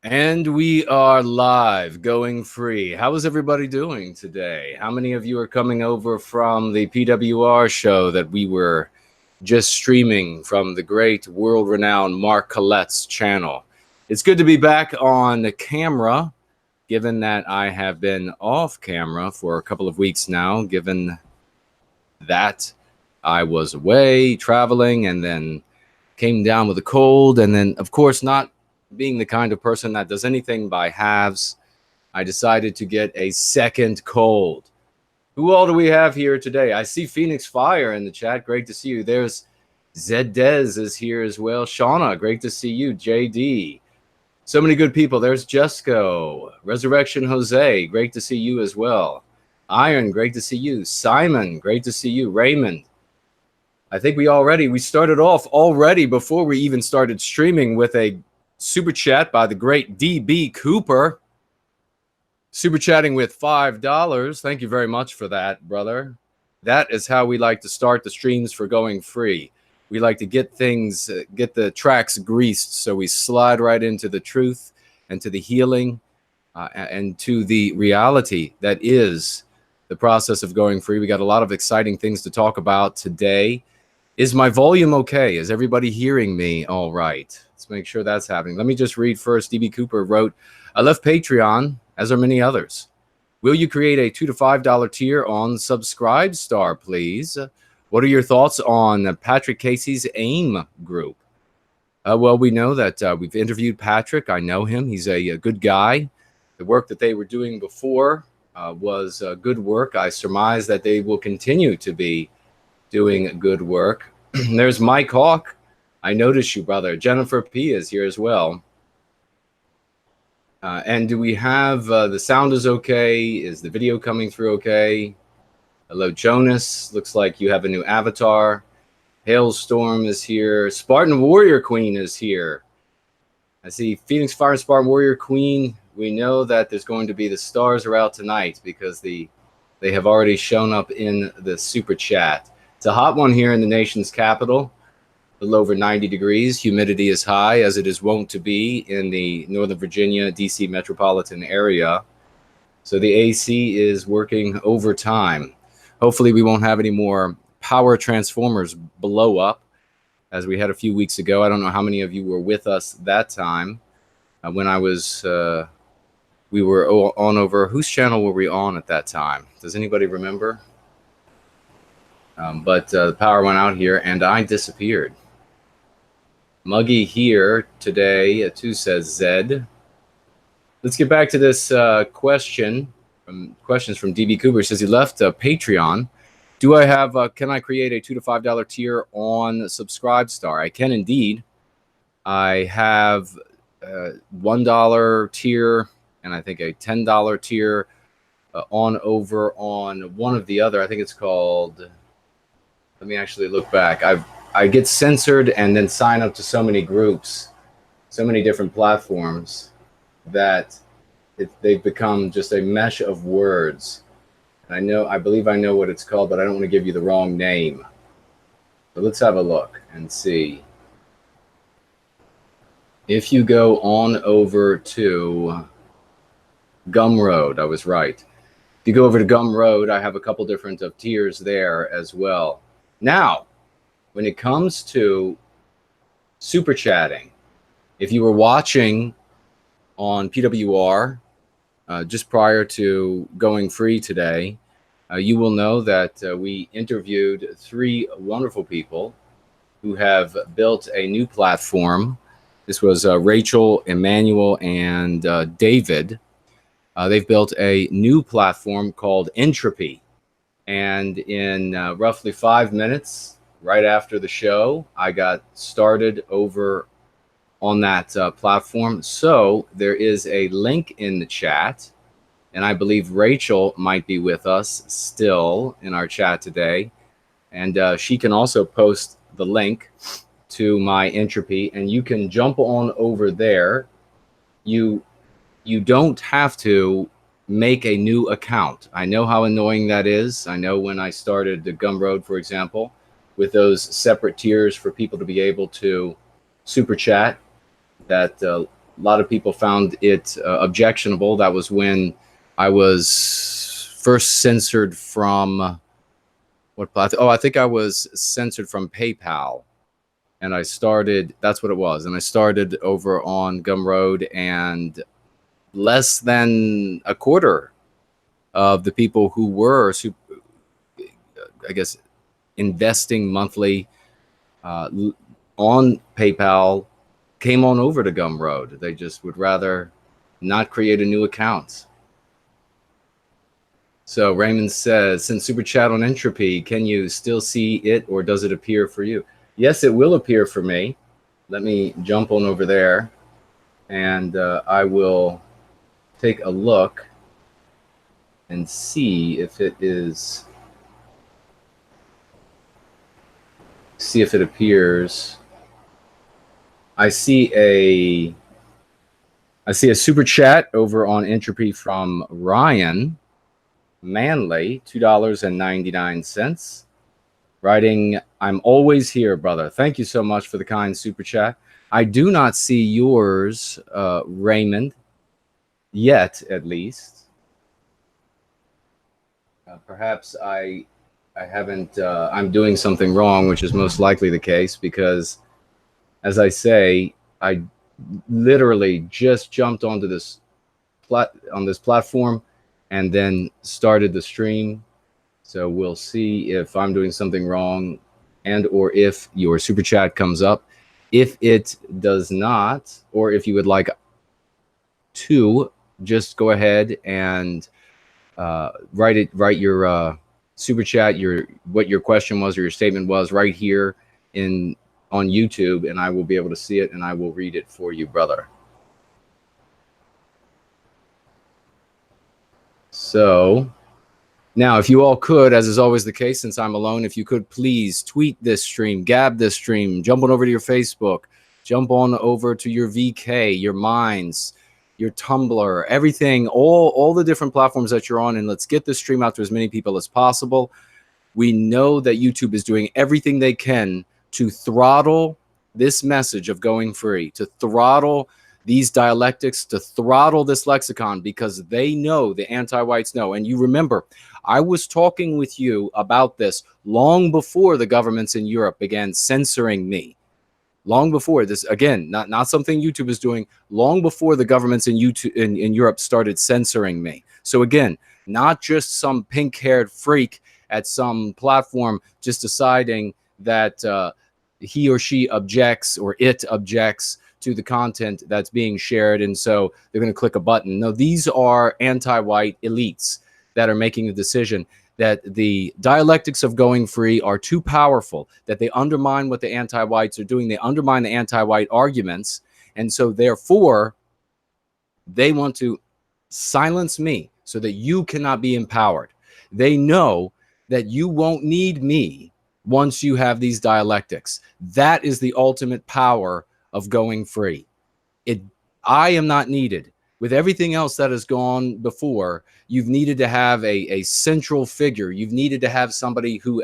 And we are live, going free. How is everybody doing today? How many of you are coming over from the PWR show that we were just streaming from the great world-renowned Mark Collette's channel? It's good to be back on the camera, given that I have been off camera for a couple of weeks now, given that I was away traveling and then came down with a cold, and then, of course, not being the kind of person that does anything by halves, I decided to get a second cold. Who all do we have here today? I see Phoenix Fire in the chat. Great to see you. There's Zed Dez is here as well. Shauna, great to see you. JD. So many good people. There's Jesco. Resurrection Jose, great to see you as well. Iron, great to see you. Simon, great to see you. Raymond. I think we started off already before we even started streaming with a super chat by the great DB Cooper. Super chatting with $5. Thank you very much for that, brother. That is how we like to start the streams for Going Free. We like to get things, get the tracks greased, so we slide right into the truth and to the healing and to the reality that is the process of going free. We got a lot of exciting things to talk about today. Is my volume okay? Is everybody hearing me all right? Let's make sure that's happening. Let me just read first. DB Cooper wrote, I love Patreon, as are many others. Will you create a $2 to $5 tier on Subscribestar, please? What are your thoughts on Patrick Casey's AIM group? Well, we know that we've interviewed Patrick. I know him. He's a good guy. The work that they were doing before was good work. I surmise that they will continue to be doing good work. There's Mike Hawk. I notice you, brother. Jennifer P is here as well. And do we have the sound is okay? Is the video coming through okay? Hello, Jonas. Looks like you have a new avatar. Hailstorm is here. Spartan Warrior Queen is here. I see Phoenix Fire and Spartan Warrior Queen. We know that there's going to be the stars are out tonight because they have already shown up in the super chat. It's a hot one here in the nation's capital, a little over 90 degrees. Humidity is high, as it is wont to be in the Northern Virginia, D.C. metropolitan area. So the AC is working overtime. Hopefully we won't have any more power transformers blow up, as we had a few weeks ago. I don't know how many of you were with us that time when I was, we were on over, whose channel were we on at that time? Does anybody remember? But the power went out here and I disappeared. Muggy here today, too, says Zed. Let's get back to this questions from DB Cooper. He says he left Patreon. Do I have, can I create a $2 to $5 tier on Subscribestar? I can indeed. I have a $1 tier and I think a $10 tier on over on one of the other. I think it's called... Let me actually look back. I get censored and then sign up to so many groups, so many different platforms that they've become just a mesh of words. And I believe I know what it's called, but I don't want to give you the wrong name. But let's have a look and see. If you go on over to Gumroad, I was right. If you go over to Gumroad, I have a couple different tiers there as well. Now, when it comes to super chatting, if you were watching on PWR just prior to going free today, you will know that we interviewed 3 wonderful people who have built a new platform. This was Rachel, Emmanuel, and David. They've built a new platform called Entropy. And in roughly 5 minutes, right after the show, I got started over on that platform. So there is a link in the chat, and I believe Rachel might be with us still in our chat today. And she can also post the link to my Entropy, and you can jump on over there. You don't have to make a new account. I know how annoying that is. I know when I started the Gumroad, for example, with those separate tiers for people to be able to super chat, that a lot of people found it objectionable. That was when I was first censored from what platform? Oh, I think I was censored from PayPal. And I started, that's what it was. And I started over on Gumroad, and less than a quarter of the people who were, I guess, investing monthly on PayPal came on over to Gumroad. They just would rather not create a new account. So Raymond says, since Super Chat on Entropy, can you still see it, or does it appear for you? Yes, it will appear for me. Let me jump on over there, and I will take a look and see if it is, see if it appears. I see a super chat over on Entropy from Ryan Manley, $2.99, writing, I'm always here, brother. Thank you so much for the kind super chat. I do not see yours, Raymond, yet, at least. Perhaps I haven't, I'm doing something wrong, which is most likely the case, because, as I say, I literally just jumped onto this platform and then started the stream. So we'll see if I'm doing something wrong, and or if your super chat comes up. If it does not, or if you would like to, just go ahead and write your super chat, what your question was or your statement was, right here on YouTube, and I will be able to see it, and I will read it for you, brother. So now, if you all could, as is always the case since I'm alone, if you could please tweet this stream, gab this stream, jump on over to your Facebook, jump on over to your VK, your Minds, your Tumblr, everything, all the different platforms that you're on, and let's get this stream out to as many people as possible. We know that YouTube is doing everything they can to throttle this message of going free, to throttle these dialectics, to throttle this lexicon, because they know, the anti-whites know. And you remember, I was talking with you about this long before the governments in Europe began censoring me. Long before this, again, not something YouTube is doing, long before the governments in Europe started censoring me. So again, not just some pink-haired freak at some platform just deciding that he or she objects, or it objects to the content that's being shared, and so they're going to click a button. No, these are anti-white elites that are making the decision that the dialectics of going free are too powerful, that they undermine what the anti-whites are doing. They undermine the anti-white arguments, and so therefore they want to silence me so that you cannot be empowered. They know that you won't need me once you have these dialectics. That is the ultimate power of going free. I am not needed. With everything else that has gone before, you've needed to have a central figure. You've needed to have somebody who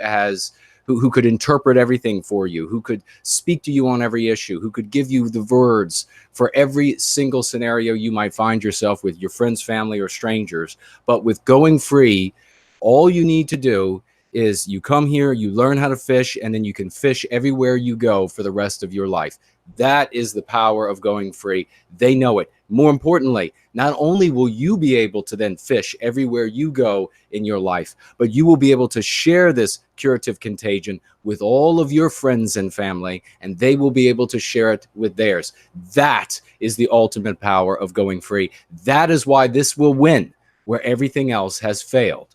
could interpret everything for you, who could speak to you on every issue, who could give you the words for every single scenario you might find yourself with your friends, family, or strangers. But with going free, all you need to do is you come here, you learn how to fish, and then you can fish everywhere you go for the rest of your life. That is the power of going free. They know it. More importantly, not only will you be able to then fish everywhere you go in your life, but you will be able to share this curative contagion with all of your friends and family, and they will be able to share it with theirs. That is the ultimate power of going free. That is why this will win, where everything else has failed.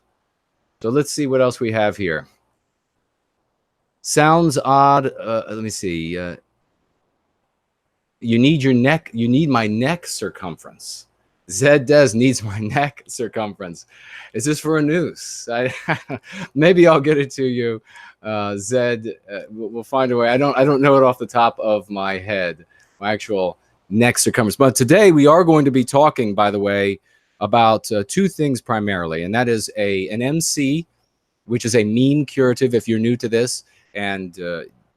So let's see what else we have here. Sounds odd. Let me see. You need your neck. You need my neck circumference. Zed Des needs my neck circumference. Is this for a noose? Maybe I'll get it to you, Zed. We'll find a way. I don't know it off the top of my head, my actual neck circumference. But today we are going to be talking, by the way, about two things primarily, and that is an MC, which is a meme curative. If you're new to this and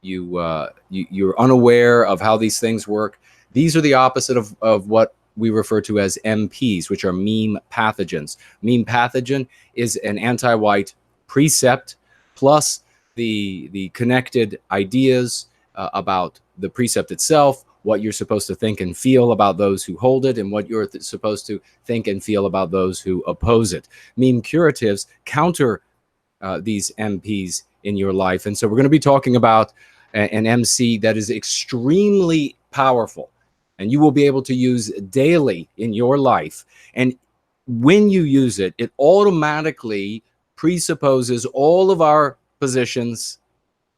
you're unaware of how these things work, These are the opposite of what we refer to as MPs, which are meme pathogens. Meme pathogen is an anti-white precept plus the connected ideas about the precept itself, what you're supposed to think and feel about those who hold it, and what you're supposed to think and feel about those who oppose it. Meme curatives counter these MPs in your life. And so we're going to be talking about an MC that is extremely powerful and you will be able to use daily in your life. And when you use it, it automatically presupposes all of our positions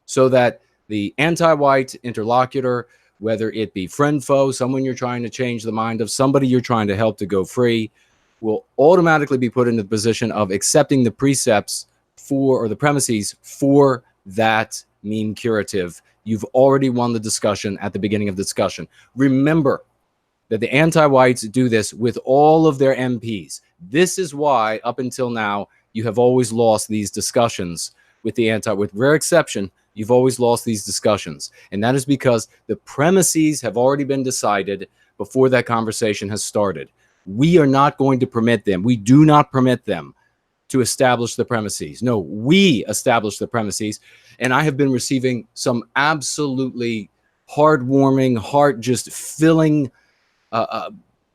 so that the anti-white interlocutor, whether it be friend, foe, someone you're trying to change the mind of, somebody you're trying to help to go free, will automatically be put into the position of accepting the precepts for, or the premises for, that meme curative. You've already won the discussion at the beginning of the discussion. Remember that the anti-whites do this with all of their MPs. This is why, up until now, you have always lost these discussions with the with rare exception, you've always lost these discussions. And that is because the premises have already been decided before that conversation has started. We are not going to permit them. We do not permit them to establish the premises. No, we establish the premises. And I have been receiving some absolutely heartwarming, heart just filling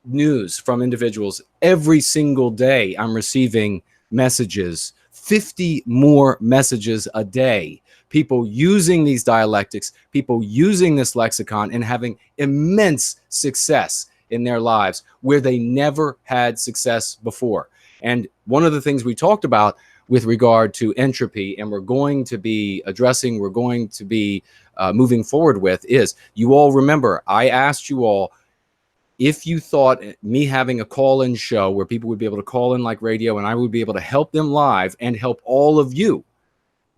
news from individuals. Every single day I'm receiving messages, 50 more messages a day, people using these dialectics, people using this lexicon and having immense success in their lives where they never had success before. And one of the things we talked about with regard to entropy, and we're going to be addressing, we're going to be moving forward with, is, you all remember, I asked you all if you thought me having a call-in show where people would be able to call in like radio and I would be able to help them live and help all of you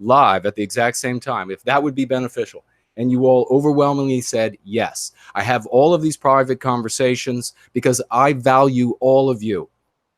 live at the exact same time, if that would be beneficial. And you all overwhelmingly said yes. I have all of these private conversations because I value all of you.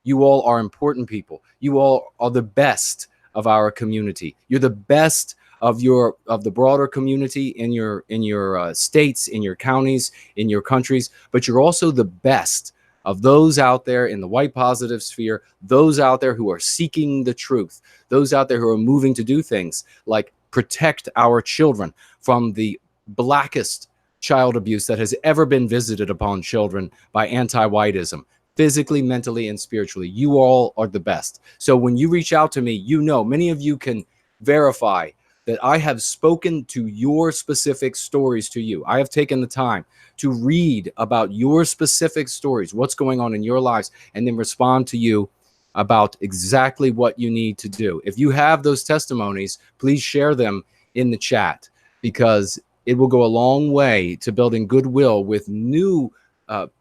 You all are important people. You all are the best of our community. You're the best of the broader community in your states, in your counties, in your countries, but you're also the best of those out there in the white positive sphere, those out there who are seeking the truth, those out there who are moving to do things like protect our children from the blackest child abuse that has ever been visited upon children by anti-whiteism, physically, mentally, and spiritually. You all are the best. So when you reach out to me, you know, many of you can verify that I have spoken to your specific stories to you. I have taken the time to read about your specific stories, what's going on in your lives, and then respond to you about exactly what you need to do. If you have those testimonies, please share them in the chat, because it will go a long way to building goodwill with new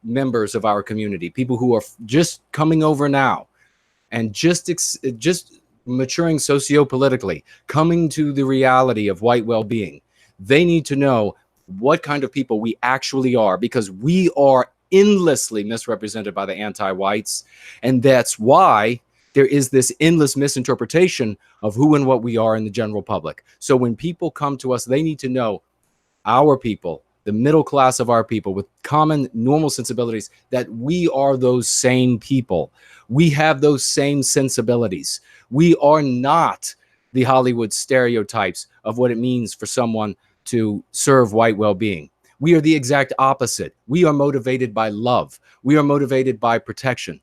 members of our community, people who are just coming over now and just maturing sociopolitically, coming to the reality of white well-being. They need to know what kind of people we actually are, because we are endlessly misrepresented by the anti-whites. And that's why there is this endless misinterpretation of who and what we are in the general public. So when people come to us, they need to know our people, the middle class of our people with common normal sensibilities, that we are those same people. We have those same sensibilities. We are not the Hollywood stereotypes of what it means for someone to serve white well-being. We are the exact opposite. We are motivated by love. We are motivated by protection.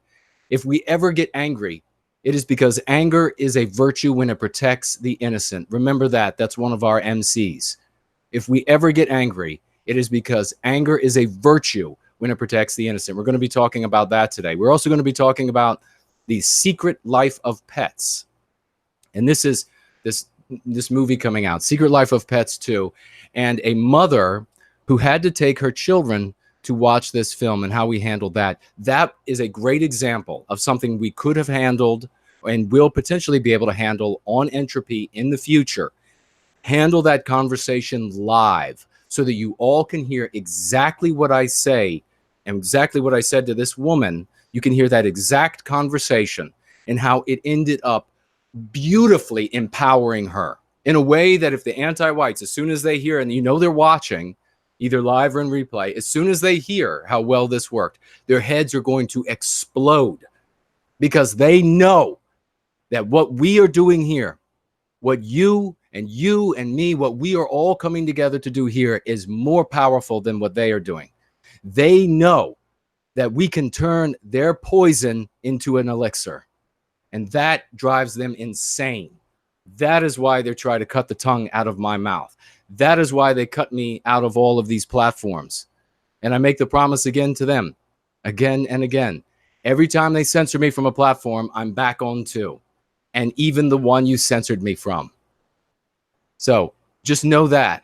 If we ever get angry, it is because anger is a virtue when it protects the innocent. Remember that. That's one of our MCs. If we ever get angry, it is because anger is a virtue when it protects the innocent. We're going to be talking about that today. We're also going to be talking about the secret life of pets. And this is this movie coming out, Secret Life of Pets 2, and a mother who had to take her children to watch this film and how we handled that. That is a great example of something we could have handled and will potentially be able to handle on Entropy in the future. Handle that conversation live so that you all can hear exactly what I say and exactly what I said to this woman. You can hear that exact conversation and how it ended up beautifully empowering her in a way that if the anti-whites, as soon as they hear and you know they're watching, either live or in replay, as soon as they hear how well this worked, their heads are going to explode, because they know that what we are doing here, what you and me, what we are all coming together to do here is more powerful than what they are doing. They know that we can turn their poison into an elixir, and that drives them insane. That is why they try to cut the tongue out of my mouth. That is why they cut me out of all of these platforms. And I make the promise again to them, again and again. Every time they censor me from a platform, I'm back on too. And even the one you censored me from. So just know that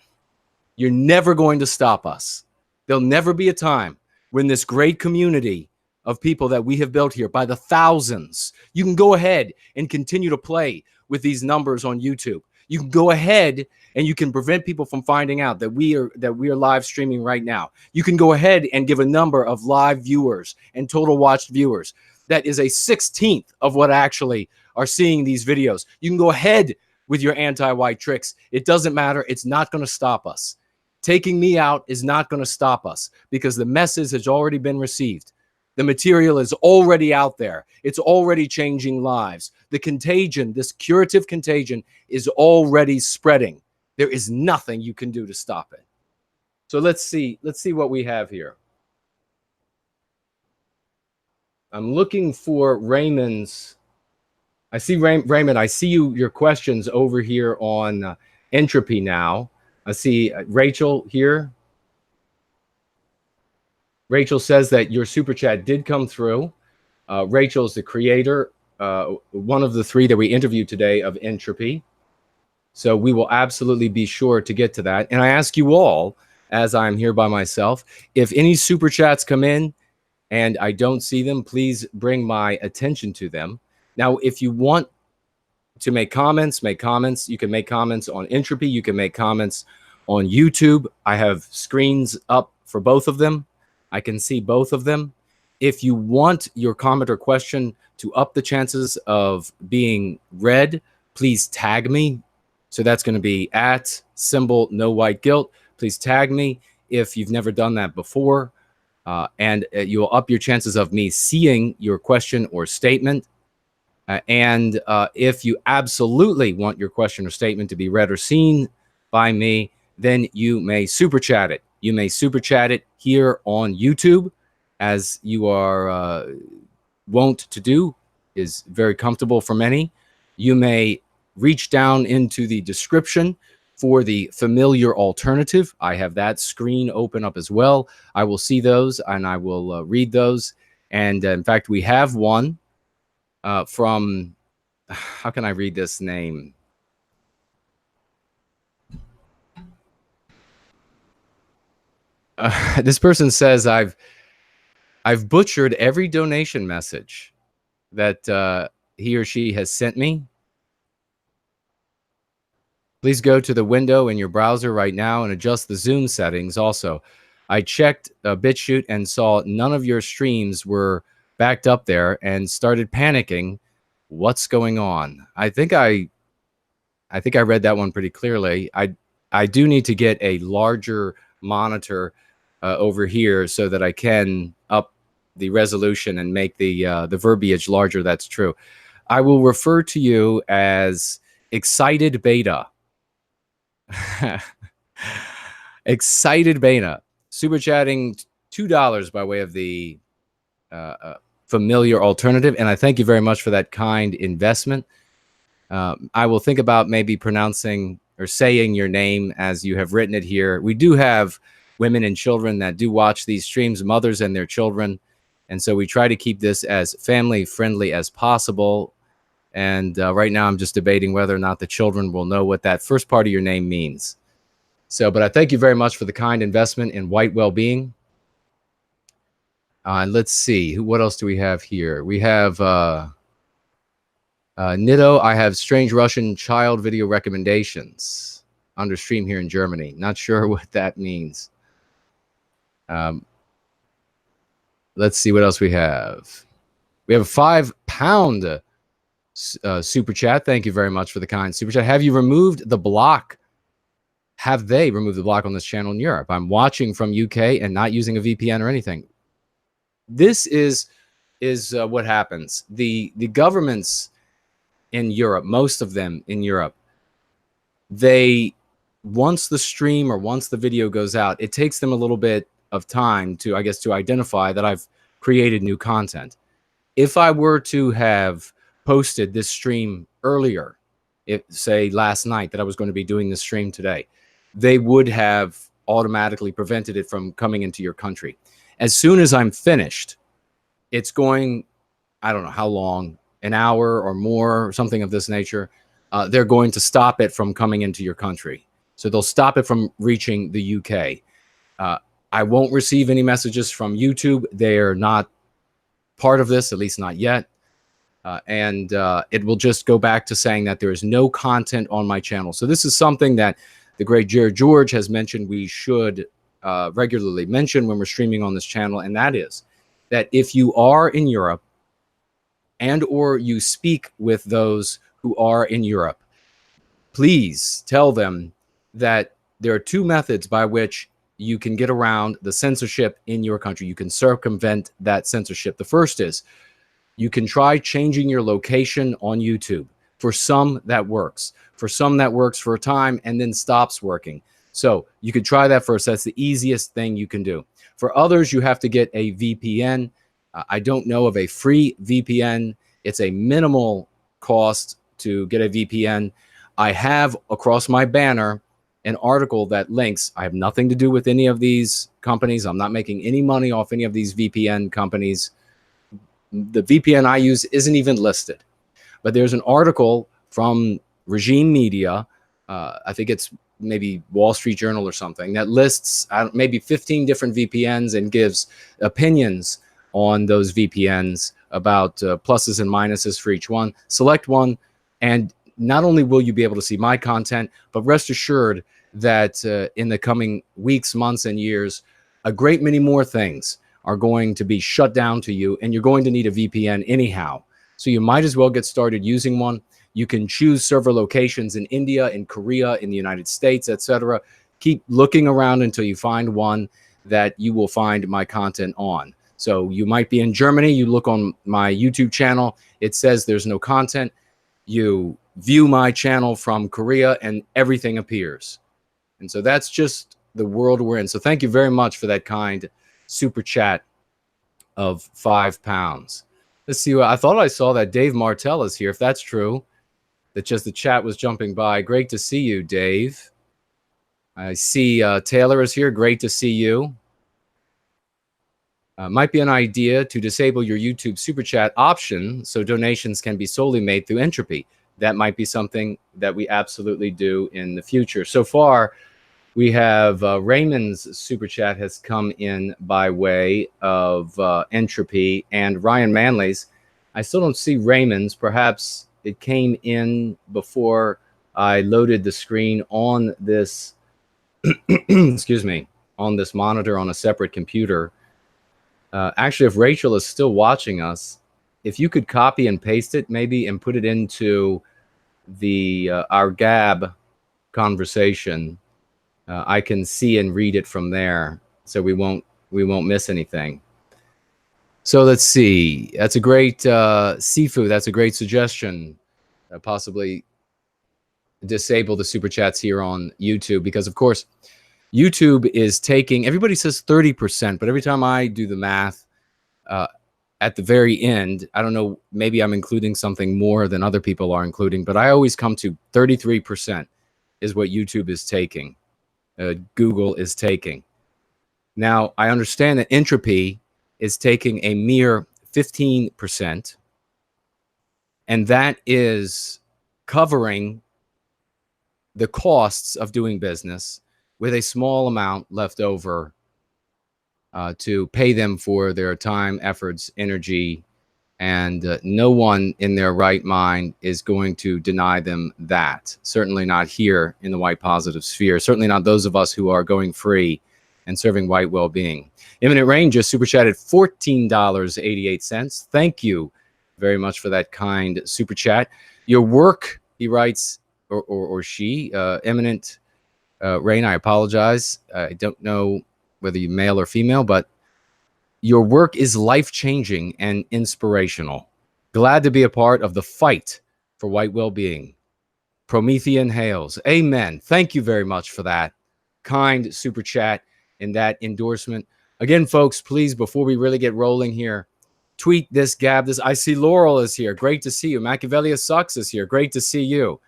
you're never going to stop us. There'll never be a time when this great community of people that we have built here by the thousands, you can go ahead and continue to play with these numbers on YouTube. You can go ahead and you can prevent people from finding out that we are live streaming right now. You can go ahead and give a number of live viewers and total watched viewers. That is a 16th of what actually are seeing these videos. You can go ahead with your anti-white tricks. It doesn't matter. It's not going to stop us. Taking me out is not going to stop us, because the message has already been received. The material is already out there. It's already changing lives. The contagion, this curative contagion, is already spreading. There is nothing you can do to stop it. So let's see what we have here. I'm looking for Raymond's. I see Raymond. I see your questions over here on entropy now. I see Rachel here. Rachel says that your super chat did come through. Rachel is the creator, one of the three that we interviewed today of entropy. So we will absolutely be sure to get to that. And I ask you all, as I'm here by myself, if any super chats come in and I don't see them, please bring my attention to them. Now, if you want to make comments, make comments. You can make comments on entropy. You can make comments on YouTube. I have screens up for both of them. I can see both of them. If you want your comment or question to up the chances of being read, please tag me. So that's going to be @ no white guilt. Please tag me if you've never done that before. And you will up your chances of me seeing your question or statement. And if you absolutely want your question or statement to be read or seen by me, then you may super chat it. You may super chat it here on YouTube, as you are wont to do, is very comfortable for many. You may reach down into the description for the familiar alternative. I have that screen open up as well. I will see those and I will read those. And in fact, we have one from, how can I read this name? This person says, I've butchered every donation message that he or she has sent me. Please go to the window in your browser right now and adjust the Zoom settings. Also, I checked BitChute and saw none of your streams were backed up there and started panicking. What's going on? I think I read that one pretty clearly. I do need to get a larger monitor over here so that I can up the resolution and make the verbiage larger. That's true. I will refer to you as Excited Beta. Excited Beta, super chatting $2 by way of the familiar alternative, and I thank you very much for that kind investment. I will think about maybe pronouncing or saying your name as you have written it here. We do have women and children that do watch these streams, mothers and their children, and so we try to keep this as family friendly as possible. And right now I'm just debating whether or not the children will know what that first part of your name means. So, but I thank you very much for the kind investment in White Wellbeing. Let's see, what else do we have here? We have Nitto. I have strange Russian child video recommendations under stream here in Germany. Not sure what that means. Let's see what else we have. We have a £5 super chat. Thank you very much for the kind super chat. Have you removed the block have they removed the block on this channel in Europe? I'm watching from UK and not using a VPN or anything. This is what happens. The governments in Europe, most of them in Europe, they, once the stream or once the video goes out, it takes them a little bit of time to, I guess, to identify that I've created new content. If I were to have posted this stream earlier, say last night that I was going to be doing this stream today, they would have automatically prevented it from coming into your country. As soon as I'm finished, it's going, I don't know how long, an hour or more, or something of this nature. They're going to stop it from coming into your country. So they'll stop it from reaching the UK. I won't receive any messages from YouTube. They are not part of this, at least not yet. And it will just go back to saying that there is no content on my channel. So this is something that the great Jared George has mentioned we should regularly mention when we're streaming on this channel. And that is that if you are in Europe and or you speak with those who are in Europe, please tell them that there are two methods by which you can get around the censorship in your country. You can circumvent that censorship. The first is you can try changing your location on YouTube. For some, that works. For some, that works for a time and then stops working. So you could try that first. That's the easiest thing you can do. For others, you have to get a VPN. I don't know of a free VPN. It's a minimal cost to get a VPN. I have across my banner an article that links. I have nothing to do with any of these companies. I'm not making any money off any of these VPN companies. The VPN I use isn't even listed. But there's an article from Regime Media, I think it's maybe Wall Street Journal or something, that lists maybe 15 different VPNs and gives opinions on those VPNs about pluses and minuses for each one. Select one, and not only will you be able to see my content, but rest assured that in the coming weeks, months, and years, a great many more things are going to be shut down to you, and you're going to need a VPN anyhow. So you might as well get started using one. You can choose server locations in India, in Korea, in the United States, etc. Keep looking around until you find one that you will find my content on. So you might be in Germany, you look on my YouTube channel, it says there's no content. You view my channel from Korea and everything appears. And so that's just the world we're in. So thank you very much for that kind super chat of £5. Let's see. I thought I saw that Dave Martell is here. If that's true, that just the chat was jumping by. Great to see you, Dave. I see Taylor is here. Great to see you. Might be an idea to disable your YouTube super chat option so donations can be solely made through Entropy. That might be something that we absolutely do in the future. So far, we have Raymond's super chat has come in by way of Entropy, and Ryan Manley's. I still don't see Raymond's. Perhaps it came in before I loaded the screen on this, excuse me, on this monitor on a separate computer. Actually, if Rachel is still watching us, if you could copy and paste it maybe and put it into the our Gab conversation, I can see and read it from there, so we won't miss anything. So let's see. That's a great Sifu. That's a great suggestion. Possibly disable the super chats here on YouTube, because of course YouTube is taking, everybody says 30%, but every time I do the math at the very end, I don't know, maybe I'm including something more than other people are including, but I always come to 33% is what YouTube is taking. Google is taking. Now, I understand that Entropy is taking a mere 15%, and that is covering the costs of doing business with a small amount left over to pay them for their time, efforts, energy, and no one in their right mind is going to deny them that. Certainly not here in the white positive sphere. Certainly not those of us who are going free and serving white well-being. Imminent Rain just super chatted $14.88. Thank you very much for that kind super chat. Your work, he writes, or she, Imminent Rain, I apologize. I don't know whether you're male or female, but your work is life-changing and inspirational. Glad to be a part of the fight for white well-being. Promethean hails. Amen. Thank you very much for that kind super chat and that endorsement. Again, folks, please, before we really get rolling here, tweet this, gab this. I see Laurel is here. Great to see you. Machiavellia Sucks is here. Great to see you.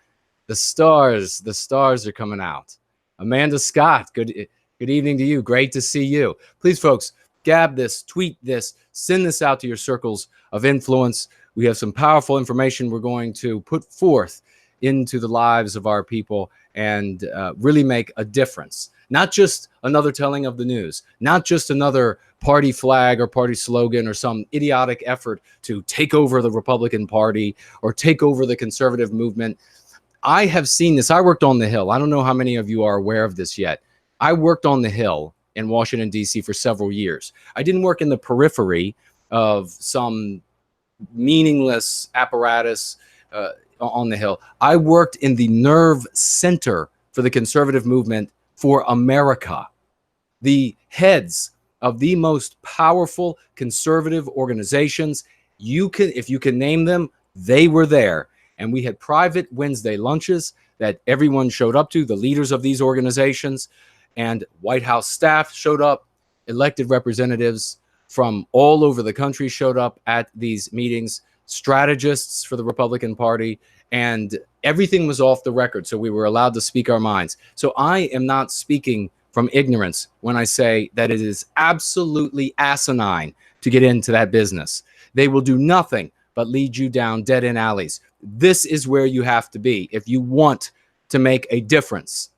The stars are coming out. Amanda Scott, good evening to you. Great to see you. Please, folks, gab this, tweet this, send this out to your circles of influence. We have some powerful information we're going to put forth into the lives of our people and really make a difference. Not just another telling of the news, not just another party flag or party slogan or some idiotic effort to take over the Republican Party or take over the conservative movement. I have seen this. I worked on the Hill. I don't know how many of you are aware of this yet. I worked on the Hill in Washington, D.C. for several years. I didn't work in the periphery of some meaningless apparatus on the Hill. I worked in the nerve center for the conservative movement for America. The heads of the most powerful conservative organizations, if you can name them, they were there. And we had private Wednesday lunches that everyone showed up to, the leaders of these organizations, and White House staff showed up, elected representatives from all over the country showed up at these meetings, strategists for the Republican Party, and everything was off the record, so we were allowed to speak our minds. So I am not speaking from ignorance when I say that it is absolutely asinine to get into that business. They will do nothing but lead you down dead-end alleys. This is where you have to be if you want to make a difference.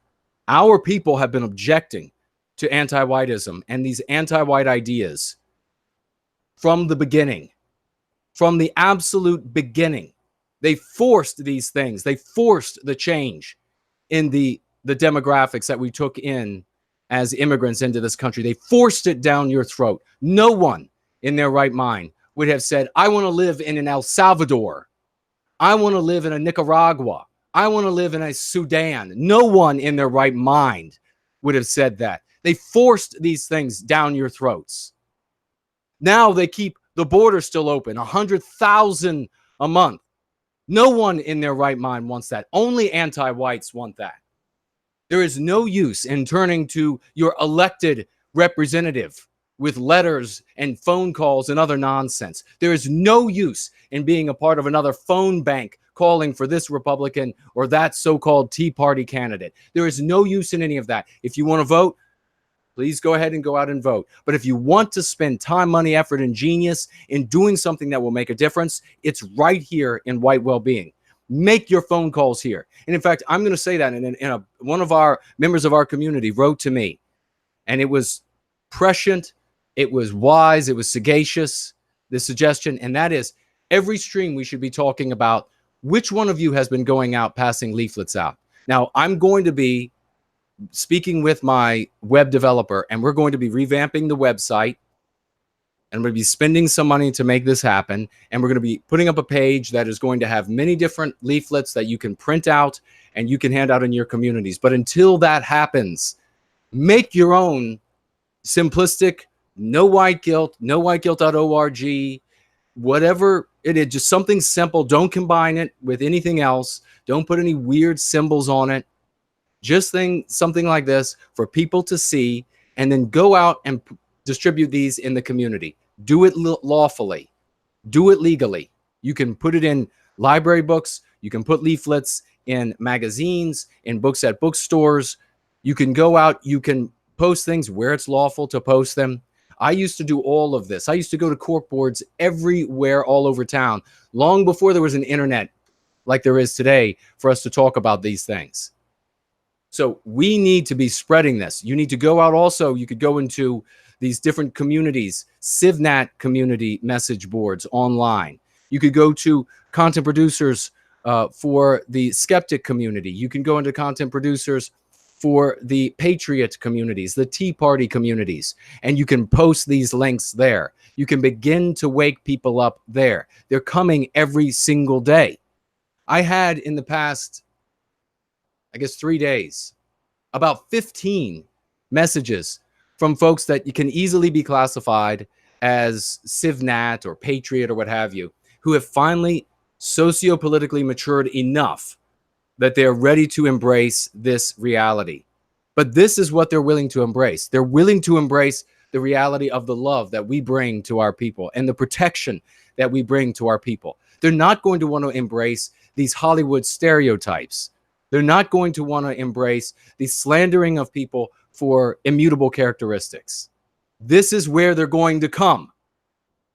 Our people have been objecting to anti-whiteism and these anti-white ideas from the beginning, from the absolute beginning. They forced these things. They forced the change in the demographics that we took in as immigrants into this country. They forced it down your throat. No one in their right mind would have said, I want to live in an El Salvador. I want to live in a Nicaragua. I want to live in a Sudan. No one in their right mind would have said that. They forced these things down your throats. Now they keep the border still open, 100,000 a month. No one in their right mind wants that. Only anti-whites want that. There is no use in turning to your elected representative with letters and phone calls and other nonsense. There is no use in being a part of another phone bank calling for this Republican or that so-called Tea Party candidate. There is no use in any of that. If you want to vote, please go ahead and go out and vote. But if you want to spend time, money, effort, and genius in doing something that will make a difference, it's right here in White Wellbeing. Make your phone calls here. And in fact, I'm going to say that one of our members of our community wrote to me, and it was prescient, it was wise, it was sagacious, the suggestion, and that is every stream we should be talking about which one of you has been going out passing leaflets out. Now, I'm going to be speaking with my web developer, and we're going to be revamping the website, and we're going to be spending some money to make this happen, and we're going to be putting up a page that is going to have many different leaflets that you can print out and you can hand out in your communities. But until that happens, make your own simplistic, no white guilt, nowhiteguilt.org, whatever it is, just something simple. Don't combine it with anything else. Don't put any weird symbols on it. Just something like this for people to see, and then go out and distribute these in the community. Do it lawfully. Do it legally. You can put it in library books. You can put leaflets in magazines, in books at bookstores. You can go out. You can post things where it's lawful to post them. I used to do all of this. I used to go to cork boards everywhere all over town, long before there was an internet like there is today for us to talk about these things. So we need to be spreading this. You need to go out also. You could go into these different communities, CivNat community message boards online. You could go to content producers for the skeptic community. You can go into content producers for the patriot communities, the Tea Party communities, and you can post these links there. You can begin to wake people up there. They're coming every single day. I had in the past, I guess, 3 days, about 15 messages from folks that you can easily be classified as civnat or patriot or what have you, who have finally sociopolitically matured enough that they're ready to embrace this reality. But this is what they're willing to embrace. They're willing to embrace the reality of the love that we bring to our people and the protection that we bring to our people. They're not going to want to embrace these Hollywood stereotypes. They're not going to want to embrace the slandering of people for immutable characteristics. This is where they're going to come.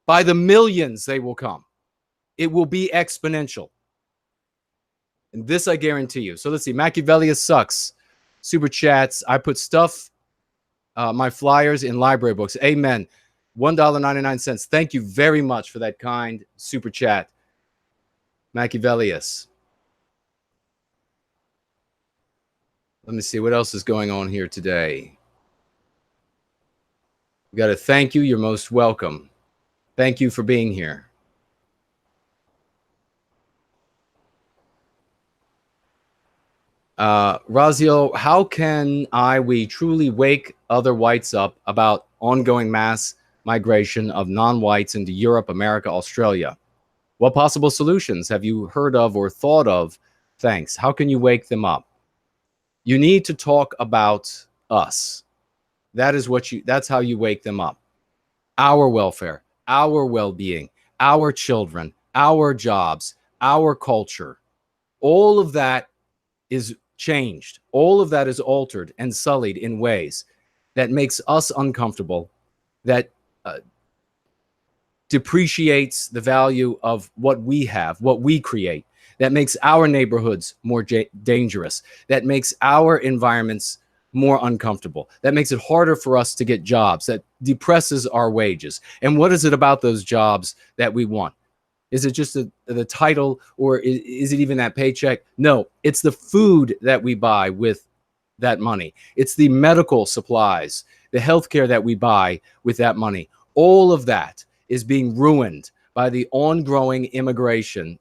By the millions, they will come. It will be exponential. And this I guarantee you. So let's see. Machiavellius sucks. Super chats. I put stuff, my flyers in library books. Amen. $1.99. Thank you very much for that kind super chat. Machiavellius. Let me see what else is going on here today. We got to thank you. You're most welcome. Thank you for being here. Raziel, how can we truly wake other whites up about ongoing mass migration of non-whites into Europe, America, Australia? What possible solutions have you heard of or thought of? Thanks. How can you wake them up? You need to talk about us. That's how you wake them up. Our welfare, our well-being, our children, our jobs, our culture. All of that is changed. All of that is altered and sullied in ways that makes us uncomfortable, that depreciates the value of what we have, what we create, that makes our neighborhoods more dangerous, that makes our environments more uncomfortable, that makes it harder for us to get jobs, that depresses our wages. And what is it about those jobs that we want? Is it just the title, or is it even that paycheck? No, it's the food that we buy with that money. It's the medical supplies, the healthcare that we buy with that money. All of that is being ruined by the ongoing immigration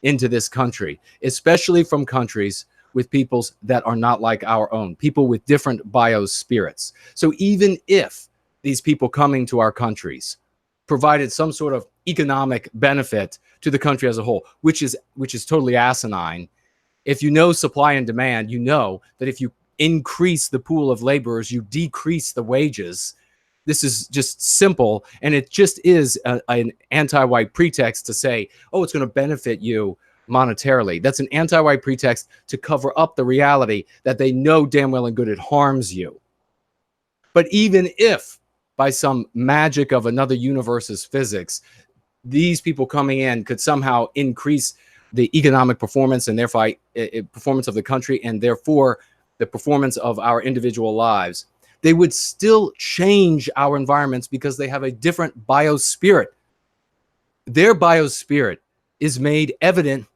into this country, especially from countries with peoples that are not like our own, people with different biospirits. So even if these people coming to our countries provided some sort of economic benefit to the country as a whole, which is totally asinine. If you know supply and demand, you know that if you increase the pool of laborers, you decrease the wages. This is just simple, and it just is an anti-white pretext to say, oh, it's going to benefit you monetarily. That's an anti-white pretext to cover up the reality that they know damn well and good it harms you. But even if by some magic of another universe's physics, these people coming in could somehow increase the economic performance and therefore performance of the country, and therefore the performance of our individual lives, they would still change our environments because they have a different biospirit. Their biospirit is made evident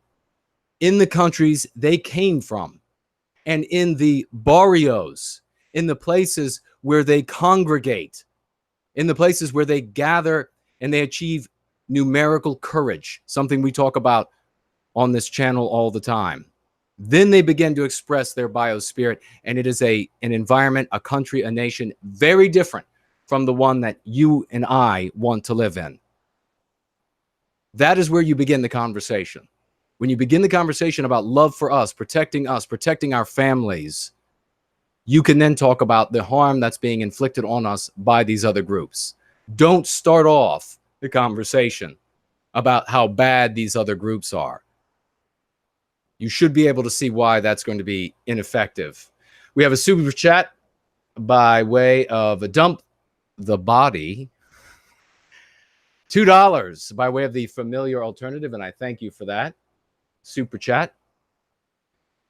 in the countries they came from and in the barrios, in the places where they congregate, in the places where they gather and they achieve numerical courage, something we talk about on this channel all the time. Then they begin to express their biospirit, and it is an environment, a country, a nation very different from the one that you and I want to live in. That is where you begin the conversation. When you begin the conversation about love for us, protecting our families, you can then talk about the harm that's being inflicted on us by these other groups. Don't start off the conversation about how bad these other groups are. You should be able to see why that's going to be ineffective. We have a super chat by way of a dump the body. $2 by way of the familiar alternative, and I thank you for that. Super chat.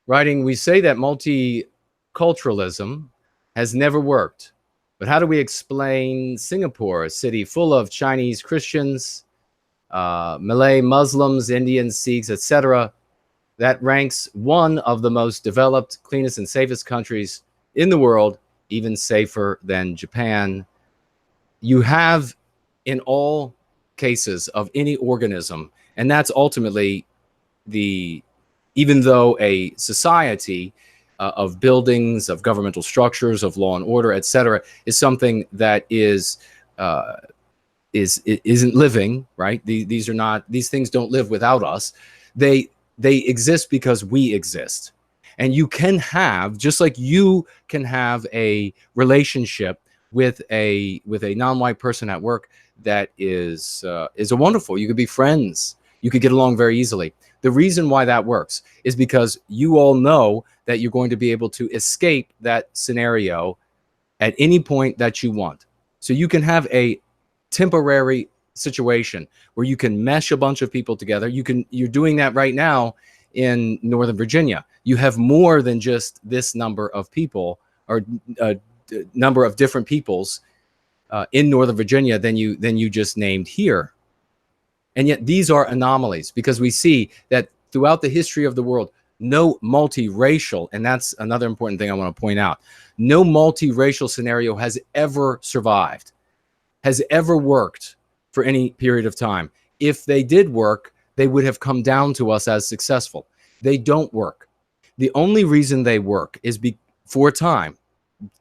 Writing, we say that multiculturalism has never worked, but how do we explain Singapore, a city full of Chinese Christians, Malay Muslims, Indians, Sikhs, etc., that ranks one of the most developed, cleanest, and safest countries in the world, even safer than Japan? You have, in all cases of any organism, and that's ultimately even though a society of buildings, of governmental structures, of law and order, etc., is something that isn't living, right? These are not, these things don't live without us. They exist because we exist. And you can have, just like you can have a relationship with a non-white person at work that is a wonderful. You could be friends. You could get along very easily. The reason why that works is because you all know that you're going to be able to escape that scenario at any point that you want. So you can have a temporary situation where you can mesh a bunch of people together. You're doing that right now in Northern Virginia. You have more than just this number of people, or number of different peoples in Northern Virginia than you just named here. And yet these are anomalies, because we see that throughout the history of the world, no multiracial, and that's another important thing I want to point out, no multiracial scenario has ever survived, has ever worked for any period of time. If they did work, they would have come down to us as successful. They don't work. The only reason they work is for a time,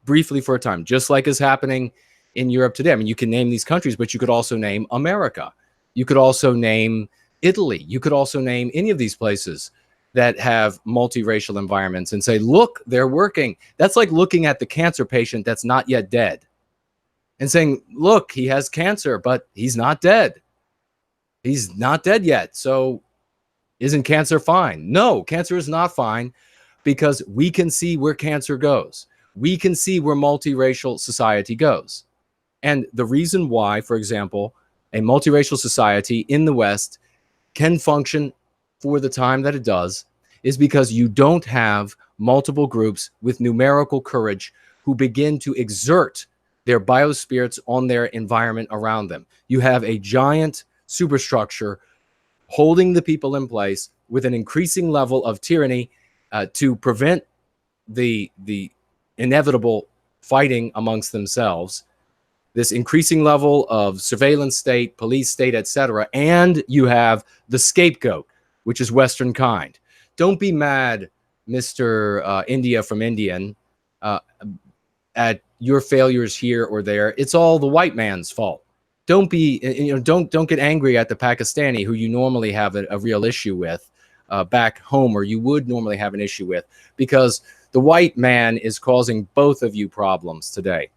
briefly for a time, just like is happening in Europe today. I mean, you can name these countries, but you could also name America. You could also name Italy. You could also name any of these places that have multiracial environments and say, look, they're working. That's like looking at the cancer patient that's not yet dead and saying, look, he has cancer, but he's not dead. He's not dead yet. So isn't cancer fine? No, cancer is not fine, because we can see where cancer goes. We can see where multiracial society goes. And the reason why, for example, a multiracial society in the West can function for the time that it does is because you don't have multiple groups with numerical courage who begin to exert their biospirits on their environment around them. You have a giant superstructure holding the people in place with an increasing level of tyranny to prevent the inevitable fighting amongst themselves, this increasing level of surveillance state, police state, etc. And you have the scapegoat, which is Western kind. Don't be mad, Mr. India from Indian, at your failures here or there. It's all the white man's fault. Don't be, don't get angry at the Pakistani who you normally have a real issue with back home, or you would normally have an issue with, because the white man is causing both of you problems today.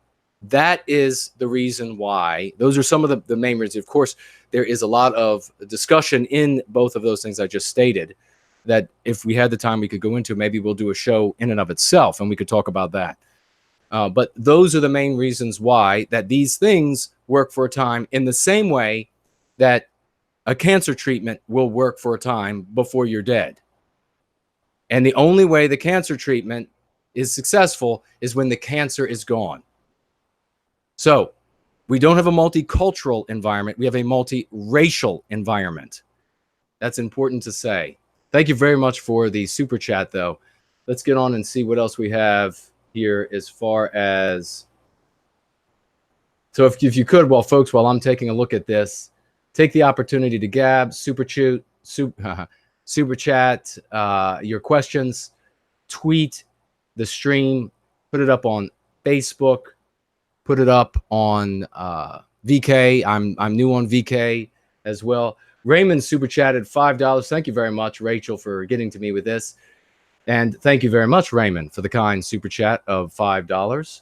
That is the reason why. Those are some of the main reasons. Of course, there is a lot of discussion in both of those things I just stated that if we had the time we could go into. Maybe we'll do a show in and of itself and we could talk about that. But those are the main reasons why that these things work for a time, in the same way that a cancer treatment will work for a time before you're dead. And the only way the cancer treatment is successful is when the cancer is gone. So we don't have a multicultural environment. We have a multiracial environment. That's important to say. Thank you very much for the super chat, though. Let's get on and see what else we have here as far as... So if you could, well, folks, while I'm taking a look at this, take the opportunity to gab, super chat your questions, tweet the stream, put it up on Facebook, put it up on VK. I'm new on VK as well. Raymond super chatted $5. Thank you very much, Rachel, for getting to me with this. And thank you very much, Raymond, for the kind super chat of $5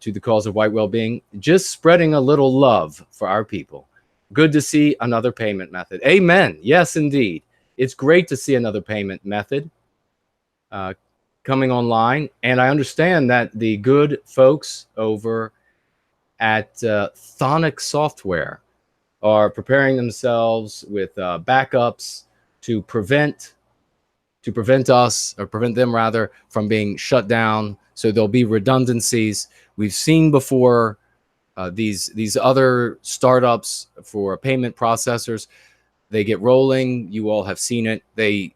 to the cause of white well-being. Just spreading a little love for our people. Good to see another payment method. Amen. Yes, indeed. It's great to see another payment method coming online. And I understand that the good folks over at Thonic Software are preparing themselves with backups to prevent us, or prevent them rather, from being shut down. So there'll be redundancies. We've seen before these other startups for payment processors. They get rolling. You all have seen it. They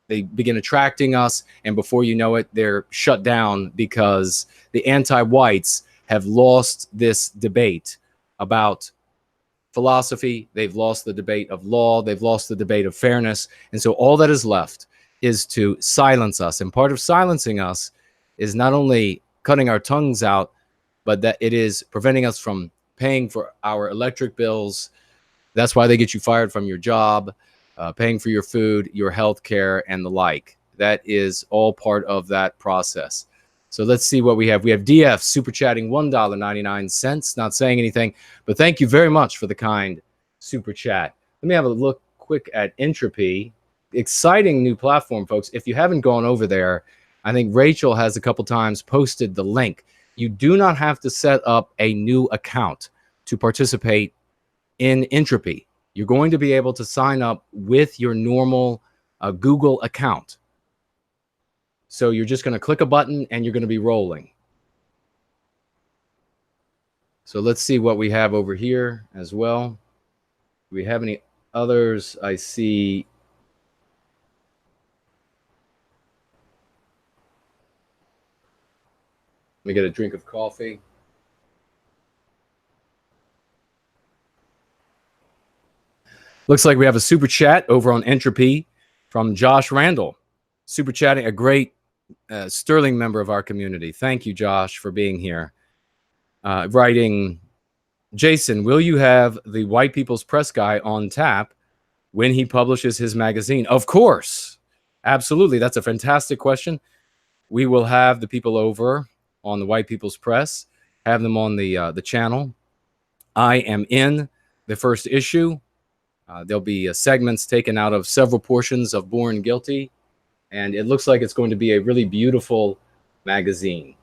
begin attracting us, and before you know it, they're shut down because the anti-whites have lost this debate about philosophy. They've lost the debate of law. They've lost the debate of fairness. And so all that is left is to silence us. And part of silencing us is not only cutting our tongues out, but that it is preventing us from paying for our electric bills. That's why they get you fired from your job, paying for your food, your health care, and the like. That is all part of that process. So let's see what we have. We have DF super chatting $1.99, not saying anything, but thank you very much for the kind super chat. Let me have a look quick at Entropy. Exciting new platform, folks. If you haven't gone over there, I think Rachel has a couple times posted the link. You do not have to set up a new account to participate in Entropy. You're going to be able to sign up with your normal Google account. So you're just going to click a button and you're going to be rolling. So let's see what we have over here as well. Do we have any others? I see. Let me get a drink of coffee. Looks like we have a super chat over on Entropy from Josh Randall. Super chatting, a great sterling member of our community. Thank you, Josh, for being here. Writing, Jason, will you have the White People's Press guy on tap when he publishes his magazine? Of course. Absolutely. That's a fantastic question. We will have the people over on the White People's Press, have them on the channel. I am in the first issue. There'll be segments taken out of several portions of Born Guilty, and it looks like it's going to be a really beautiful magazine.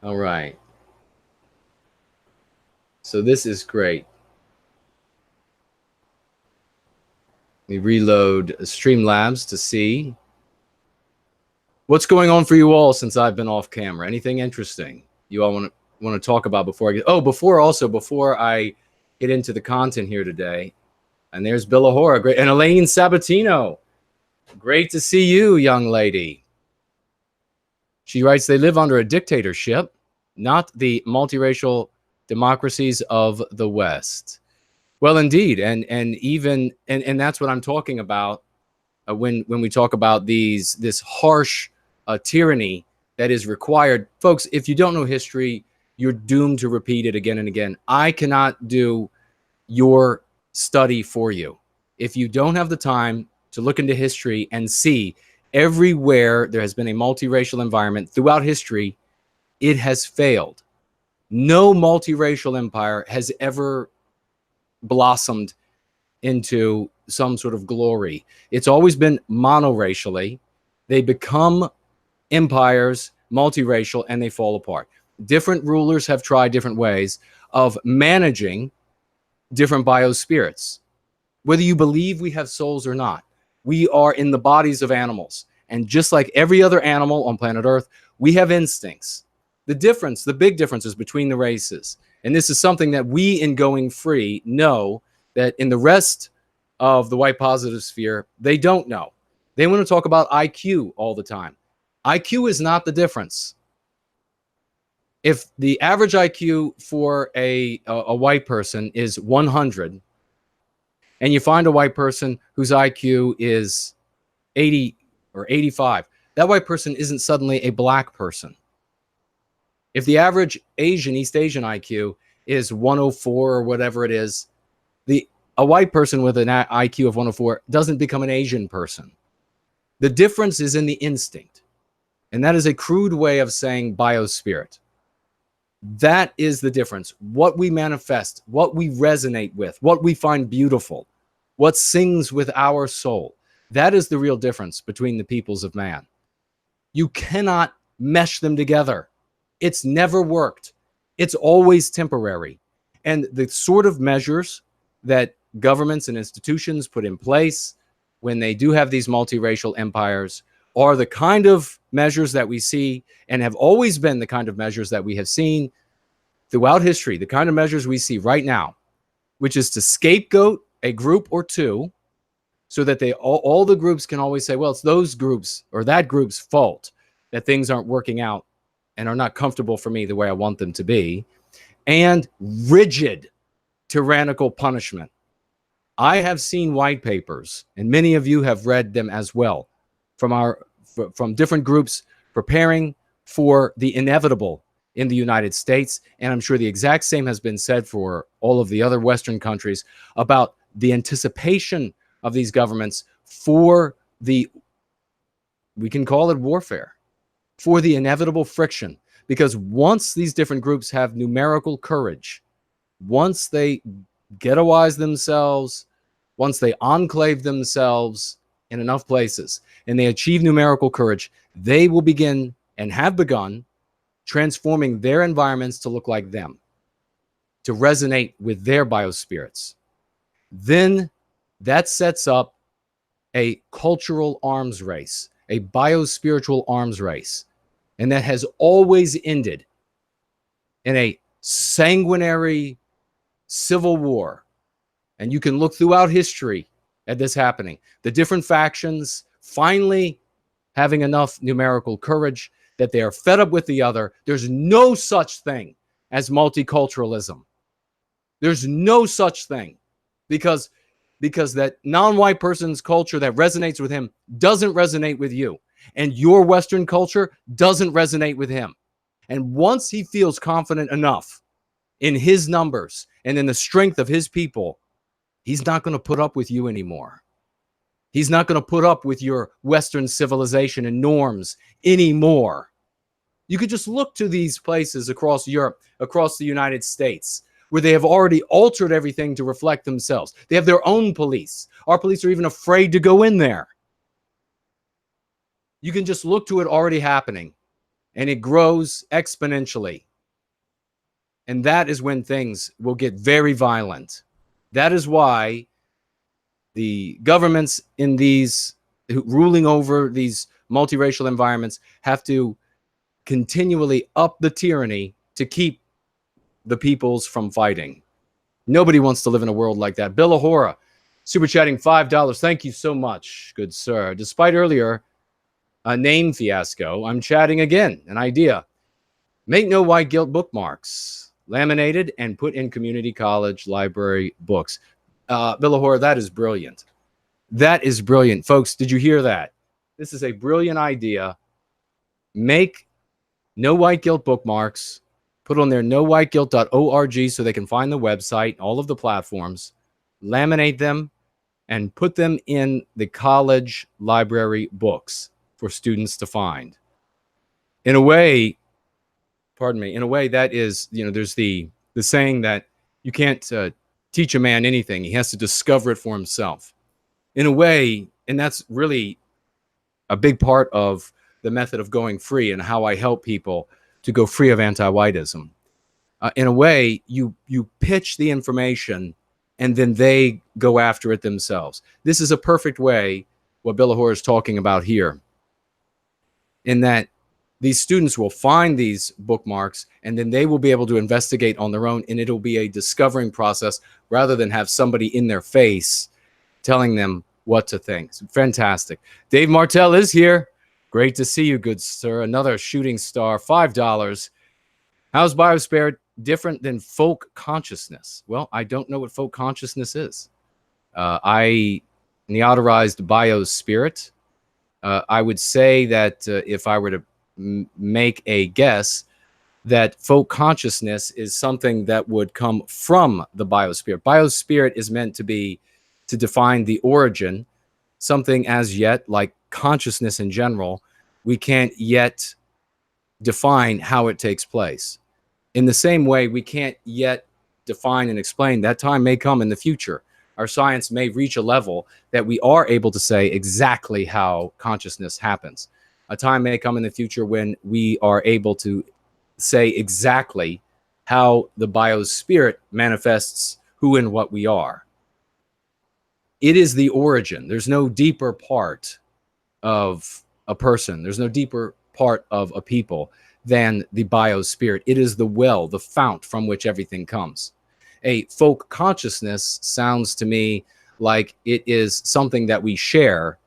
All right. So this is great. We reload Streamlabs to see what's going on for you all since I've been off camera. Anything interesting you all want to talk about before I get? Oh, before I get into the content here today. And there's Bill Ahora, great, and Elaine Sabatino. Great to see you, young lady. She writes, they live under a dictatorship, not the multiracial democracies of the West. Well, indeed, and that's what I'm talking about when we talk about this harsh tyranny that is required. Folks, if you don't know history, you're doomed to repeat it again and again. I cannot do your study for you. If you don't have the time to look into history and see everywhere there has been a multiracial environment throughout history, it has failed. No multiracial empire has ever blossomed into some sort of glory. It's always been monoracially. They become empires, multiracial, and they fall apart. Different rulers have tried different ways of managing different biospirits. Whether you believe we have souls or not, we are in the bodies of animals. And just like every other animal on planet Earth, we have instincts. The big differences between the races. And this is something that we in Going Free know that in the rest of the white positive sphere, they don't know. They want to talk about IQ all the time. IQ is not the difference. If the average IQ for a white person is 100, and you find a white person whose IQ is 80 or 85, that white person isn't suddenly a black person. If the average East Asian IQ is 104 or whatever it is, a white person with an IQ of 104 doesn't become an Asian person. The difference is in the instinct. And that is a crude way of saying biospirit. That is the difference. What we manifest, what we resonate with, what we find beautiful, what sings with our soul. That is the real difference between the peoples of man. You cannot mesh them together. It's never worked. It's always temporary. And the sort of measures that governments and institutions put in place when they do have these multiracial empires are the kind of measures that we see and have always been the kind of measures that we have seen throughout history, the kind of measures we see right now, which is to scapegoat a group or two so that all the groups can always say, well, it's those groups or that group's fault that things aren't working out and are not comfortable for me the way I want them to be. And rigid tyrannical punishment. I have seen white papers, and many of you have read them as well, from different groups preparing for the inevitable in the United States. And I'm sure the exact same has been said for all of the other Western countries about the anticipation of these governments for the, we can call it warfare, for the inevitable friction. Because once these different groups have numerical courage, once they ghettoize themselves, once they enclave themselves in enough places, and they achieve numerical courage, they will begin and have begun transforming their environments to look like them, to resonate with their biospirits. Then that sets up a cultural arms race, a biospiritual arms race. And that has always ended in a sanguinary civil war. And you can look throughout history at this happening. The different factions finally having enough numerical courage that they are fed up with the other. There's no such thing as multiculturalism. There's no such thing because that non-white person's culture that resonates with him doesn't resonate with you. And your Western culture doesn't resonate with him. And once he feels confident enough in his numbers and in the strength of his people, he's not going to put up with you anymore. He's not going to put up with your Western civilization and norms anymore. You could just look to these places across Europe, across the United States, where they have already altered everything to reflect themselves. They have their own police. Our police are even afraid to go in there. You can just look to it already happening, and it grows exponentially. And that is when things will get very violent. That is why the governments in these ruling over these multiracial environments have to continually up the tyranny to keep the peoples from fighting. Nobody wants to live in a world like that. Bill Ahura, super chatting $5. Thank you so much, good sir. Despite earlier a name fiasco, I'm chatting again. An idea. Make no white guilt bookmarks, laminated and put in community college library books. Bill Ahura, that is brilliant. That is brilliant. Folks, did you hear that? This is a brilliant idea. Make no white guilt bookmarks. Put on their nowhiteguilt.org so they can find the website, all of the platforms. Laminate them and put them in the college library books for students to find. In a way, pardon me, in a way that is, there's the saying that you can't teach a man anything. He has to discover it for himself. In a way, and that's really a big part of the method of going free and how I help people to go free of anti-whiteism. In a way, you pitch the information and then they go after it themselves. This is a perfect way, what Bill Ahura is talking about here, in that these students will find these bookmarks and then they will be able to investigate on their own, and it'll be a discovering process rather than have somebody in their face telling them what to think. It's fantastic. Dave Martell is here. Great to see you, good sir. Another shooting star, $5. How's biosphere different than folk consciousness? Well, I don't know what folk consciousness is. I neoterized biospirit. I would say that if I were to make a guess, that folk consciousness is something that would come from the biospirit. Biospirit is meant to define the origin, something as yet like consciousness in general, we can't yet define how it takes place. In the same way, we can't yet define and explain. That time may come in the future. Our science may reach a level that we are able to say exactly how consciousness happens. A time may come in the future when we are able to say exactly how the biospirit manifests who and what we are. It is the origin. There's no deeper part of a person. There's no deeper part of a people than the biospirit. It is the well, the fount from which everything comes. A folk consciousness sounds to me like it is something that we share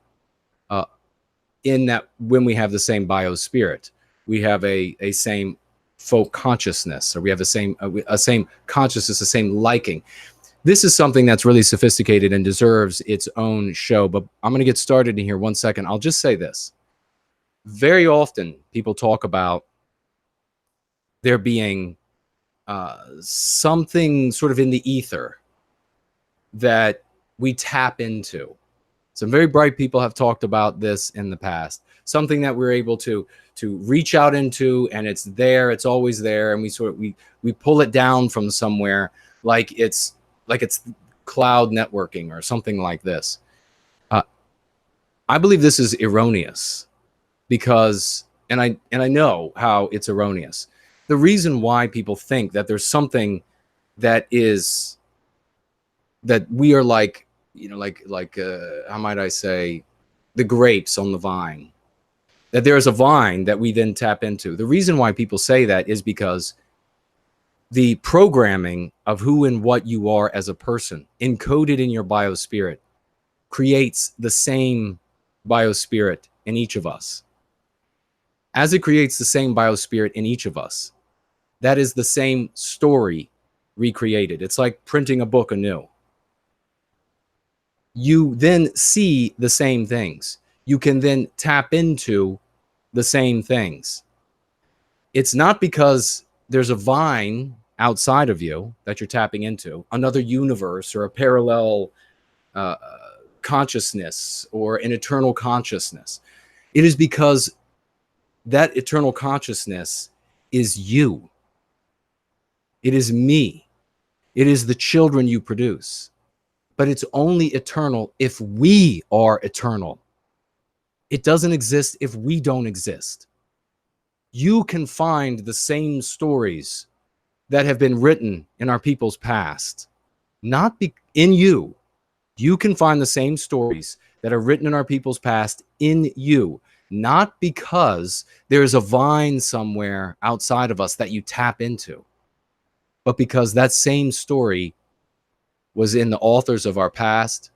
in that when we have the same biospirit, we have a same folk consciousness, or we have a same consciousness, the same liking. This is something that's really sophisticated and deserves its own show, but I'm going to get started in here 1 second. I'll just say this. Very often people talk about there being something sort of in the ether that we tap into. Some very bright people have talked about this in the past. Something that we're able to reach out into, and it's there, it's always there, and we pull it down from somewhere, like it's cloud networking or something like this. I believe this is erroneous because, and I know how it's erroneous. The reason why people think that there's something that we are like, how might I say, the grapes on the vine, that there is a vine that we then tap into. The reason why people say that is because the programming of who and what you are as a person encoded in your biospirit creates the same biospirit in each of us. As it creates the same biospirit in each of us, that is the same story recreated. It's like printing a book anew. You then see the same things. You can then tap into the same things. It's not because there's a vine outside of you that you're tapping into, another universe or a parallel consciousness or an eternal consciousness. It is because that eternal consciousness is you. It is me. It is the children you produce. But it's only eternal if we are eternal. It doesn't exist if we don't exist. You can find the same stories that have been written in our people's past, not in you. You can find the same stories that are written in our people's past in you, not because there's a vine somewhere outside of us that you tap into, but because that same story was in the authors of our past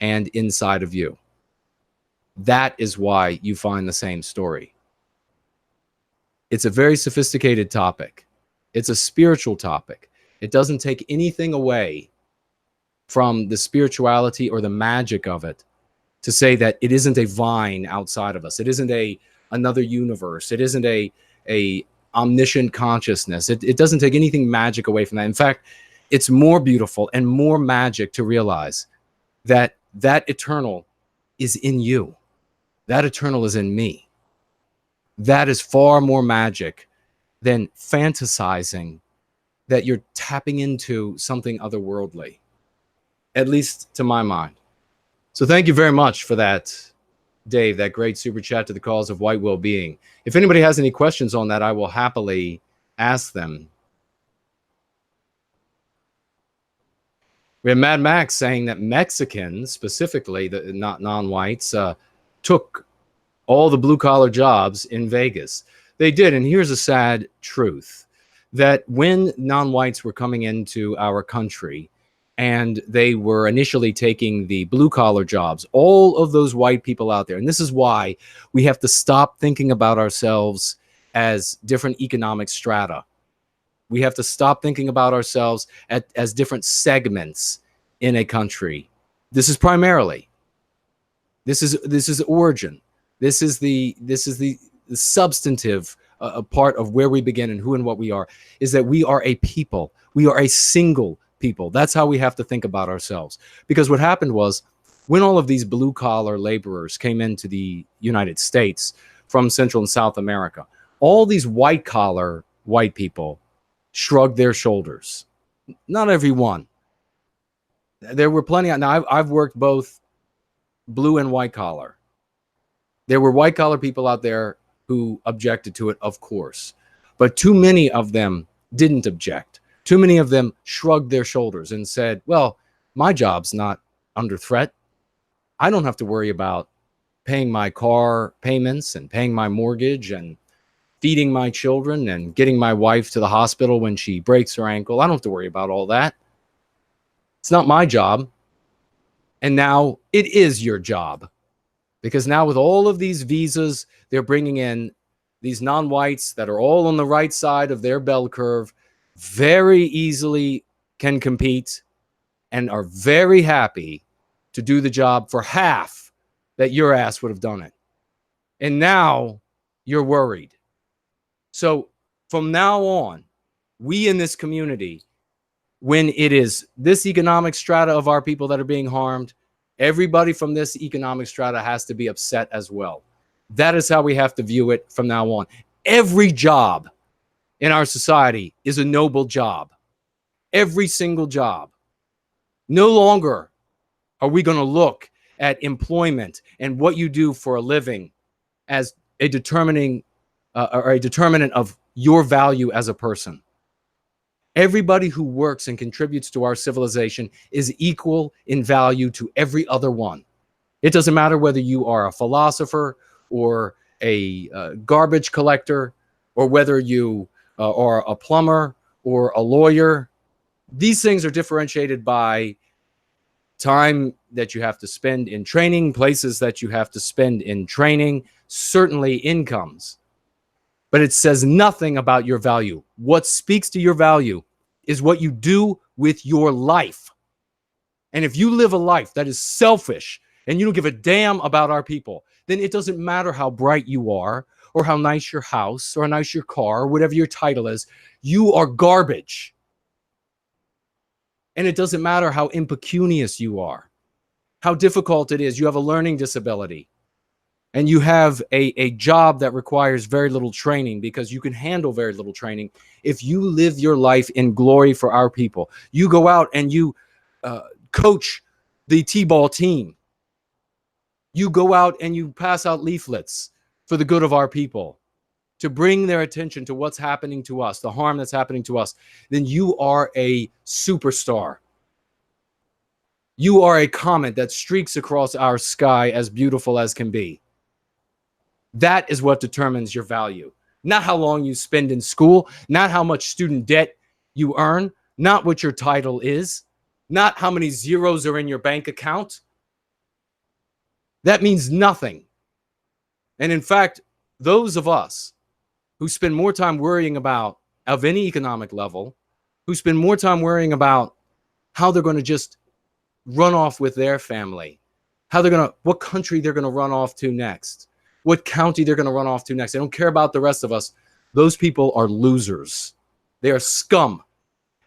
and inside of you. That is why you find the same story. It's a very sophisticated topic. It's a spiritual topic. It doesn't take anything away from the spirituality or the magic of it to say that it isn't a vine outside of us. It isn't another universe. It isn't a omniscient consciousness. It doesn't take anything magic away from that. In fact, it's more beautiful and more magic to realize that that eternal is in you. That eternal is in me. That is far more magic than fantasizing that you're tapping into something otherworldly, at least to my mind. So thank you very much for that, Dave, that great super chat to the cause of white well-being. If anybody has any questions on that, I will happily ask them. We have Mad Max saying that Mexicans, specifically, not non-whites, took all the blue-collar jobs in Vegas. They did, and here's a sad truth, that when non-whites were coming into our country and they were initially taking the blue-collar jobs, all of those white people out there, and this is why we have to stop thinking about ourselves as different economic strata. We have to stop thinking about ourselves as different segments in a country. This is primarily. This is origin. This is the substantive part of where we begin and who and what we are. Is that we are a people. We are a single people. That's how we have to think about ourselves. Because what happened was, when all of these blue collar laborers came into the United States from Central and South America, all these white collar white people shrugged their shoulders. Not every one. There were plenty. Now, I've worked both blue and white collar. There were white collar people out there who objected to it, of course. But too many of them didn't object. Too many of them shrugged their shoulders and said, well, my job's not under threat. I don't have to worry about paying my car payments and paying my mortgage and feeding my children and getting my wife to the hospital when she breaks her ankle. I don't have to worry about all that. It's not my job. And now it is your job. Because now with all of these visas, they're bringing in these non-whites that are all on the right side of their bell curve, very easily can compete and are very happy to do the job for half that your ass would have done it. And now you're worried. So from now on, we in this community, when it is this economic strata of our people that are being harmed, everybody from this economic strata has to be upset as well. That is how we have to view it from now on. Every job in our society is a noble job. Every single job. No longer are we going to look at employment and what you do for a living as a determinant of your value as a person. Everybody who works and contributes to our civilization is equal in value to every other one. It doesn't matter whether you are a philosopher or a garbage collector, or whether you are a plumber or a lawyer. These things are differentiated by time that you have to spend in training, places that you have to spend in training, certainly incomes. But it says nothing about your value. What speaks to your value is what you do with your life. And if you live a life that is selfish and you don't give a damn about our people, then it doesn't matter how bright you are or how nice your house or how nice your car or whatever your title is. You are garbage. And it doesn't matter how impecunious you are, how difficult it is. You have a learning disability and you have a job that requires very little training because you can handle very little training. If you live your life in glory for our people, you go out and you coach the T-ball team. You go out and you pass out leaflets for the good of our people to bring their attention to what's happening to us, the harm that's happening to us, then you are a superstar. You are a comet that streaks across our sky as beautiful as can be. That is what determines your value. Not how long you spend in school, not how much student debt you earn, not what your title is, not how many zeros are in your bank account. That means nothing. And in fact, those of us who spend more time worrying about, of any economic level, who spend more time worrying about how they're going to just run off with their family, how they're going to, what country they're going to run off to next, what county they're going to run off to next. They don't care about the rest of us. Those people are losers. They are scum.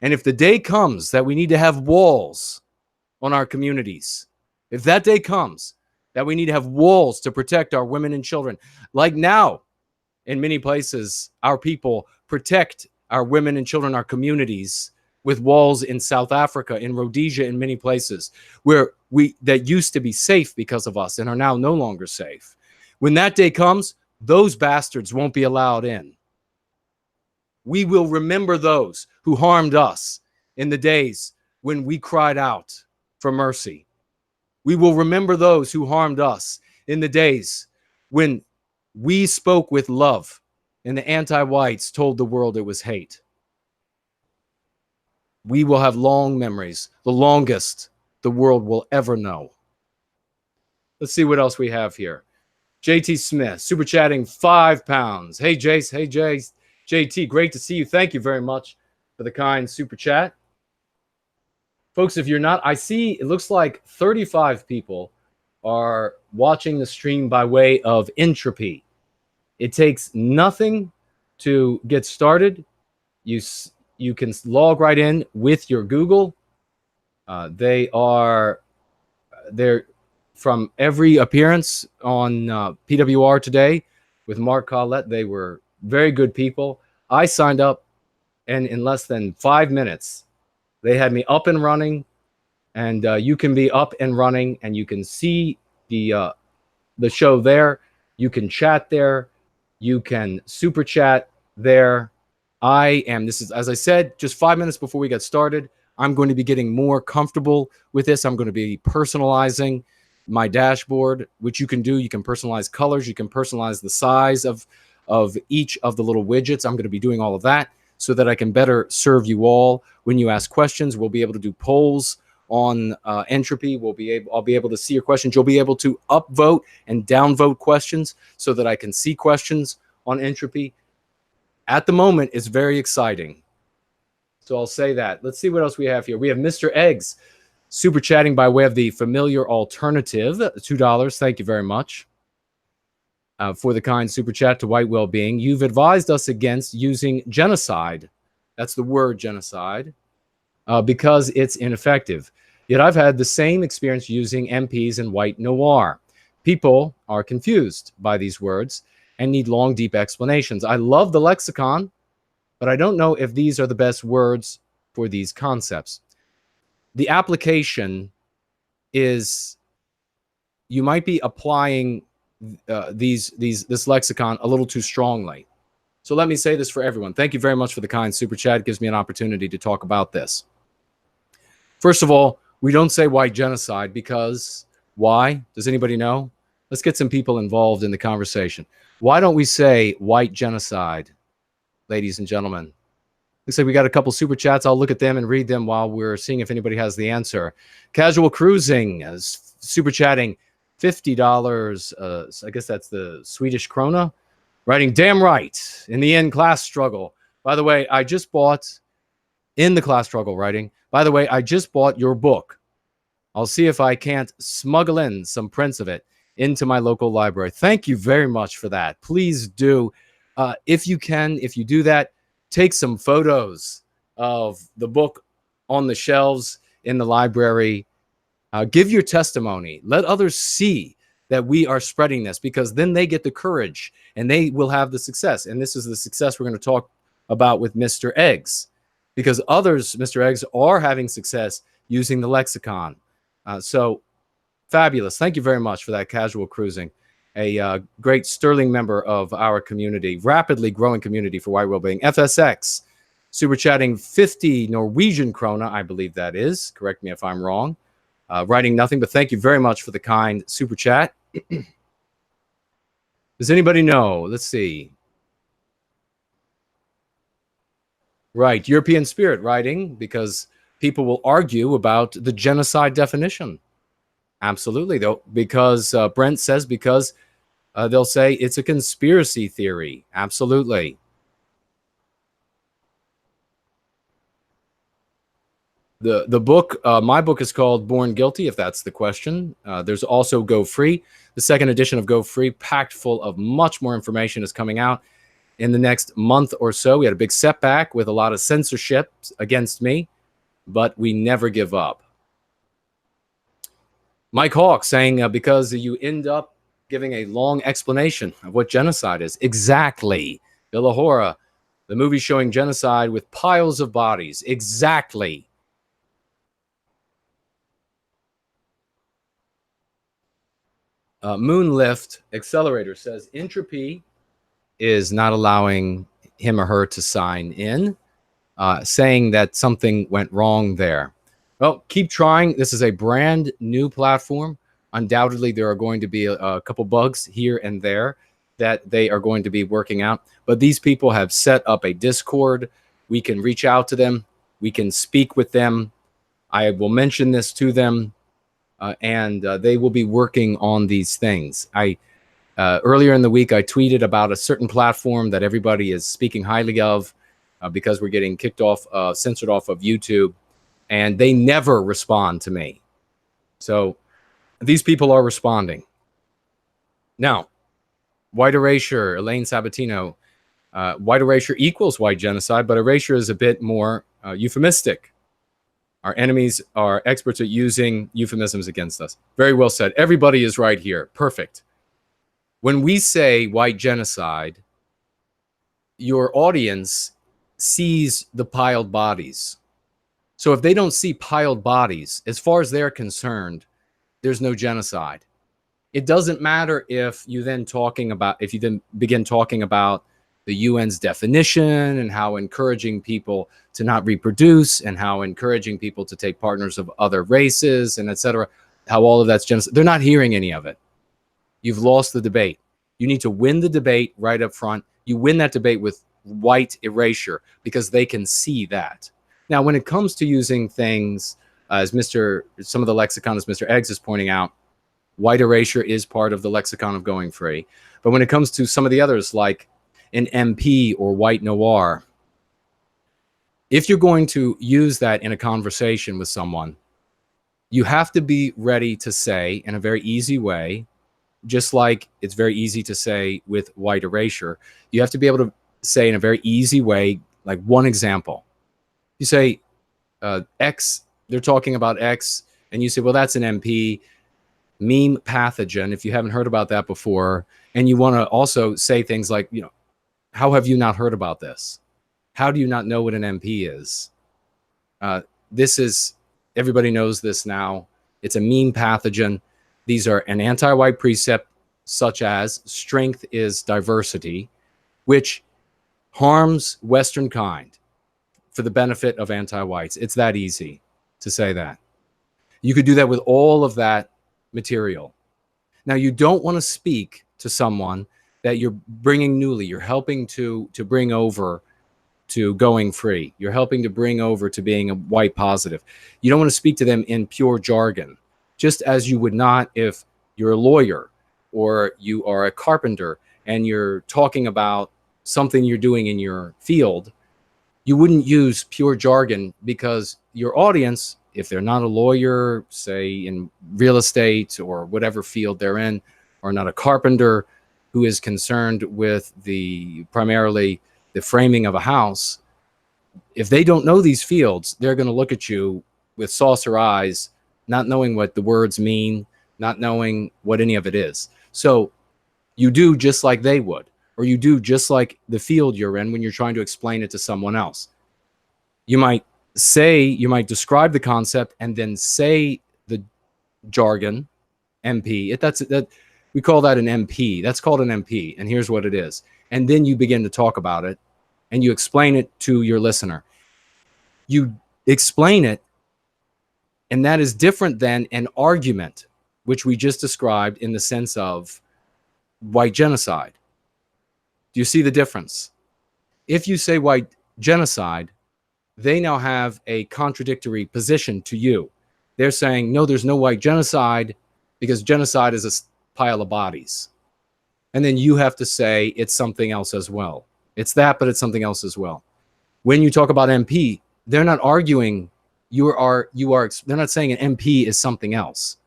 And if the day comes that we need to have walls on our communities, if that day comes that we need to have walls to protect our women and children, like now in many places, our people protect our women and children, our communities, with walls in South Africa, in Rhodesia, in many places where that used to be safe because of us and are now no longer safe. When that day comes, those bastards won't be allowed in. We will remember those who harmed us in the days when we cried out for mercy. We will remember those who harmed us in the days when we spoke with love and the anti-whites told the world it was hate. We will have long memories, the longest the world will ever know. Let's see what else we have here. JT Smith, super chatting £5. Hey, Jace. Hey, Jace. JT, great to see you. Thank you very much for the kind super chat. Folks, if you're not, I see it looks like 35 people are watching the stream by way of Entropy. It takes nothing to get started. You can log right in with your Google. They're from every appearance on PWR today with Mark Collette. They were very good people. I signed up, and in less than 5 minutes, they had me up and running. And you can be up and running, and you can see the show there. You can chat there. You can super chat there. This is, as I said, just 5 minutes before we get started, I'm going to be getting more comfortable with this. I'm going to be personalizing my dashboard, which you can do. You can personalize colors. You can personalize the size of each of the little widgets. I'm going to be doing all of that so that I can better serve you all when you ask questions. We'll be able to do polls on Entropy. I'll be able to see your questions. You'll be able to upvote and downvote questions so that I can see questions on Entropy. At the moment, it's very exciting. So I'll say that. Let's see what else we have here. We have Mr. Eggs. Super chatting by way of the familiar alternative, $2. Thank you very much for the kind super chat to White Wellbeing. You've advised us against using genocide. That's the word genocide, because it's ineffective. Yet I've had the same experience using MPs in white noir. People are confused by these words and need long, deep explanations. I love the lexicon, but I don't know if these are the best words for these concepts. The application is, you might be applying this lexicon a little too strongly. So let me say this for everyone. Thank you very much for the kind super chat. It gives me an opportunity to talk about this. First of all, we don't say white genocide because why? Does anybody know? Let's get some people involved in the conversation. Why don't we say white genocide, ladies and gentlemen? Looks like we got a couple super chats. I'll look at them and read them while we're seeing if anybody has the answer. Casual Cruising is super chatting $50. I guess that's the Swedish krona. Writing, damn right. In the end, class struggle. By the way, I just bought, in the class struggle writing, by the way, I just bought your book. I'll see if I can't smuggle in some prints of it into my local library. Thank you very much for that. Please do. If you can, if you do that, take some photos of the book on the shelves in the library. Give your testimony. Let others see that we are spreading this, because then they get the courage and they will have the success. And this is the success we're going to talk about with Mr. Eggs, because others, Mr. Eggs, are having success using the lexicon. So fabulous. Thank you very much for that, Casual Cruising. A great sterling member of our community, rapidly growing community for White Wellbeing. FSX, super chatting 50 Norwegian krona, I believe that is. Correct me if I'm wrong. Writing nothing, but thank you very much for the kind super chat. Does anybody know? Let's see. Right, European spirit writing, because people will argue about the genocide definition. Absolutely, though, because Brent says, because they'll say it's a conspiracy theory. Absolutely. The book, my book is called Born Guilty, if that's the question. There's also Go Free. The second edition of Go Free, packed full of much more information, is coming out in the next month or so. We had a big setback with a lot of censorship against me, but we never give up. Mike Hawk saying, because you end up giving a long explanation of what genocide is. Exactly. Billahora, the movie showing genocide with piles of bodies. Exactly. Moonlift Accelerator says entropy is not allowing him or her to sign in, saying that something went wrong there. Well, keep trying. This is a brand new platform. Undoubtedly, there are going to be a couple bugs here and there that they are going to be working out. But these people have set up a Discord. We can reach out to them. We can speak with them. I will mention this to them. And they will be working on these things. Earlier in the week, I tweeted about a certain platform that everybody is speaking highly of because we're getting kicked off, censored off of YouTube, and they never respond to me. So these people are responding. Now, white erasure, Elaine Sabatino, white erasure equals white genocide, but erasure is a bit more euphemistic. Our enemies are experts at using euphemisms against us. Very well said. Everybody is right here. Perfect. When we say white genocide, your audience sees the piled bodies. So if they don't see piled bodies, as far as they're concerned, there's no genocide. It doesn't matter if you then begin talking about the UN's definition and how encouraging people to not reproduce and how encouraging people to take partners of other races and etc. How all of that's genocide. They're not hearing any of it. You've lost the debate. You need to win the debate right up front. You win that debate with white erasure because they can see that. Now, when it comes to using things, as some of the lexicon, as Mr. Eggs is pointing out, white erasure is part of the lexicon of going free. But when it comes to some of the others, like an MP or white noir, if you're going to use that in a conversation with someone, You have to be ready to say in a very easy way, just like it's very easy to say with white erasure. You have to be able to say in a very easy way, like one example. You say X, they're talking about X, and you say, well, that's an MP, meme pathogen, if you haven't heard about that before. And you want to also say things like, you know, how have you not heard about this? How do you not know what an MP is? This is, everybody knows this now. It's a meme pathogen. These are an anti-white precept, such as strength is diversity, which harms Western kind for the benefit of anti-whites. It's that easy to say that. You could do that with all of that material. Now, you don't want to speak to someone that you're bringing newly. You're helping to bring over to going free. You're helping to bring over to being a white positive. You don't want to speak to them in pure jargon, just as you would not if you're a lawyer or you are a carpenter and you're talking about something you're doing in your field. You wouldn't use pure jargon because your audience, if they're not a lawyer, say in real estate or whatever field they're in, or not a carpenter who is concerned with primarily the framing of a house, if they don't know these fields, they're going to look at you with saucer eyes, not knowing what the words mean, not knowing what any of it is. So you do just like they would, or you do just like the field you're in when you're trying to explain it to someone else. You might describe the concept and then say the jargon, MP. We call that an MP. That's called an MP, and here's what it is. And then you begin to talk about it, and you explain it to your listener. You explain it, and that is different than an argument, which we just described in the sense of white genocide. Do you see the difference? If you say white genocide, they now have a contradictory position to you. They're saying, no, there's no white genocide because genocide is a pile of bodies. And then you have to say it's something else as well. It's that, but it's something else as well. When you talk about MP, they're not arguing. They're not saying an MP is something else.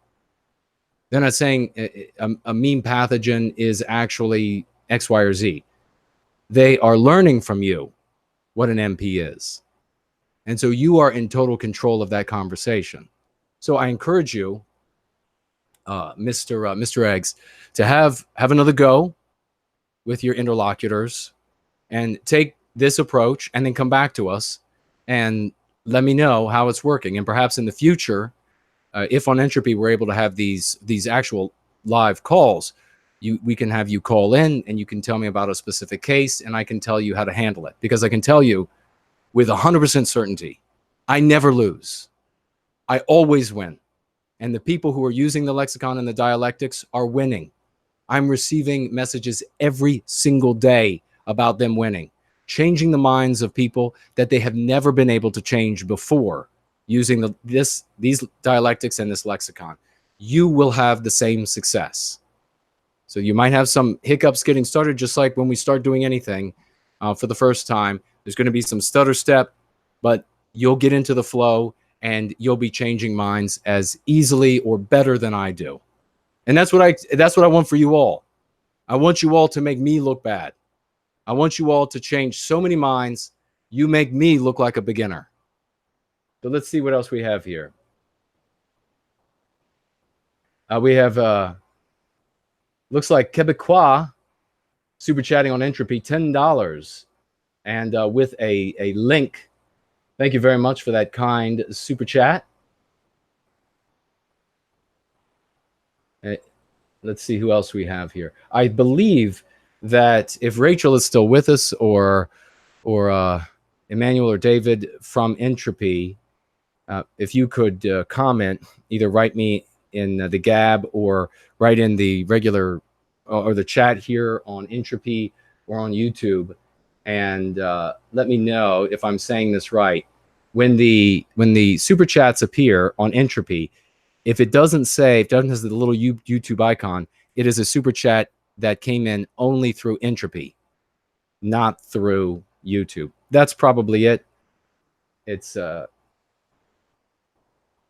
They're not saying a meme pathogen is actually X, Y, or Z. They are learning from you what an MP is. And so you are in total control of that conversation. So I encourage you, Mr. Eggs, to have another go with your interlocutors and take this approach and then come back to us and let me know how it's working. And perhaps in the future, if on Entropy we're able to have these actual live calls, we can have you call in and you can tell me about a specific case and I can tell you how to handle it. Because I can tell you with 100% certainty, I never lose. I always win. And the people who are using the lexicon and the dialectics are winning. I'm receiving messages every single day about them winning, changing the minds of people that they have never been able to change before using these dialectics and this lexicon. You will have the same success. So you might have some hiccups getting started, just like when we start doing anything for the first time. There's going to be some stutter step, but you'll get into the flow and you'll be changing minds as easily or better than I do. And that's what I want for you all. I want you all to make me look bad. I want you all to change so many minds. You make me look like a beginner. So let's see what else we have here. We have, looks like Quebecois super chatting on Entropy, $10. And with a link. Thank you very much for that kind super chat. Let's see who else we have here. I believe that if Rachel is still with us, or Emmanuel or David from Entropy, if you could comment, either write me in the Gab or write in the regular or the chat here on Entropy or on YouTube, and let me know if I'm saying this right. When the super chats appear on Entropy, if it doesn't have the little YouTube icon, it is a super chat that came in only through Entropy, not through YouTube. That's probably it. It's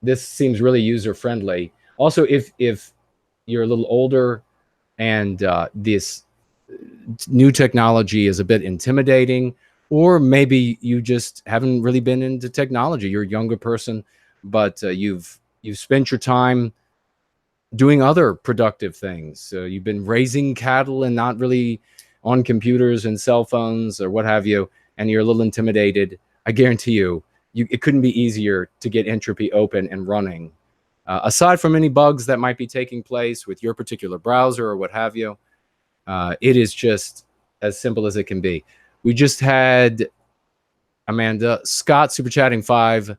this seems really user friendly. Also, if you're a little older and this new technology is a bit intimidating, or maybe you just haven't really been into technology, you're a younger person, but you've spent your time doing other productive things. You've been raising cattle and not really on computers and cell phones or what have you, and you're a little intimidated. I guarantee you, it couldn't be easier to get Entropy open and running. Aside from any bugs that might be taking place with your particular browser or what have you, it is just as simple as it can be. We just had Amanda Scott super chatting £5.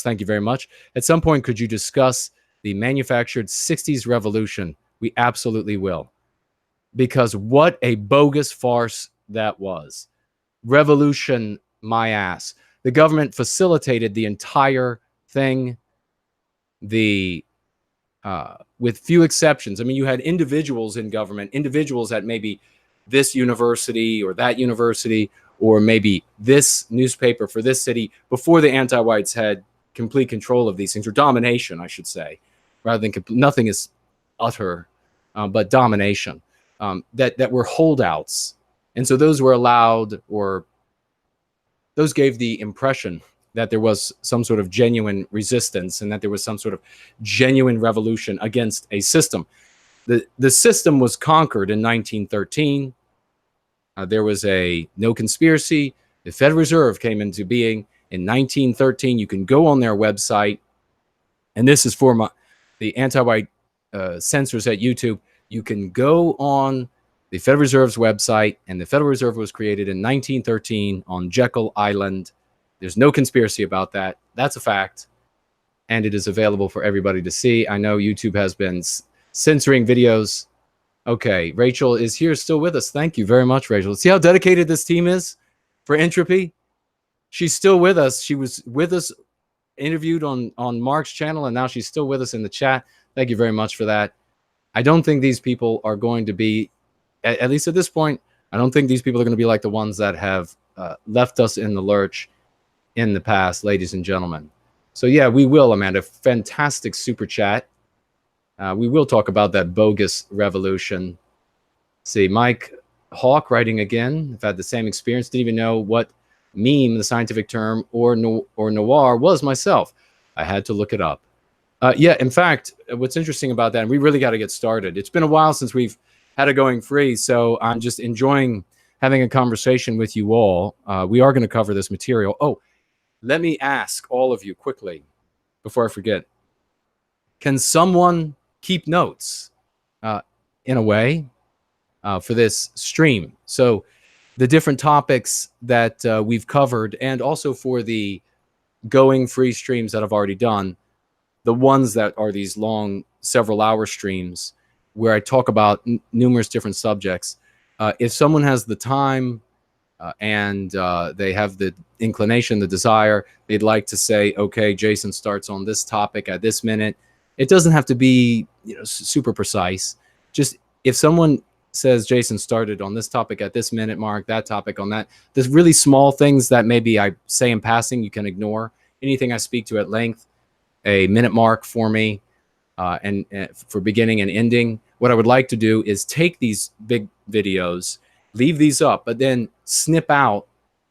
Thank you very much. At some point, could you discuss the manufactured 60s revolution? We absolutely will. Because what a bogus farce that was. Revolution, my ass. The government facilitated the entire thing. With few exceptions. I mean, you had individuals in government, individuals at maybe this university or that university, or maybe this newspaper for this city, before the anti-whites had complete control of these things, or domination, I should say, rather than nothing is utter, but domination, that were holdouts. And so those were allowed, or those gave the impression that there was some sort of genuine resistance and that there was some sort of genuine revolution against a system. The system was conquered in 1913. There was no conspiracy. The Federal Reserve came into being in 1913. You can go on their website, and this is for the anti-white censors at YouTube. You can go on the Federal Reserve's website, and the Federal Reserve was created in 1913 on Jekyll Island. There's no conspiracy about that. That's a fact, and it is available for everybody to see. I know YouTube has been censoring videos. Okay, Rachel is here still with us. Thank you very much, Rachel. See how dedicated this team is for Entropy? She's still with us. She was with us, interviewed on Mark's channel, and now she's still with us in the chat. Thank you very much for that. I don't think these people are going to be, at least at this point, I don't think these people are going to be like the ones that have left us in the lurch in the past, ladies and gentlemen. So yeah, we will, Amanda. Fantastic super chat. We will talk about that bogus revolution. See, Mike Hawk writing again. I've had the same experience. Didn't even know what meme, the scientific term, or noir was myself. I had to look it up. Yeah, in fact, what's interesting about that, and we really got to get started. It's been a while since we've had it going free, so I'm just enjoying having a conversation with you all. We are going to cover this material. Oh, let me ask all of you quickly before I forget. Can someone keep notes in a way for this stream? So the different topics that we've covered, and also for the going free streams that I've already done, the ones that are these long several hour streams where I talk about numerous different subjects. If someone has the time and they have the inclination, the desire, they'd like to say, okay, Jason starts on this topic at this minute. It doesn't have to be, super precise. Just if someone says Jason started on this topic at this minute mark, that topic on that, there's really small things that maybe I say in passing, you can ignore. Anything I speak to at length, a minute mark for me, and for beginning and ending. What I would like to do is take these big videos, leave these up, but then snip out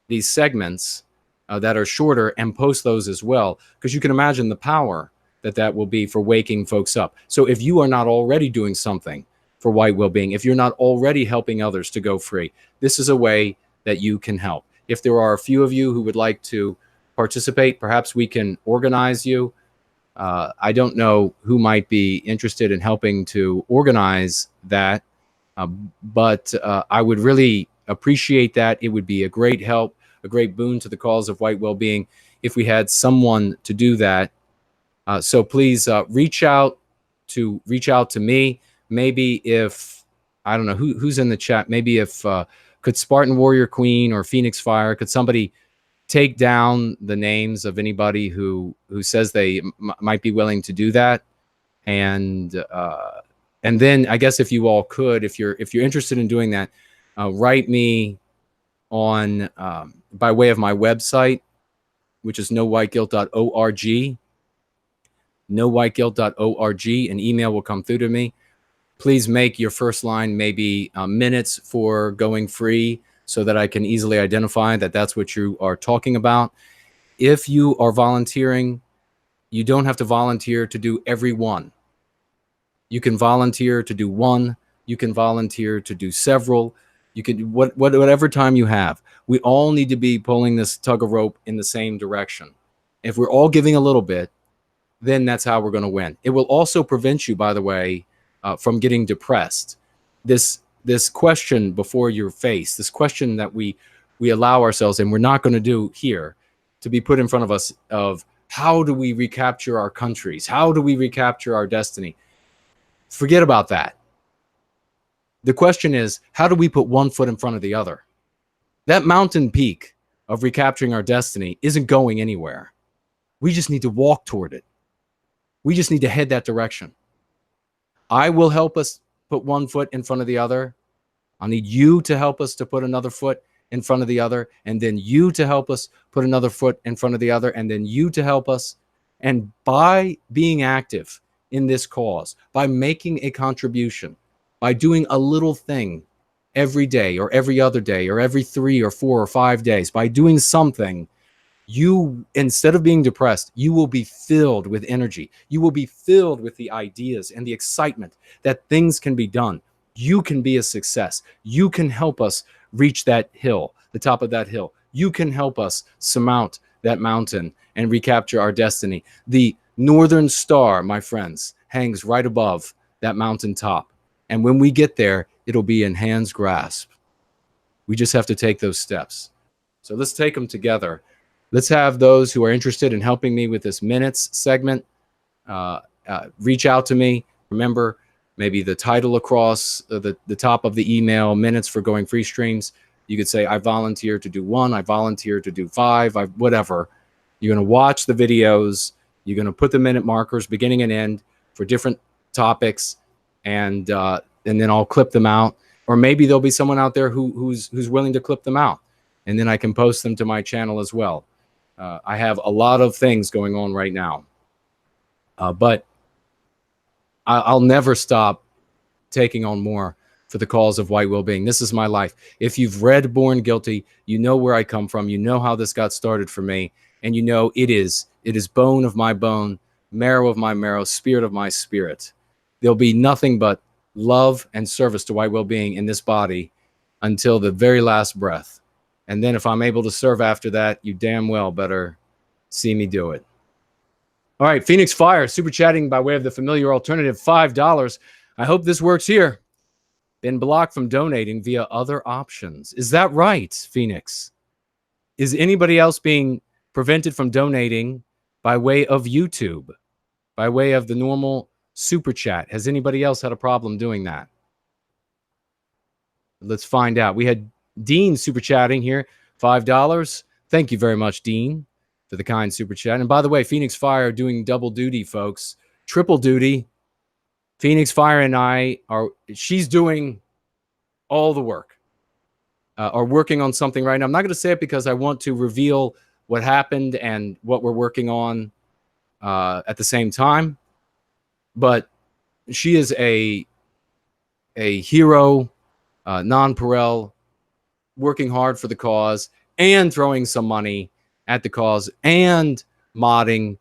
these segments that are shorter and post those as well, because you can imagine the power that will be for waking folks up. So if you are not already doing something for White Wellbeing, if you're not already helping others to go free, this is a way that you can help. If there are a few of you who would like to participate, perhaps we can organize you. I don't know who might be interested in helping to organize that, but I would really appreciate that. It would be a great help, a great boon to the cause of White Wellbeing if we had someone to do that. So please reach out to me. Maybe if, I don't know who's in the chat, maybe if could Spartan Warrior Queen or Phoenix Fire, could somebody take down the names of anybody who says they might be willing to do that, and then I guess if you all could, if you're interested in doing that, write me on by way of my website, which is nowhiteguilt.org. nowhiteguilt.org. An email will come through to me. Please make your first line maybe minutes for going free so that I can easily identify that that's what you are talking about. If you are volunteering, you don't have to volunteer to do every one. You can volunteer to do one. You can volunteer to do several. You can whatever time you have. We all need to be pulling this tug of rope in the same direction. If we're all giving a little bit, then that's how we're going to win. It will also prevent you, by the way, from getting depressed. This question before your face, this question that we allow ourselves, and we're not going to do here, to be put in front of us of how do we recapture our countries? How do we recapture our destiny? Forget about that. The question is, how do we put one foot in front of the other? That mountain peak of recapturing our destiny isn't going anywhere. We just need to walk toward it. We just need to head that direction. I will help us put one foot in front of the other. I'll need you to help us to put another foot in front of the other, and then you to help us put another foot in front of the other, and then you to help us. And by being active in this cause, by making a contribution, by doing a little thing every day or every other day or every 3 or 4 or 5 days, by doing something, you, instead of being depressed, you will be filled with energy. You will be filled with the ideas and the excitement that things can be done. You can be a success. You can help us reach that hill, the top of that hill. You can help us surmount that mountain and recapture our destiny. The northern star, my friends, hangs right above that mountaintop. And when we get there, it'll be in hand's grasp. We just have to take those steps. So let's take them together. Let's have those who are interested in helping me with this minutes segment reach out to me. Remember, maybe the title across the top of the email, minutes for going free streams. You could say, I volunteer to do 1, I volunteer to do 5, whatever. You're going to watch the videos. You're going to put the minute markers, beginning and end, for different topics, and then I'll clip them out. Or maybe there'll be someone out there who's willing to clip them out, and then I can post them to my channel as well. I have a lot of things going on right now, but I'll never stop taking on more for the cause of white well-being. This is my life. If you've read Born Guilty, you know where I come from. You know how this got started for me, and you know it is bone of my bone, marrow of my marrow, spirit of my spirit. There'll be nothing but love and service to white well-being in this body until the very last breath. And then if I'm able to serve after that, you damn well better see me do it. All right, Phoenix Fire, super chatting by way of the familiar alternative, $5. I hope this works here. Been blocked from donating via other options. Is that right, Phoenix? Is anybody else being prevented from donating by way of YouTube, by way of the normal super chat? Has anybody else had a problem doing that? Let's find out. We had Dean super chatting here, $5. Thank you very much, Dean, for the kind super chat. And by the way, Phoenix Fire doing double duty, folks, triple duty. Phoenix Fire and she's doing all the work, are working on something right now. I'm not going to say it because I want to reveal what happened and what we're working on at the same time. But she is a hero, nonpareil, working hard for the cause and throwing some money at the cause and modding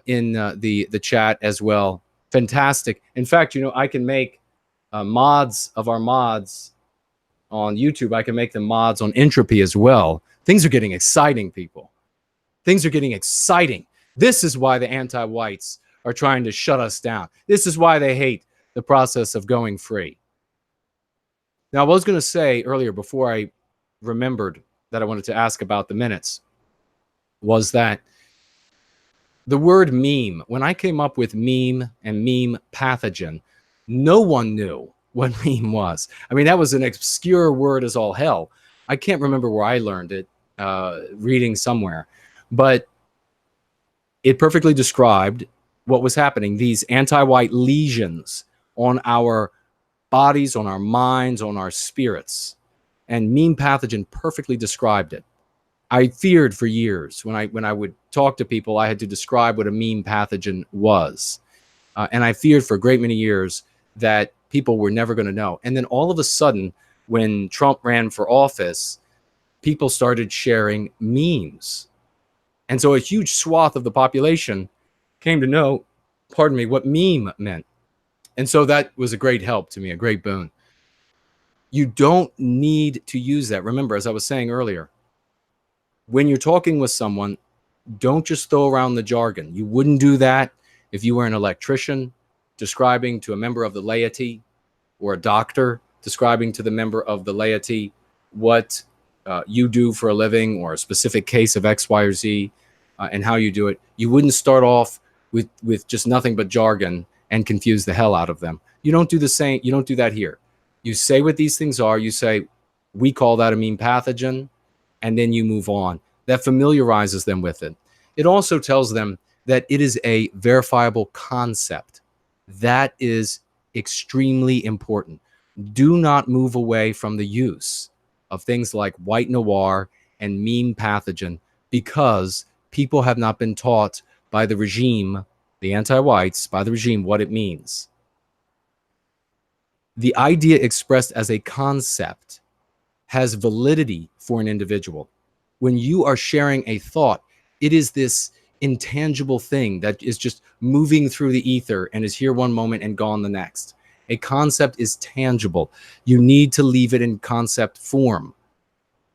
in the chat as well. Fantastic. In fact, you know, I can make mods of our mods on YouTube. I can make them mods on Entropy as well. Things are getting exciting, people. Things are getting exciting. This is why the anti-whites are trying to shut us down. This is why they hate the process of going free. Now, I was going to say earlier, before I remembered that I wanted to ask about the minutes, was that the word meme, when I came up with meme and meme pathogen, no one knew what meme was. I mean, that was an obscure word as all hell. I can't remember where I learned it, reading somewhere, but it perfectly described what was happening. These anti-white lesions on our bodies, on our minds, on our spirits. And meme pathogen perfectly described it. I feared for years when I would talk to people, I had to describe what a meme pathogen was. And I feared for a great many years that people were never going to know. And then all of a sudden, when Trump ran for office, people started sharing memes. And so a huge swath of the population came to know, pardon me, what meme meant. And so that was a great help to me, a great boon. You don't need to use that. Remember, as I was saying earlier, when you're talking with someone, don't just throw around the jargon. You wouldn't do that if you were an electrician describing to a member of the laity, or a doctor describing to the member of the laity what you do for a living, or a specific case of X, Y, or Z, and how you do it. You wouldn't start off with just nothing but jargon and confuse the hell out of them. You don't do the same. You don't do that here. You say what these things are. You say, we call that a meme pathogen, and then you move on. That familiarizes them with it. It also tells them that it is a verifiable concept. That is extremely important. Do not move away from the use of things like white noir and meme pathogen, because people have not been taught by the regime, the anti-whites, by the regime, what it means. The idea expressed as a concept has validity for an individual. When you are sharing a thought, it is this intangible thing that is just moving through the ether and is here one moment and gone the next. A concept is tangible. You need to leave it in concept form,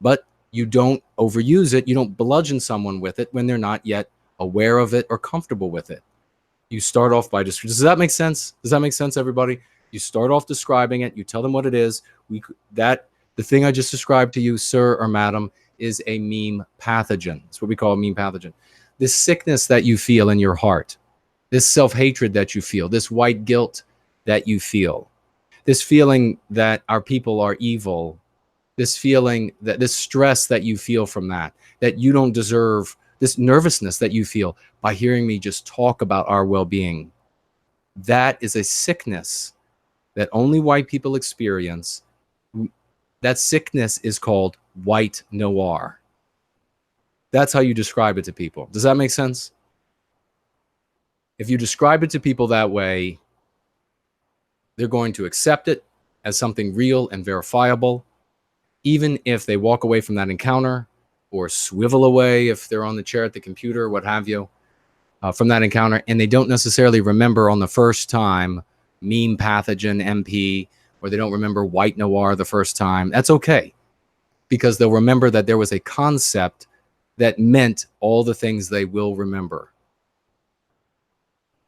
but you don't overuse it. You don't bludgeon someone with it when they're not yet aware of it or comfortable with it. You start off by just, does that make sense? Does that make sense, everybody? You start off describing it. You tell them what it is. The thing I just described to you, sir or madam, is a meme pathogen. That's what we call a meme pathogen. This sickness that you feel in your heart, this self-hatred that you feel, this white guilt that you feel, this feeling that our people are evil, this feeling that this stress that you feel from that you don't deserve, this nervousness that you feel by hearing me just talk about our well-being, that is a sickness that only white people experience. That sickness is called white noir. That's how you describe it to people. Does that make sense? If you describe it to people that way, they're going to accept it as something real and verifiable, even if they walk away from that encounter or swivel away if they're on the chair at the computer, what have you, from that encounter, and they don't necessarily remember on the first time meme pathogen MP, or they don't remember white noir the first time. That's okay, because they'll remember that there was a concept that meant all the things they will remember.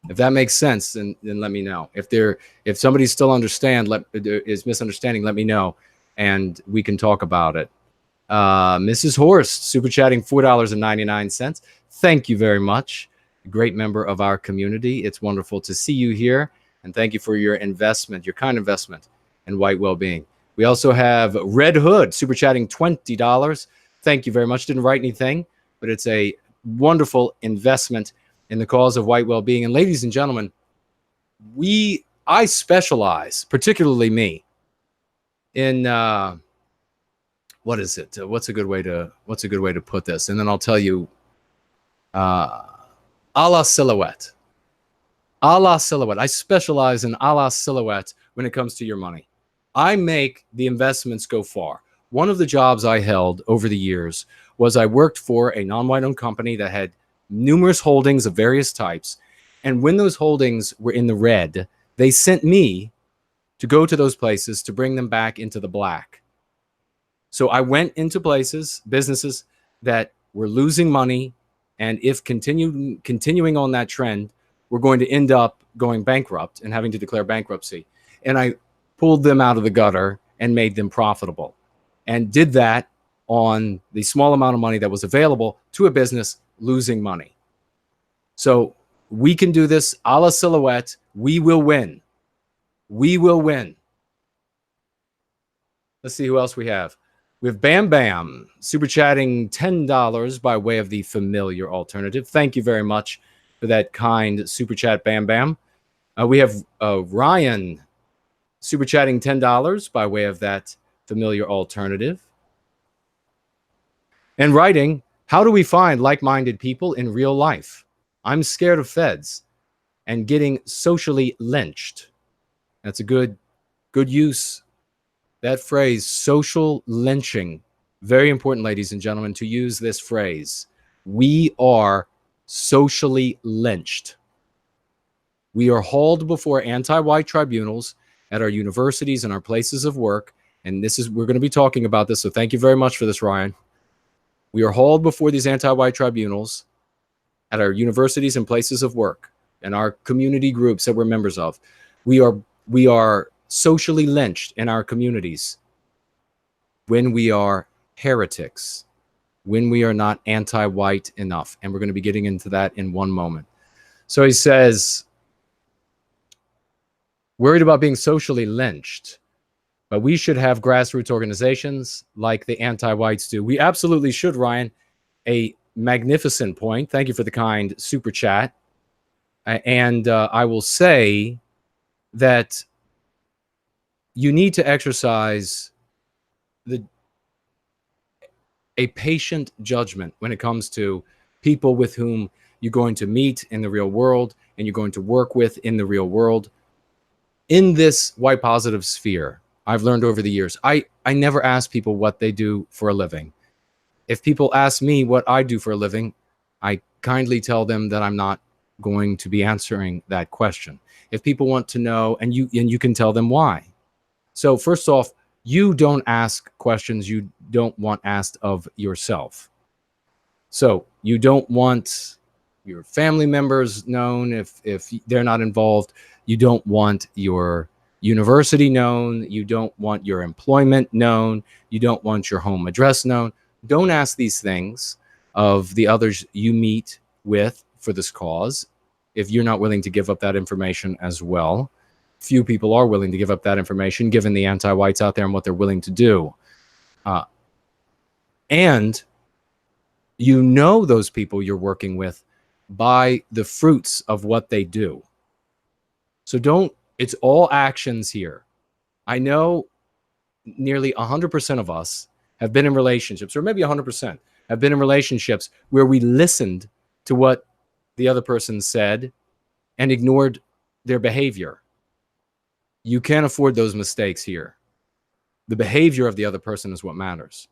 If that makes sense, then let me know. If somebody's still is misunderstanding, let me know, and we can talk about it. Mrs. Horst, super chatting $4.99. Thank you very much. Great member of our community. It's wonderful to see you here, and thank you for your investment, your kind investment in White Wellbeing. We also have Red Hood, super chatting $20. Thank you very much. Didn't write anything, but it's a wonderful investment in the cause of white well-being. And ladies and gentlemen, I specialize, particularly me, in what is it? What's a good way to put this? And then I'll tell you, a la silhouette. A la silhouette. I specialize in a la silhouette when it comes to your money. I make the investments go far. One of the jobs I held over the years was I worked for a non-white owned company that had numerous holdings of various types. And when those holdings were in the red, they sent me to go to those places to bring them back into the black. So I went into businesses that were losing money, and if continuing on that trend, we're going to end up going bankrupt and having to declare bankruptcy. And I pulled them out of the gutter and made them profitable, and did that on the small amount of money that was available to a business losing money. So we can do this a la silhouette. We will win. We will win. Let's see who else we have. We have Bam Bam, super chatting $10 by way of the familiar alternative. Thank you very much for that kind super chat, Bam Bam. We have Ryan, super chatting $10 by way of that familiar alternative. And writing How do we find like-minded people in real life? I'm scared of feds and getting socially lynched. That's a good use. That phrase, social lynching. Very important, ladies and gentlemen, to use this phrase. We are socially lynched. We are hauled before anti-white tribunals at our universities and our places of work. And we're going to be talking about this. So thank you very much for this, Ryan. We are hauled before these anti-white tribunals at our universities and places of work and our community groups that we're members of. We are socially lynched in our communities when we are heretics, when we are not anti-white enough. And we're going to be getting into that in one moment. So he says, worried about being socially lynched, but we should have grassroots organizations like the anti-whites do. We absolutely should, Ryan. A magnificent point. Thank you for the kind super chat. And I will say that you need to exercise a patient judgment when it comes to people with whom you're going to meet in the real world and you're going to work with in the real world. In this white positive sphere, I've learned over the years, I never ask people what they do for a living. If people ask me what I do for a living, I kindly tell them that I'm not going to be answering that question. If people want to know, and you can tell them why. So first off, you don't ask questions you don't want asked of yourself. So you don't want your family members known if they're not involved. You don't want your university known. You don't want your employment known. You don't want your home address known. Don't ask these things of the others you meet with for this cause if you're not willing to give up that information as well. Few people are willing to give up that information given the anti-whites out there and what they're willing to do. And you know those people you're working with by the fruits of what they do. So it's all actions here. I know nearly 100% of us have been in relationships, or maybe 100% have been in relationships where we listened to what the other person said and ignored their behavior. You can't afford those mistakes here. The behavior of the other person is what matters.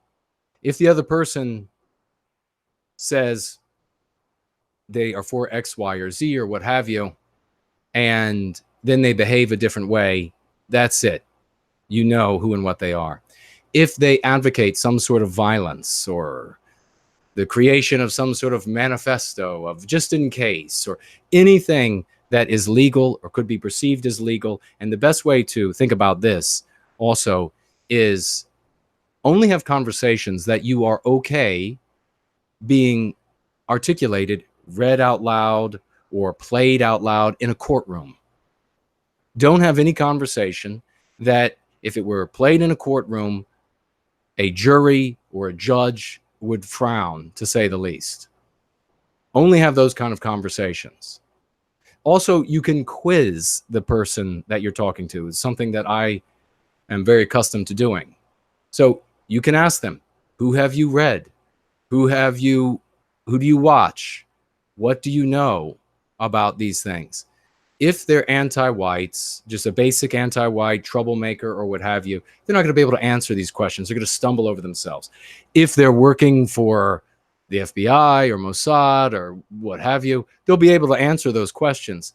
If the other person says they are for X, Y, or Z, or what have you, and then they behave a different way, that's it. You know who and what they are. If they advocate some sort of violence or the creation of some sort of manifesto of just in case or anything that is legal or could be perceived as legal, and the best way to think about this also is only have conversations that you are okay being articulated, read out loud, or played out loud in a courtroom. Don't have any conversation that if it were played in a courtroom, a jury or a judge would frown, to say the least. Only have those kind of conversations. Also, you can quiz the person that you're talking to. It's something that I am very accustomed to doing. So you can ask them, who have you read? Who do you watch? What do you know about these things? If they're anti-whites, just a basic anti-white troublemaker or what have you, they're not going to be able to answer these questions. They're going to stumble over themselves. If they're working for the FBI or Mossad or what have you, they'll be able to answer those questions.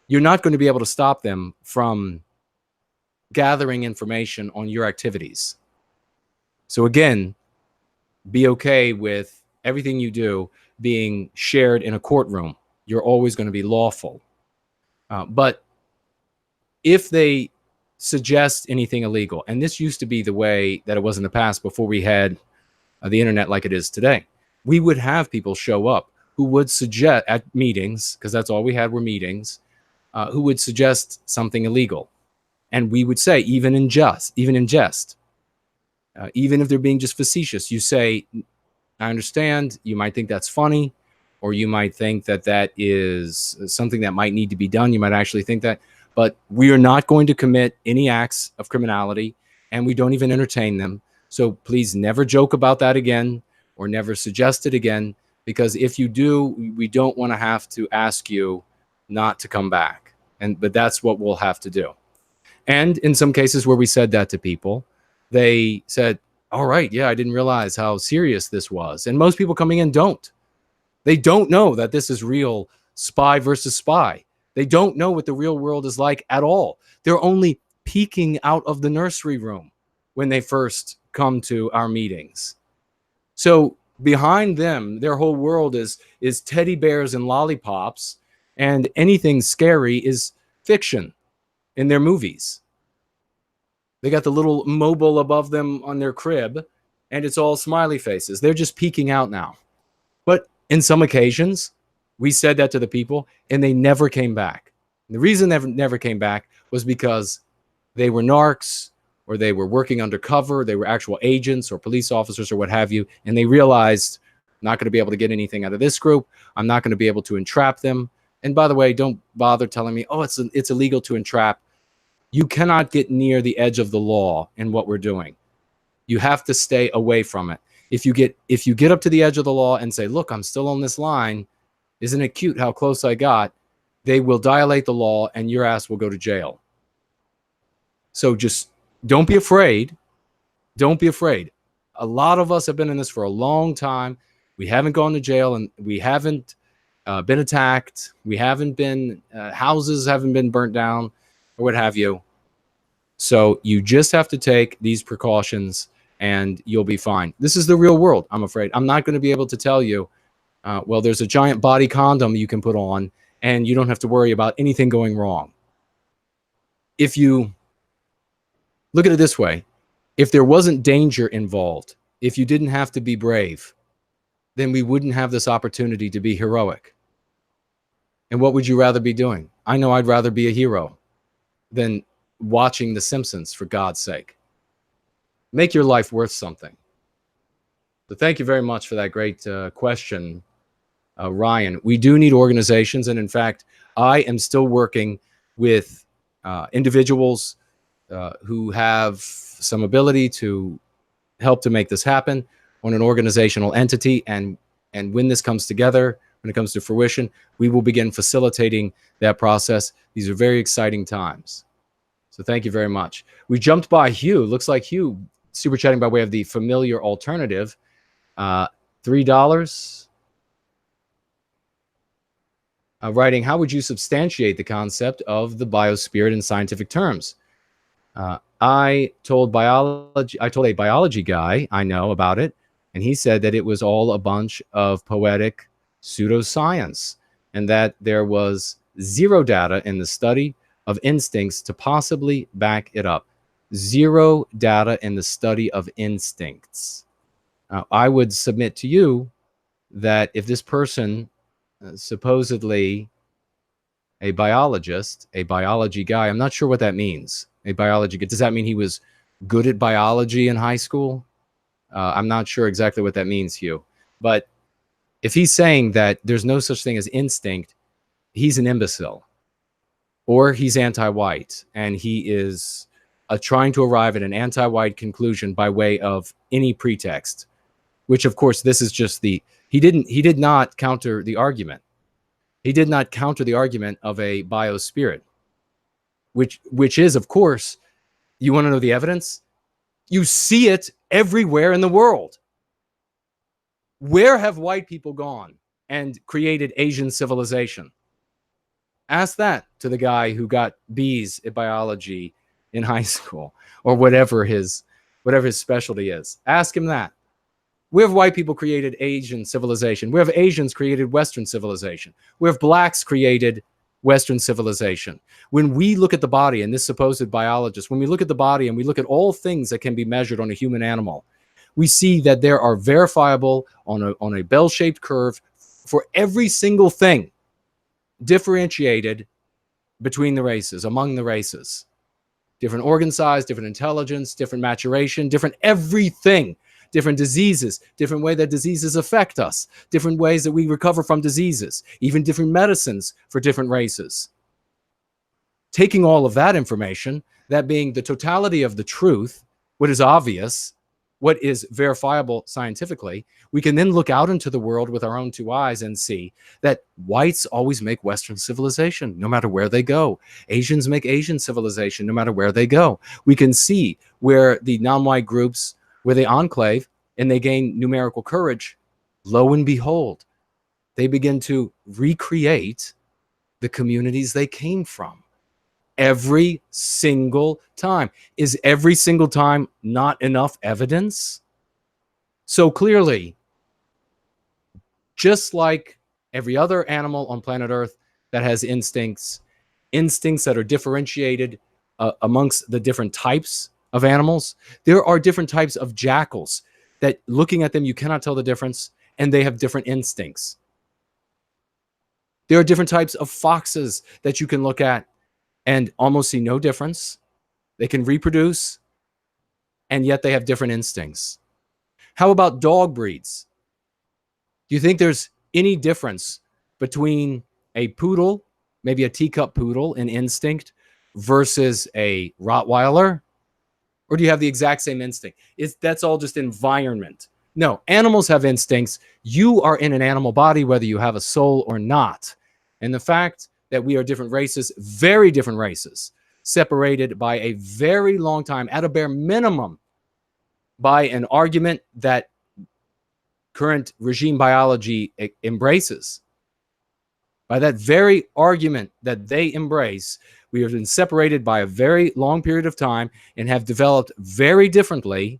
You're not going to be able to stop them from gathering information on your activities. So again, be okay with everything you do being shared in a courtroom. You're always going to be lawful. But if they suggest anything illegal, and this used to be the way that it was in the past before we had the internet like it is today, we would have people show up who would suggest at meetings, because that's all we had were meetings, who would suggest something illegal. And we would say, even in jest, even if they're being just facetious, you say, I understand, you might think that's funny, or you might think that that is something that might need to be done. You might actually think that, but we are not going to commit any acts of criminality, and we don't even entertain them. So please never joke about that again, or never suggest it again, because if you do, we don't want to have to ask you not to come back. But that's what we'll have to do. And in some cases where we said that to people, they said, all right, yeah, I didn't realize how serious this was. And most people coming in don't. They don't know that this is real spy versus spy. They don't know what the real world is like at all. They're only peeking out of the nursery room when they first come to our meetings. So behind them, their whole world is teddy bears and lollipops, and anything scary is fiction in their movies. They got the little mobile above them on their crib, and it's all smiley faces. They're just peeking out now. But in some occasions, we said that to the people, and they never came back. And the reason they never came back was because they were narcs, or they were working undercover, they were actual agents or police officers or what have you, and they realized, I'm not going to be able to get anything out of this group. I'm not going to be able to entrap them. And by the way, don't bother telling me, oh, it's illegal to entrap. You cannot get near the edge of the law in what we're doing. You have to stay away from it. If you get up to the edge of the law and say, look, I'm still on this line, isn't it cute how close I got? They will dilate the law and your ass will go to jail. So just don't be afraid. Don't be afraid. A lot of us have been in this for a long time. We haven't gone to jail, and we haven't been attacked. We haven't been, houses haven't been burnt down or what have you. So you just have to take these precautions and you'll be fine. This is the real world, I'm afraid. I'm not going to be able to tell you, well, there's a giant body condom you can put on and you don't have to worry about anything going wrong. If you look at it this way, if there wasn't danger involved, if you didn't have to be brave, then we wouldn't have this opportunity to be heroic. And what would you rather be doing? I know I'd rather be a hero than watching The Simpsons, for God's sake. Make your life worth something. So thank you very much for that great question, Ryan. We do need organizations. And in fact, I am still working with individuals who have some ability to help to make this happen on an organizational entity. And when this comes together, when it comes to fruition, we will begin facilitating that process. These are very exciting times. So thank you very much. We jumped by Hugh. Looks like Hugh super chatting by way of the familiar alternative. $3. Writing, how would you substantiate the concept of the biospirit in scientific terms? I told a biology guy I know about it, and he said that it was all a bunch of poetic pseudoscience, and that there was zero data in the study of instincts to possibly back it up. Zero data in the study of instincts. I would submit to you that if this person, supposedly a biologist, a biology guy, I'm not sure what that means. A biology guy, does that mean he was good at biology in high school? I'm not sure exactly what that means, Hugh. But if he's saying that there's no such thing as instinct, he's an imbecile. Or he's anti-white, and he is trying to arrive at an anti-white conclusion by way of any pretext, which, of course, this is just he did not counter the argument. He did not counter the argument of a biospirit, which is, of course, you want to know the evidence? You see it everywhere in the world. Where have white people gone and created Asian civilization? Ask that to the guy who got B's at biology in high school, or whatever his specialty is. Ask him that. Where have white people created Asian civilization? Where have Asians created Western civilization? Where have blacks created Western civilization? When we look at the body, and this supposed biologist, when we look at the body and we look at all things that can be measured on a human animal, we see that there are verifiable on a bell-shaped curve for every single thing differentiated between the races, among the races. Different organ size, different intelligence, different maturation, different everything, different diseases, different way that diseases affect us, different ways that we recover from diseases, even different medicines for different races. Taking all of that information, that being the totality of the truth, what is obvious, what is verifiable scientifically, we can then look out into the world with our own two eyes and see that whites always make Western civilization, no matter where they go. Asians make Asian civilization, no matter where they go. We can see where the non-white groups, where they enclave and they gain numerical courage, lo and behold, they begin to recreate the communities they came from. Every single time. Is every single time not enough evidence? So clearly, just like every other animal on planet Earth that has instincts that are differentiated amongst the different types of animals, there are different types of jackals that looking at them, you cannot tell the difference, and they have different instincts. There are different types of foxes that you can look at and almost see no difference. They can reproduce, and yet they have different instincts. How about dog breeds? Do you think there's any difference between a poodle, maybe a teacup poodle in instinct, versus a Rottweiler? Or do you have the exact same instinct? That's all just environment? No, animals have instincts. You are in an animal body, whether you have a soul or not. And the fact that we are different races, very different races, separated by a very long time, at a bare minimum, by an argument that current regime biology embraces. By that very argument that they embrace, we have been separated by a very long period of time and have developed very differently,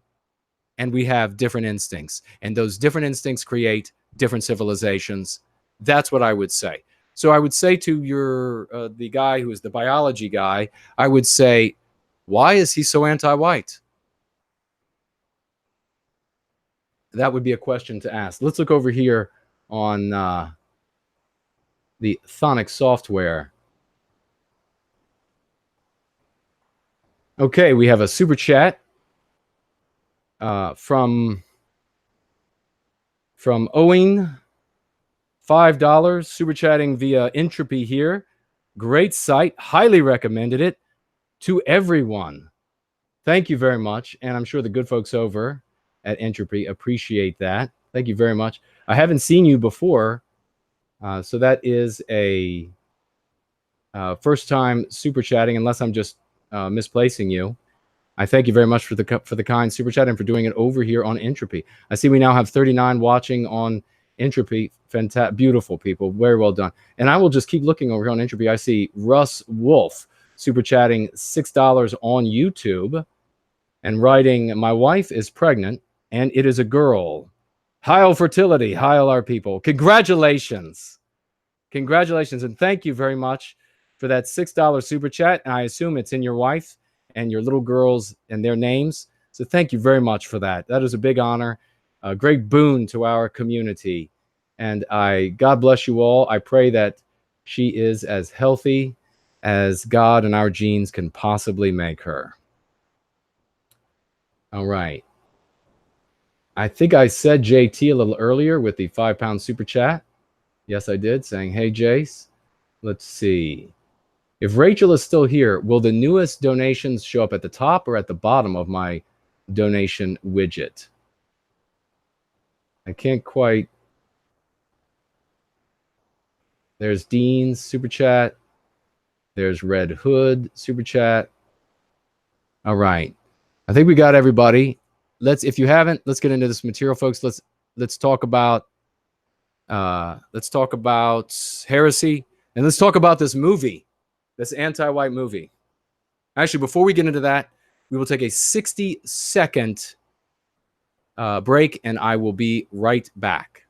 and we have different instincts. And those different instincts create different civilizations. That's what I would say. So I would say to the guy who is the biology guy, I would say, why is he so anti-white? That would be a question to ask. Let's look over here on the Thonic software. Okay, we have a super chat from Owen, $5, super chatting via Entropy here. Great site, highly recommended it to everyone. Thank you very much, and I'm sure the good folks over at Entropy appreciate that. Thank you very much. I haven't seen you before, so that is a first time super chatting, unless I'm just misplacing you. I thank you very much for the kind super chat and for doing it over here on Entropy. I see we now have 39 watching on Entropy. Fantastic, beautiful people, very well done. And I will just keep looking over here on Entropy. I see Russ Wolf super chatting $6 on YouTube and writing, "My wife is pregnant and it is a girl. Heil fertility, heil our people." Congratulations. Congratulations, and thank you very much for that $6 super chat. And I assume it's in your wife and your little girls and their names. So thank you very much for that. That is a big honor, a great boon to our community. And God bless you all. I pray that she is as healthy as God and our genes can possibly make her. All right. I think I said JT a little earlier with the £5 super chat. Yes, I did, saying, "Hey, Jace." Let's see. If Rachel is still here, will the newest donations show up at the top or at the bottom of my donation widget? I can't quite. There's Dean's super chat. There's Red Hood super chat. All right. I think we got everybody. If you haven't, let's get into this material, folks. Let's talk about heresy, and let's talk about this movie, this anti-white movie. Actually, before we get into that, we will take a 60-second break, and I will be right back.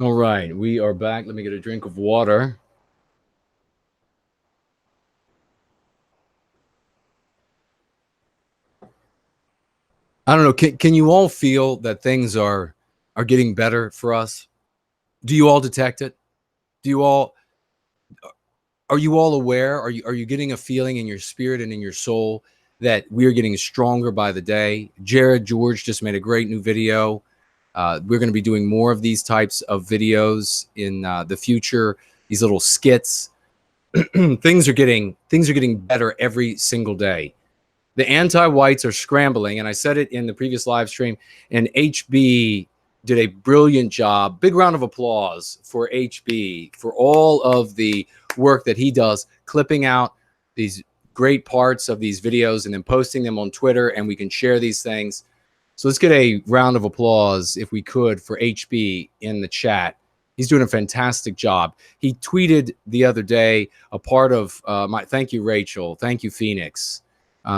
All right, we are back. Let me get a drink of water. I don't know. Can you all feel that things are getting better for us? Do you all detect it? Do you all are you all aware? Are you getting a feeling in your spirit and in your soul that we are getting stronger by the day? Jared George just made a great new video. We're going to be doing more of these types of videos in the future. These little skits. things are getting better every single day. The anti-whites are scrambling, and I said it in the previous live stream, and HB did a brilliant job. Big round of applause for HB for all of the work that he does, clipping out these great parts of these videos and then posting them on Twitter, and we can share these things. So let's get a round of applause, if we could, for HB in the chat. He's doing a fantastic job. He tweeted the other day a part of my, thank you, Rachel. Thank you, Phoenix.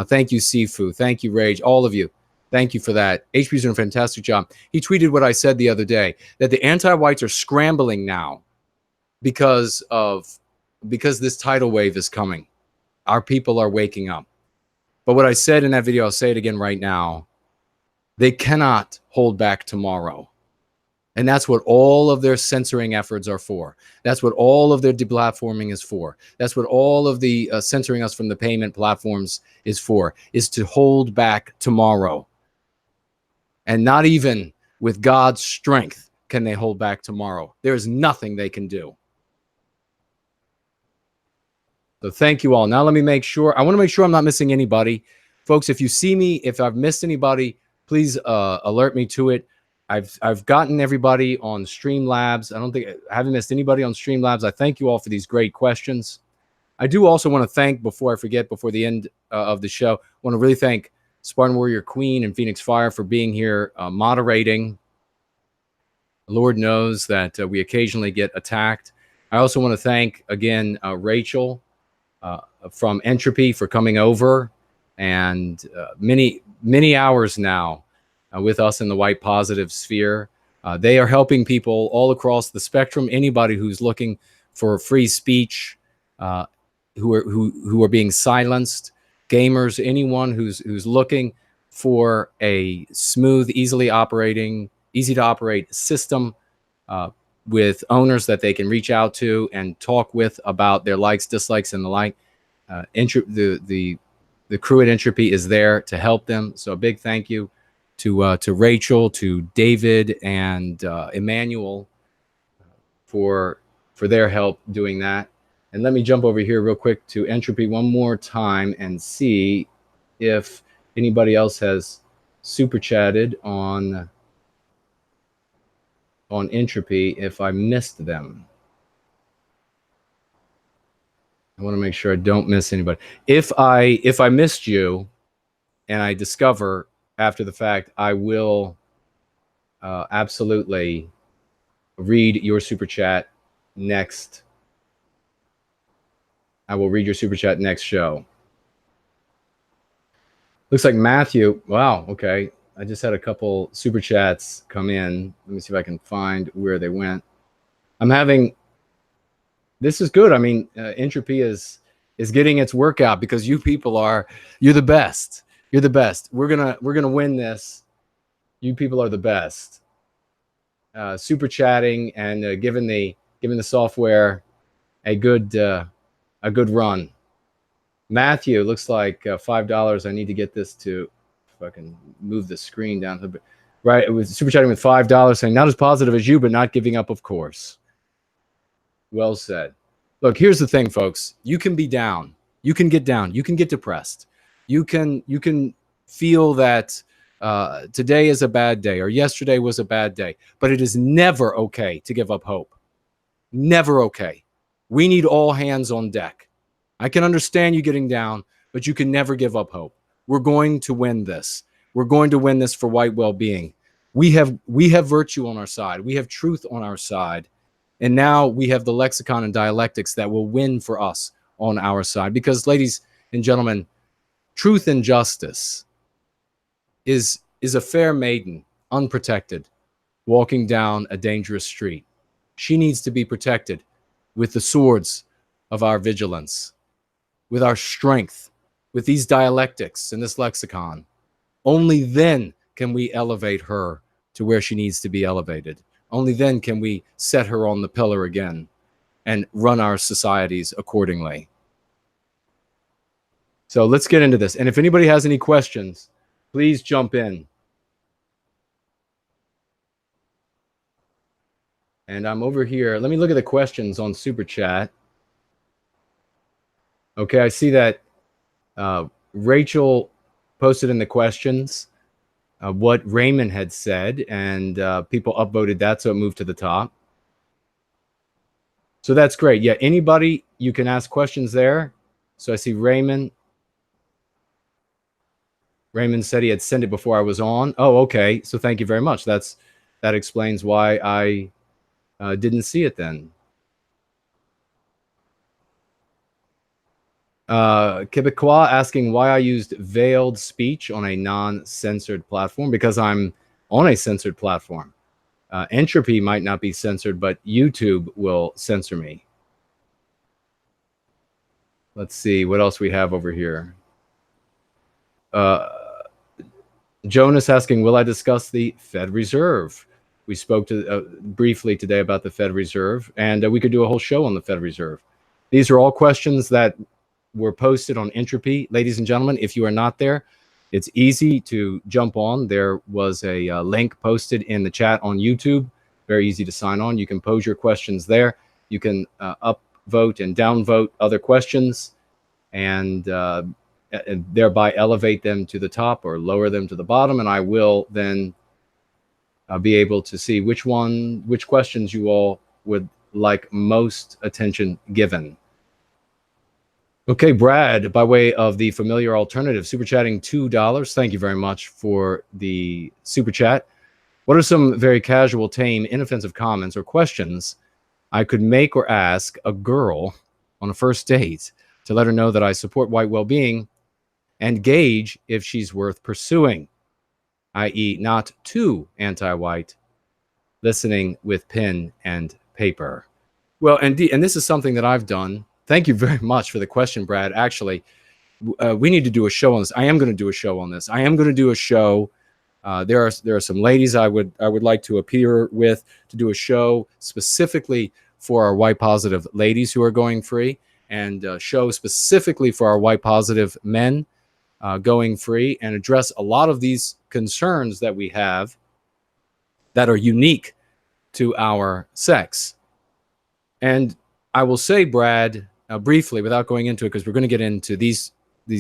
Thank you, Sifu. Thank you, Rage. All of you. Thank you for that. HB's doing a fantastic job. He tweeted what I said the other day, that the anti-whites are scrambling now because this tidal wave is coming. Our people are waking up. But what I said in that video, I'll say it again right now. They cannot hold back tomorrow. And that's what all of their censoring efforts are for. That's what all of their deplatforming is for. That's what all of the censoring us from the payment platforms is for, is to hold back tomorrow. And not even with God's strength can they hold back tomorrow. There is nothing they can do. So thank you all. Now let me make sure. I want to make sure I'm not missing anybody. Folks, if you see me, if I've missed anybody, please alert me to it. I've gotten everybody on Streamlabs. I haven't missed anybody on Streamlabs. I thank you all for these great questions. I do also want to thank, before I forget, before the end of the show, I want to really thank Spartan Warrior Queen and Phoenix Fire for being here moderating. Lord knows that we occasionally get attacked. I also want to thank, again, Rachel from Entropy for coming over, and many hours now with us in the white positive sphere. They are helping people all across the spectrum. Anybody who's looking for free speech, who are being silenced, gamers, anyone who's looking for a smooth, easy to operate system with owners that they can reach out to and talk with about their likes, dislikes, and the like. The crew at Entropy is there to help them. So a big thank you to Rachel, to David, and Emmanuel for their help doing that. And let me jump over here real quick to Entropy one more time and see if anybody else has super chatted on Entropy, if I missed them. I want to make sure I don't miss anybody. If I missed you and I discover after the fact, I will absolutely read your super chat next. I will read your super chat next show. Looks like Matthew. Wow. Okay. I just had a couple super chats come in. Let me see if I can find where they went. This is good. I mean, Entropy is getting its workout because you people you're the best. You're the best. We're gonna win this. You people are the best. Super chatting and giving the software a good run. Matthew, looks like $5. I need to get this to, if I can move the screen down a little bit. Right, it was super chatting with $5, saying not as positive as you, but not giving up, of course. Well said. Look, here's the thing, folks. You can be down. You can get down. You can get depressed. You can feel that today is a bad day or yesterday was a bad day, but it is never okay to give up hope. Never okay. We need all hands on deck. I can understand you getting down, but you can never give up hope. We're going to win this. We're going to win this for white well-being. We have virtue on our side. We have truth on our side. And now we have the lexicon and dialectics that will win for us on our side. Because, ladies and gentlemen, truth and justice is a fair maiden, unprotected, walking down a dangerous street. She needs to be protected with the swords of our vigilance, with our strength, with these dialectics and this lexicon. Only then can we elevate her to where she needs to be elevated. Only then can we set her on the pillar again and run our societies accordingly. So let's get into this. And if anybody has any questions, please jump in. And I'm over here. Let me look at the questions on Super Chat. Okay, I see that Rachel posted in the questions what Raymond had said, and people upvoted that, so it moved to the top. So that's great. Yeah, anybody, you can ask questions there. So I see Raymond. Raymond said he had sent it before I was on. Oh, okay. So thank you very much. That explains why I didn't see it then. Quebecois asking why I used veiled speech on a non-censored platform, because I'm on a censored platform. Entropy might not be censored, but YouTube will censor me. Let's see what else we have over here. Jonas asking, will I discuss the Fed Reserve? We spoke to briefly today about the Fed Reserve, and we could do a whole show on the Fed Reserve. These are all questions that were posted on Entropy. Ladies and gentlemen, if you are not there, it's easy to jump on. There was a link posted in the chat on YouTube. Very easy to sign on. You can pose your questions there. You can upvote and downvote other questions, and thereby elevate them to the top or lower them to the bottom. And I will then be able to see which questions you all would like most attention given. Okay, Brad, by way of the familiar alternative, super chatting $2. Thank you very much for the super chat. What are some very casual, tame, inoffensive comments or questions I could make or ask a girl on a first date to let her know that I support white well-being and gauge if she's worth pursuing, i.e. not too anti-white, listening with pen and paper? Well, and this is something that I've done. Thank you very much for the question, Brad. Actually, we need to do a show on this. I am going to do a show on this. I am going to do a show. There are some ladies I would like to appear with to do a show specifically for our white positive ladies who are going free, and a show specifically for our white positive men going free, and address a lot of these concerns that we have that are unique to our sex. And I will say, Brad, briefly, without going into it, because we're going to get into these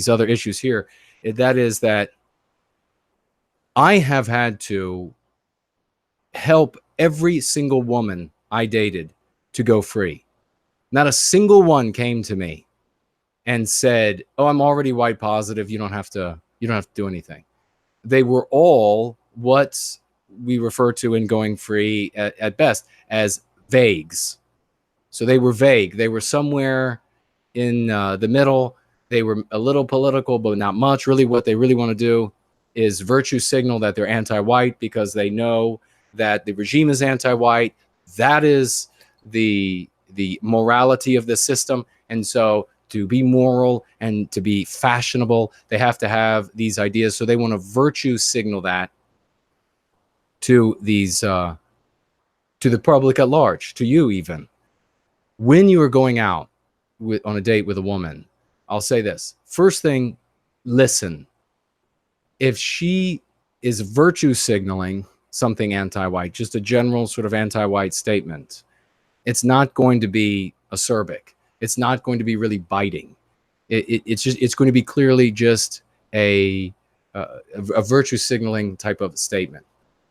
other issues here, that is that I have had to help every single woman I dated to go free. Not a single one came to me and said, "Oh, I'm already white positive. You don't have to do anything." They were all what we refer to in going free at best as vagues. So they were vague. They were somewhere in the middle. They were a little political, but not much. Really, what they really want to do is virtue signal that they're anti-white because they know that the regime is anti-white. That is the morality of the system. And so to be moral and to be fashionable, they have to have these ideas. So they want to virtue signal that to these to the public at large, to you even. When you are going out on a date with a woman, I'll say this. First thing, listen. If she is virtue signaling something anti-white, just a general sort of anti-white statement, it's not going to be acerbic. It's not going to be really biting. It's going to be clearly just a virtue signaling type of statement.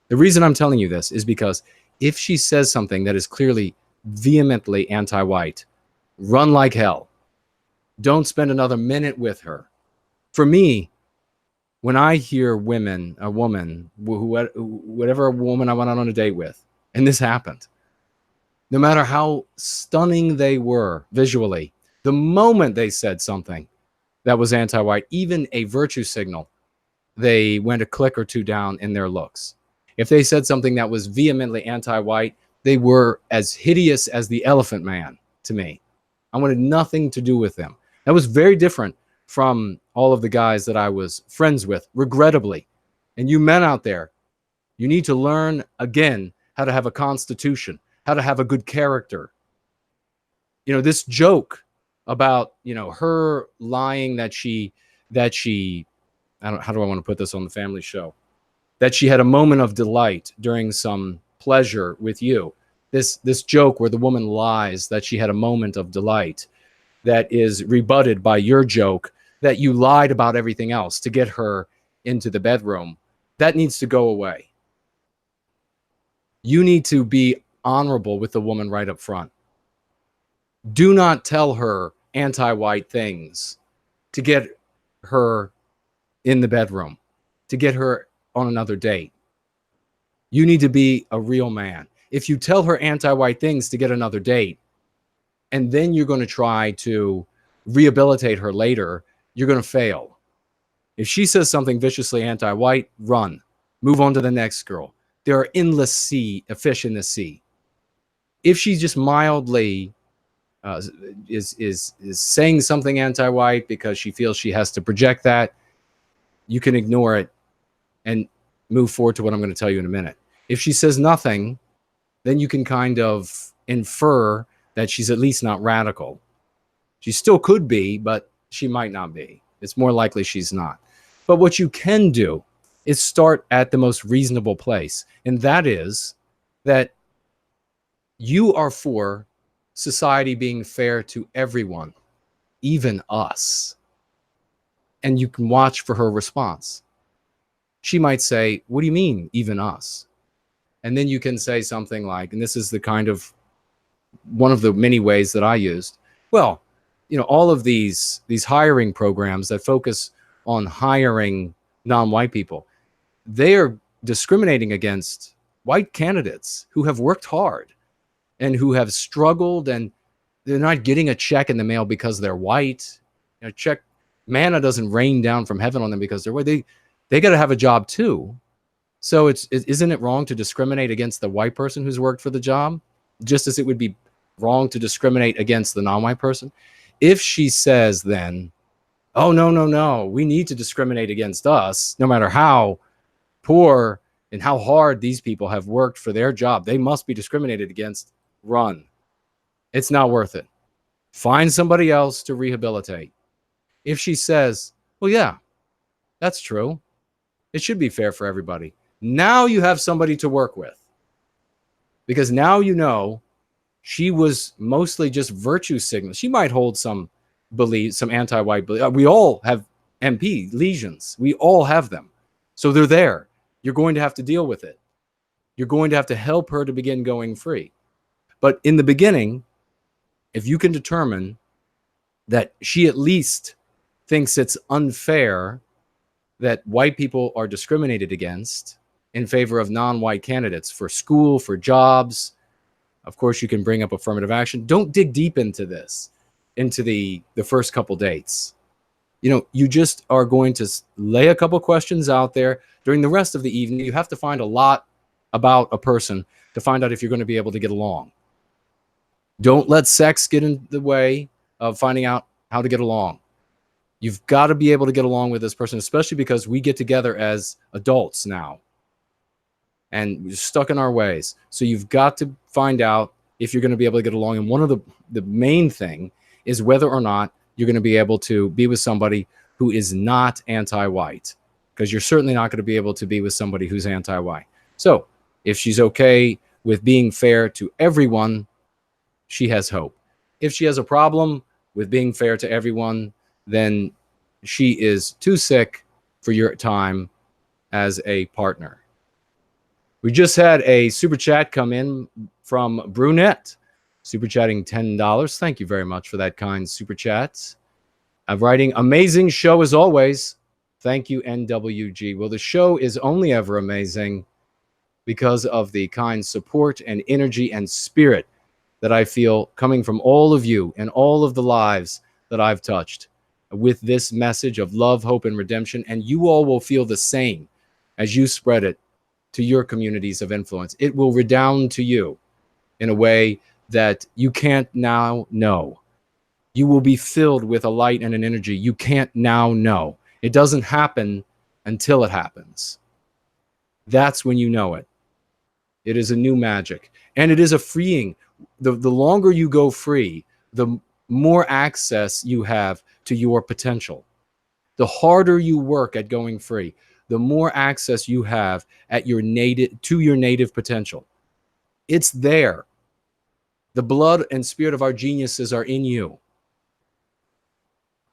The reason I'm telling you this is because if she says something that is clearly vehemently anti-white, run like hell. Don't spend another minute with her. For me, when I hear a woman, whatever woman I went out on a date with, and this happened, no matter how stunning they were visually, the moment they said something that was anti-white, even a virtue signal, they went a click or two down in their looks. If they said something that was vehemently anti-white, They were as hideous as the Elephant Man to me. I wanted nothing to do with them. That was very different from all of the guys that I was friends with, regrettably. And you men out there, you need to learn again how to have a constitution, how to have a good character. You know, this joke about, you know, her lying that she, I don't, how do I want to put this on the family show? That she had a moment of delight during some pleasure with you. This joke where the woman lies that she had a moment of delight, that is rebutted by your joke that you lied about everything else to get her into the bedroom. That needs to go away. You need to be honorable with the woman right up front. Do not tell her anti-white things to get her in the bedroom, to get her on another date. You need to be a real man. If you tell her anti-white things to get another date, and then you're going to try to rehabilitate her later, you're going to fail. If she says something viciously anti-white, run. Move on to the next girl. There are endless fish in the sea. If she just mildly is saying something anti-white because she feels she has to project that, you can ignore it and move forward to what I'm going to tell you in a minute. If she says nothing, then you can kind of infer that she's at least not radical. She still could be, but she might not be. It's more likely she's not. But what you can do is start at the most reasonable place. And that is that you are for society being fair to everyone, even us. And you can watch for her response. She might say, what do you mean, even us? And then you can say something like, and this is the kind of one of the many ways that I used. Well, you know, all of these hiring programs that focus on hiring non-white people, they are discriminating against white candidates who have worked hard and who have struggled, and they're not getting a check in the mail because they're white. You know, manna doesn't rain down from heaven on them because they're white. They got to have a job too. So isn't it wrong to discriminate against the white person who's worked for the job, just as it would be wrong to discriminate against the non-white person? If she says then, oh, no, we need to discriminate against us, no matter how poor and how hard these people have worked for their job, they must be discriminated against, run. It's not worth it. Find somebody else to rehabilitate. If she says, well, yeah, that's true, it should be fair for everybody. Now you have somebody to work with, because now you know she was mostly just virtue signals. She might hold some beliefs, some anti-white beliefs. We all have MP lesions. We all have them. So they're there. You're going to have to deal with it. You're going to have to help her to begin going free. But in the beginning, if you can determine that she at least thinks it's unfair that white people are discriminated against in favor of non-white candidates for school, for jobs, of course, you can bring up affirmative action. Don't dig deep into this, into the first couple dates. You know, you just are going to lay a couple questions out there. During the rest of the evening, you have to find a lot about a person to find out if you're going to be able to get along. Don't let sex get in the way of finding out how to get along. You've got to be able to get along with this person, especially because we get together as adults now. And we're stuck in our ways. So you've got to find out if you're going to be able to get along. And one of the main thing is whether or not you're going to be able to be with somebody who is not anti-white, because you're certainly not going to be able to be with somebody who's anti-white. So if she's okay with being fair to everyone, she has hope. If she has a problem with being fair to everyone, then she is too sick for your time as a partner. We just had a super chat come in from Brunette, super chatting $10. Thank you very much for that kind super chat. Writing, amazing show as always. Thank you, NWG. Well, the show is only ever amazing because of the kind support and energy and spirit that I feel coming from all of you and all of the lives that I've touched with this message of love, hope, and redemption. And you all will feel the same as you spread it to your communities of influence. It will redound to you. in a way that you can't now know. You will be filled with a light and an energy you can't now know. It doesn't happen until it happens. That's when you know it. It is a new magic. And it is a freeing. The longer you go free, the more access you have to your potential. The harder you work at going free, the more access you have at your native potential. It's there. The blood and spirit of our geniuses are in you.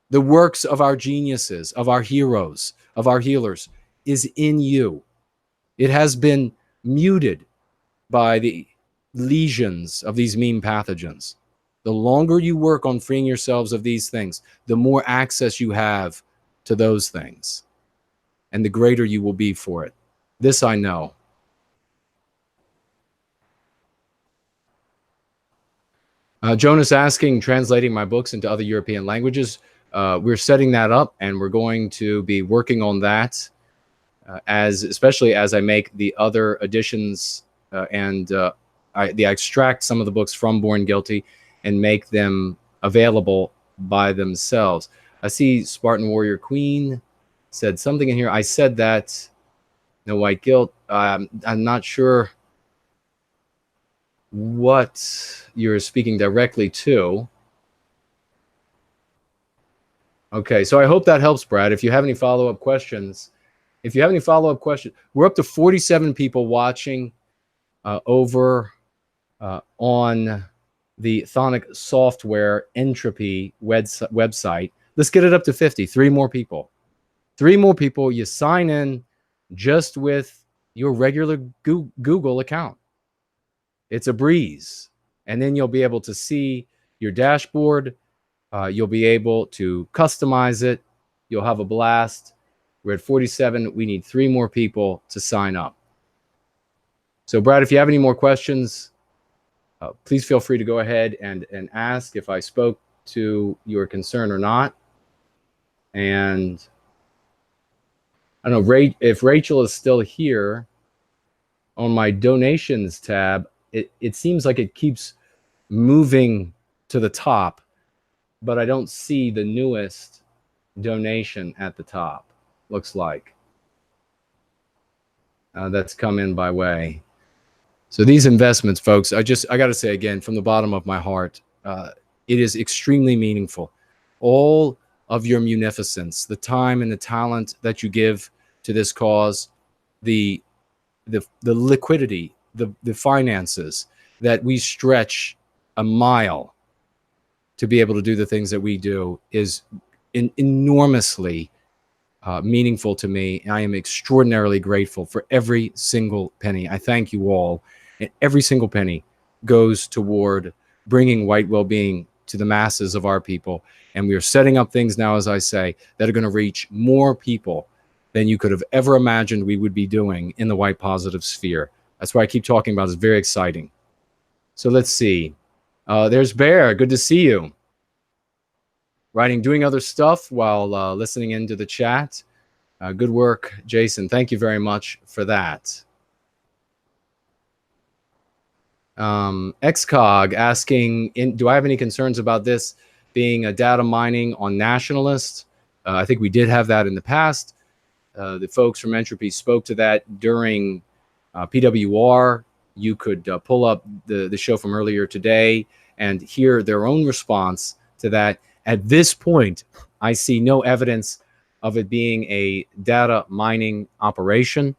The works of our geniuses, of our heroes, of our healers is in you. It has been muted by the lesions of these mean pathogens. The longer you work on freeing yourselves of these things, the more access you have to those things, and the greater you will be for it. This I know. Jonas asking, translating my books into other European languages. We're setting that up, and we're going to be working on that, especially as I make the other editions and I extract some of the books from Born Guilty and make them available by themselves. I see Spartan Warrior Queen said something in here. I said that. No white guilt. I'm not sure what you're speaking directly to. Okay, so I hope that helps, Brad. If you have any follow-up questions, we're up to 47 people watching over on the Thonic Software Entropy website. Let's get it up to 50. 3 more people. 3 more people. You sign in just with your regular Google account. It's a breeze. And then you'll be able to see your dashboard. You'll be able to customize it. You'll have a blast. We're at 47. We need 3 more people to sign up. So, Brad, if you have any more questions, please feel free to go ahead and ask if I spoke to your concern or not. And I don't know if Rachel is still here. On my donations tab, it seems like it keeps moving to the top, but I don't see the newest donation at the top. Looks like that's come in by way. So these investments, folks, I got to say again, from the bottom of my heart, it is extremely meaningful. All of your munificence, the time and the talent that you give to this cause, the liquidity, the finances that we stretch a mile to be able to do the things that we do is enormously meaningful to me. I am extraordinarily grateful for every single penny. I thank you all. And every single penny goes toward bringing white well-being to the masses of our people. And we are setting up things now, as I say, that are going to reach more people than you could have ever imagined we would be doing in the white positive sphere. That's why I keep talking about it. It's very exciting. So let's see. There's Bear. Good to see you. Doing other stuff while listening into the chat. Good work, Jason. Thank you very much for that. XCOG asking, do I have any concerns about this being a data mining on nationalists? I think we did have that in the past. The folks from Entropy spoke to that during PWR. You could pull up the show from earlier today and hear their own response to that. At this point, I see no evidence of it being a data mining operation.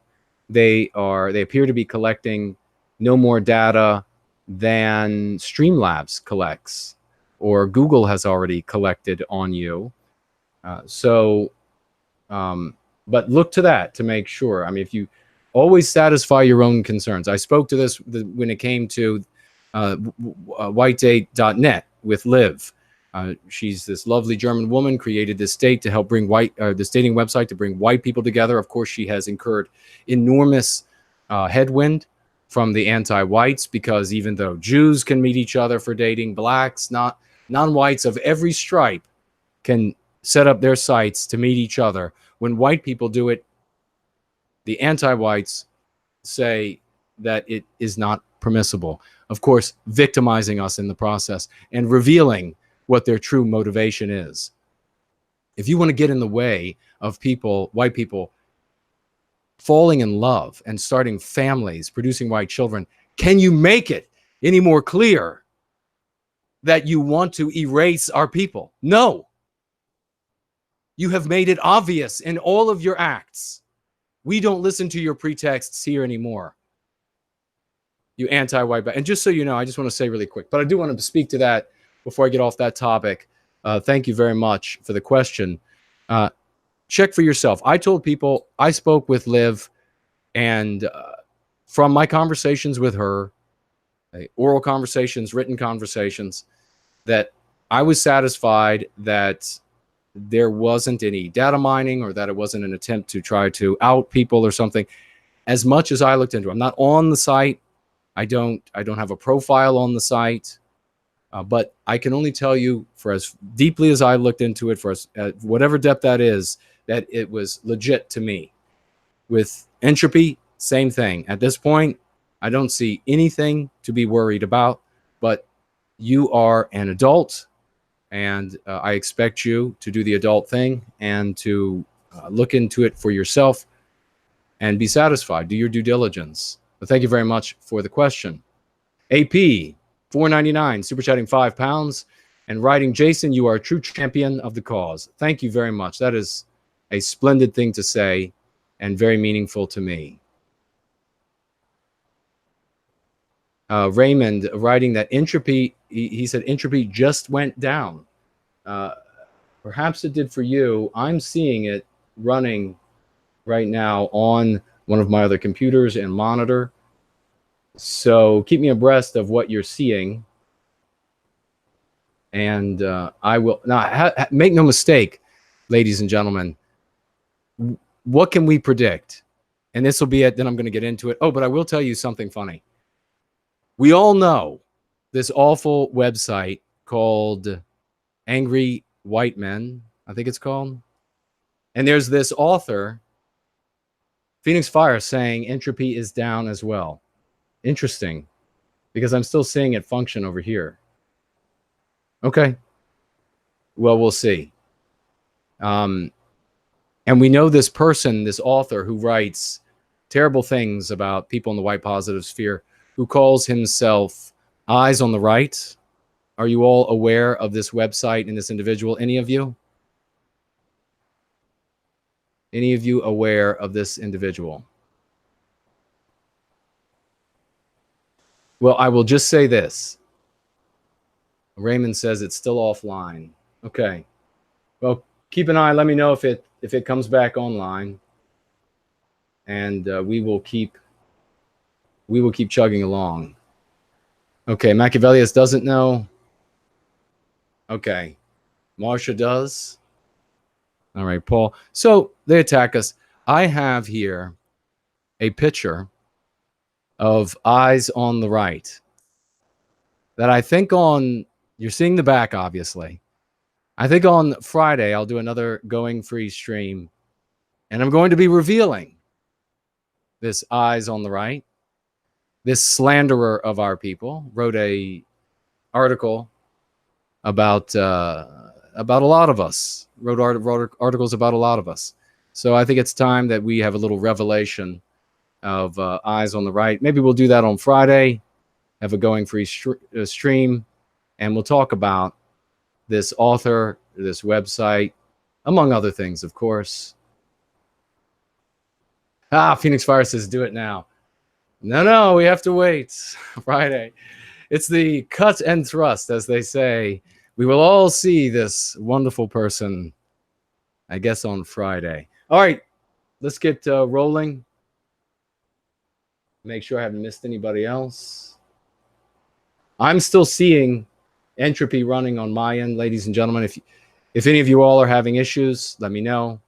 They appear to be collecting no more data than Streamlabs collects or Google has already collected on you. But look to that to make sure. I mean, if you always satisfy your own concerns. I spoke to this when it came to whitedate.net with Liv. She's this lovely German woman, created this state to help bring this dating website to bring white people together. Of course, she has incurred enormous headwind from the anti-whites, because even though Jews can meet each other for dating, blacks, non-whites of every stripe can set up their sites to meet each other. When white people do it, the anti-whites say that it is not permissible. Of course, victimizing us in the process and revealing what their true motivation is. If you want to get in the way of people, white people, falling in love and starting families, producing white children, can you make it any more clear that you want to erase our people? No. You have made it obvious in all of your acts. We don't listen to your pretexts here anymore. You anti-white. And just so you know, I just want to say really quick, but I do want to speak to that before I get off that topic. Thank you very much for the question. Check for yourself. I told people, I spoke with Liv, and from my conversations with her, oral conversations, written conversations, that I was satisfied that there wasn't any data mining or that it wasn't an attempt to try to out people or something. As much as I looked into it, I'm not on the site. I don't have a profile on the site, but I can only tell you, for as deeply as I looked into it, for as, whatever depth that is, that it was legit to me. With entropy, same thing. At this point, I don't see anything to be worried about, but you are an adult, and I expect you to do the adult thing and to look into it for yourself and be satisfied. Do your due diligence. But thank you very much for the question. AP, $4.99, super chatting £5, and writing, Jason, you are a true champion of the cause. Thank you very much. That is a splendid thing to say and very meaningful to me. Raymond writing that entropy, he said entropy just went down. Perhaps it did for you. I'm seeing it running right now on one of my other computers and monitor. So keep me abreast of what you're seeing. And I will, now make no mistake, ladies and gentlemen, what can we predict? And this will be it, then I'm going to get into it. Oh, but I will tell you something funny. We all know this awful website called Angry White Men, I think it's called. And there's this author, Phoenix Fire, saying entropy is down as well. Interesting, because I'm still seeing it function over here. Okay. Well, we'll see. And we know this person, this author who writes terrible things about people in the white positive sphere, who calls himself Eyes on the Right. Are you all aware of this website and this individual? Any of you? Any of you aware of this individual? Well, I will just say this. Raymond says it's still offline. Okay. Well, keep an eye. Let me know if it comes back online, and we will keep chugging along. Okay, Machiavellius doesn't know. Okay, Marsha does. All right, Paul. So they attack us. I have here a picture of Eyes on the Right that I think on, you're seeing the back, obviously. I think on Friday, I'll do another Going Free stream, and I'm going to be revealing this Eyes on the Right. This slanderer of our people wrote a article about a lot of us, wrote articles about a lot of us. So I think it's time that we have a little revelation of Eyes on the Right. Maybe we'll do that on Friday, have a Going Free stream, and we'll talk about this author, this website, among other things, of course. Phoenix Fire says, do it now. No, we have to wait. Friday. It's the cut and thrust, as they say. We will all see this wonderful person, I guess, on Friday. All right, let's get rolling. Make sure I haven't missed anybody else. I'm still seeing entropy running on my end, ladies and gentlemen. If any of you all are having issues, let me know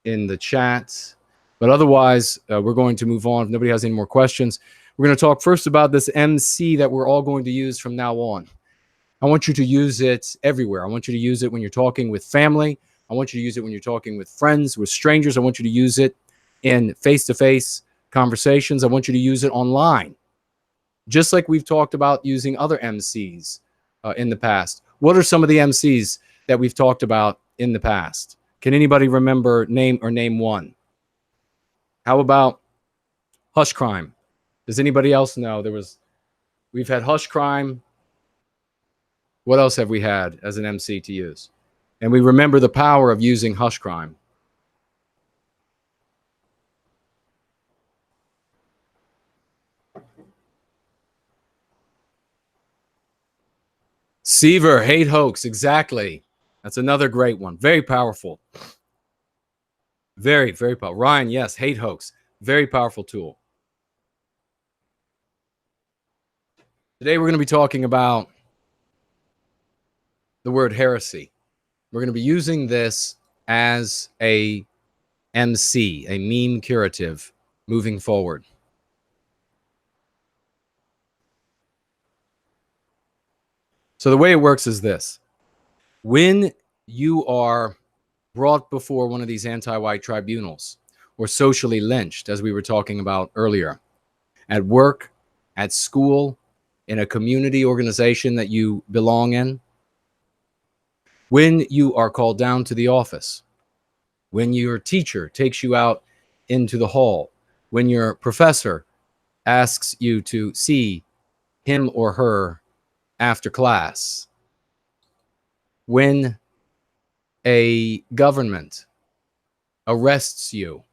in the chat. But otherwise, we're going to move on. If nobody has any more questions, we're going to talk first about this MC that we're all going to use from now on. I want you to use it everywhere. I want you to use it when you're talking with family. I want you to use it when you're talking with friends, with strangers. I want you to use it in face-to-face conversations. I want you to use it online. just like we've talked about using other MCs in the past. What are some of the MCs that we've talked about in the past? Can anybody remember name one? How about Hush Crime? Does anybody else know? We've had Hush Crime. What else have we had as an MC to use? And we remember the power of using Hush Crime. Seaver, hate hoax, exactly. That's another great one. Very powerful. Very, very powerful. Ryan, yes, hate hoax. Very powerful tool. Today we're going to be talking about the word heresy. We're going to be using this as a MC, a meme curative, moving forward. So the way it works is this. When you are brought before one of these anti-white tribunals or socially lynched, as we were talking about earlier, at work, at school, in a community organization that you belong in, when you are called down to the office, when your teacher takes you out into the hall, when your professor asks you to see him or her after class, when a government arrests you,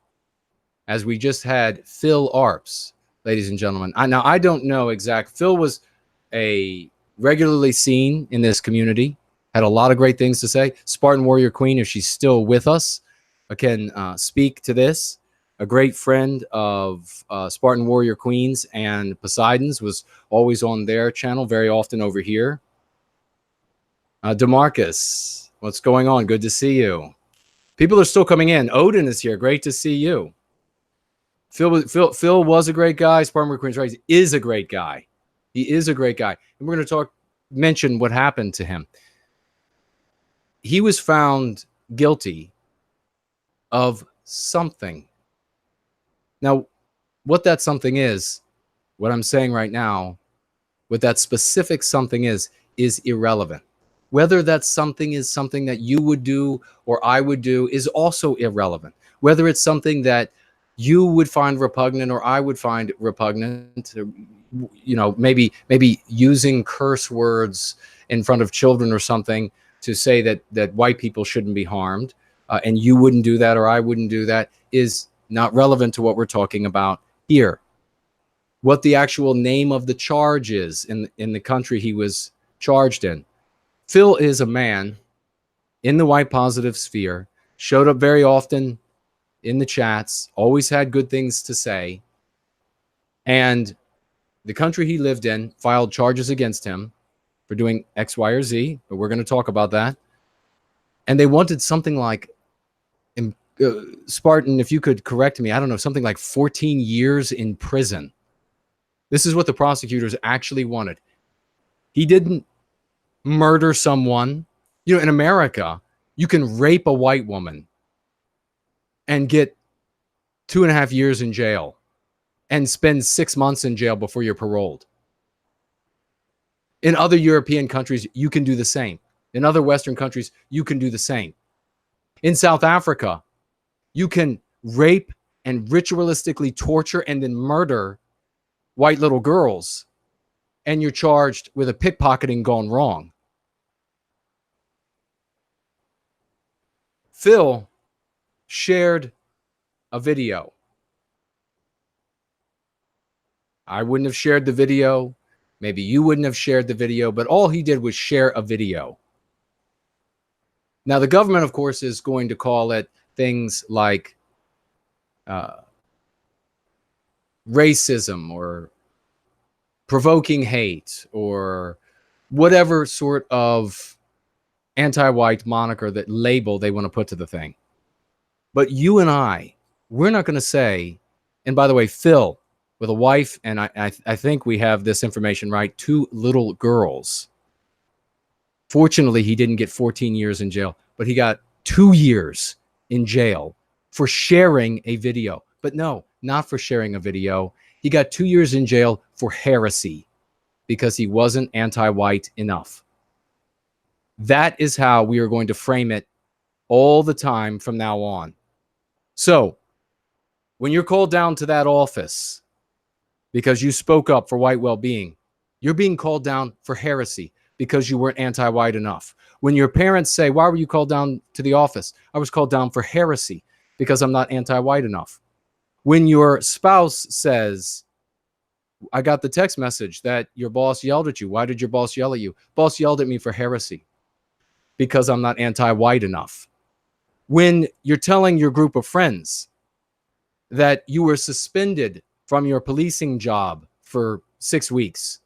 as we just had Phil Arps, ladies and gentlemen. Now, I don't know exact. Phil was a regularly seen in this community, had a lot of great things to say. Spartan Warrior Queen, if she's still with us, can speak to this. A great friend of Spartan Warrior Queens and Poseidon's, was always on their channel, very often over here. DeMarcus, what's going on? Good to see you. People are still coming in. Odin is here. Great to see you. Phil was a great guy. Spartan Warrior Queens, right? He is a great guy. He is a great guy. And we're going to mention what happened to him. He was found guilty of something. Now, what that something is, what I'm saying right now, what that specific something is irrelevant. Whether that something is something that you would do or I would do is also irrelevant. Whether it's something that you would find repugnant or I would find repugnant, you know, maybe using curse words in front of children or something to say that white people shouldn't be harmed, and you wouldn't do that or I wouldn't do that, is not relevant to what we're talking about here. What the actual name of the charge is in the country he was charged in. Phil is a man in the white positive sphere, showed up very often in the chats, always had good things to say, and the country he lived in filed charges against him for doing X, Y, or Z, but we're going to talk about that. And they wanted something like, Spartan, if you could correct me, I don't know, something like 14 years in prison. This is what the prosecutors actually wanted. He didn't murder someone. You know, in America, you can rape a white woman and get 2.5 years in jail and spend 6 months in jail before you're paroled. In other European countries, you can do the same. In other Western countries, you can do the same. In South Africa, you can rape and ritualistically torture and then murder white little girls, and you're charged with a pickpocketing gone wrong. Phil shared a video. I wouldn't have shared the video. Maybe you wouldn't have shared the video, but all he did was share a video. Now, the government, of course, is going to call it things like racism or provoking hate or whatever sort of anti-white moniker, that label they want to put to the thing. But you and I, we're not going to say, and by the way, Phil, with a wife, and I think we have this information right, 2 little girls. Fortunately, he didn't get 14 years in jail, but he got 2 years in jail for sharing a video. But no, not for sharing a video. He got 2 years in jail for heresy because he wasn't anti-white enough. That is how we are going to frame it all the time from now on. So when you're called down to that office because you spoke up for white well-being, you're being called down for heresy because you weren't anti-white enough. When your parents say, why were you called down to the office? I was called down for heresy because I'm not anti-white enough. When your spouse says, I got the text message that your boss yelled at you. Why did your boss yell at you? Boss yelled at me for heresy because I'm not anti-white enough. When you're telling your group of friends that you were suspended from your policing job for 6 weeks,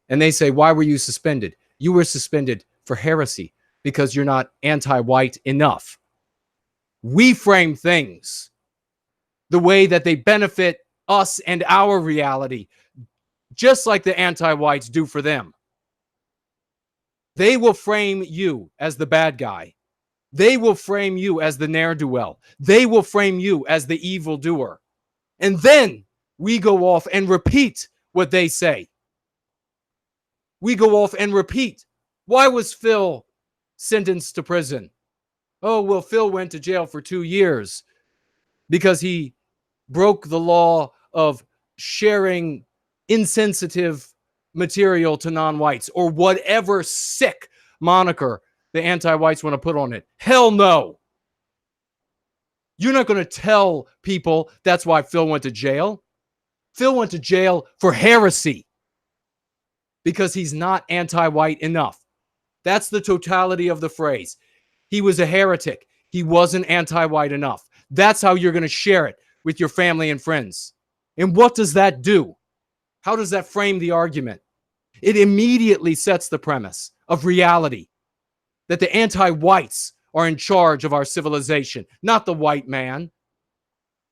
and they say, why were you suspended? You were suspended for heresy because you're not anti-white enough. We frame things the way that they benefit us and our reality, just like the anti-whites do for them. They will frame you as the bad guy. They will frame you as the ne'er-do-well. They will frame you as the evildoer. And then we go off and repeat what they say. We go off and repeat. Why was Phil sentenced to prison? Oh, well, Phil went to jail for 2 years because he broke the law of sharing insensitive material to non-whites, or whatever sick moniker the anti-whites want to put on it. Hell no. You're not going to tell people that's why Phil went to jail. Phil went to jail for heresy because he's not anti-white enough. That's the totality of the phrase. He was a heretic. He wasn't anti-white enough. That's how you're going to share it with your family and friends. And what does that do? How does that frame the argument? It immediately sets the premise of reality that the anti-whites are in charge of our civilization, not the white man.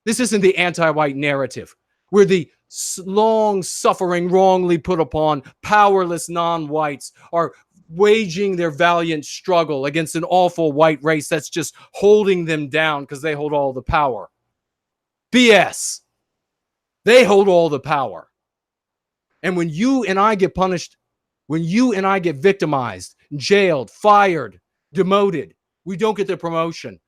This isn't the anti-white narrative, where the long-suffering, wrongly put upon, powerless non-whites are waging their valiant struggle against an awful white race that's just holding them down because they hold all the power. BS. They hold all the power. And when you and I get punished, when you and I get victimized, jailed, fired, demoted, we don't get the promotion.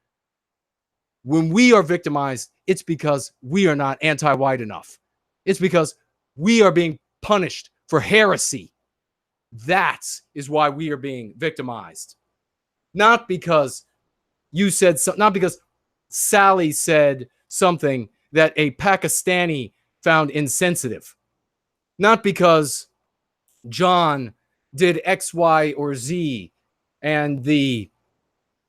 When we are victimized, it's because we are not anti-white enough. It's because we are being punished for heresy. That is why we are being victimized. Not because you said so, not because Sally said something that a Pakistani found insensitive. Not because John did X, Y, or Z, and the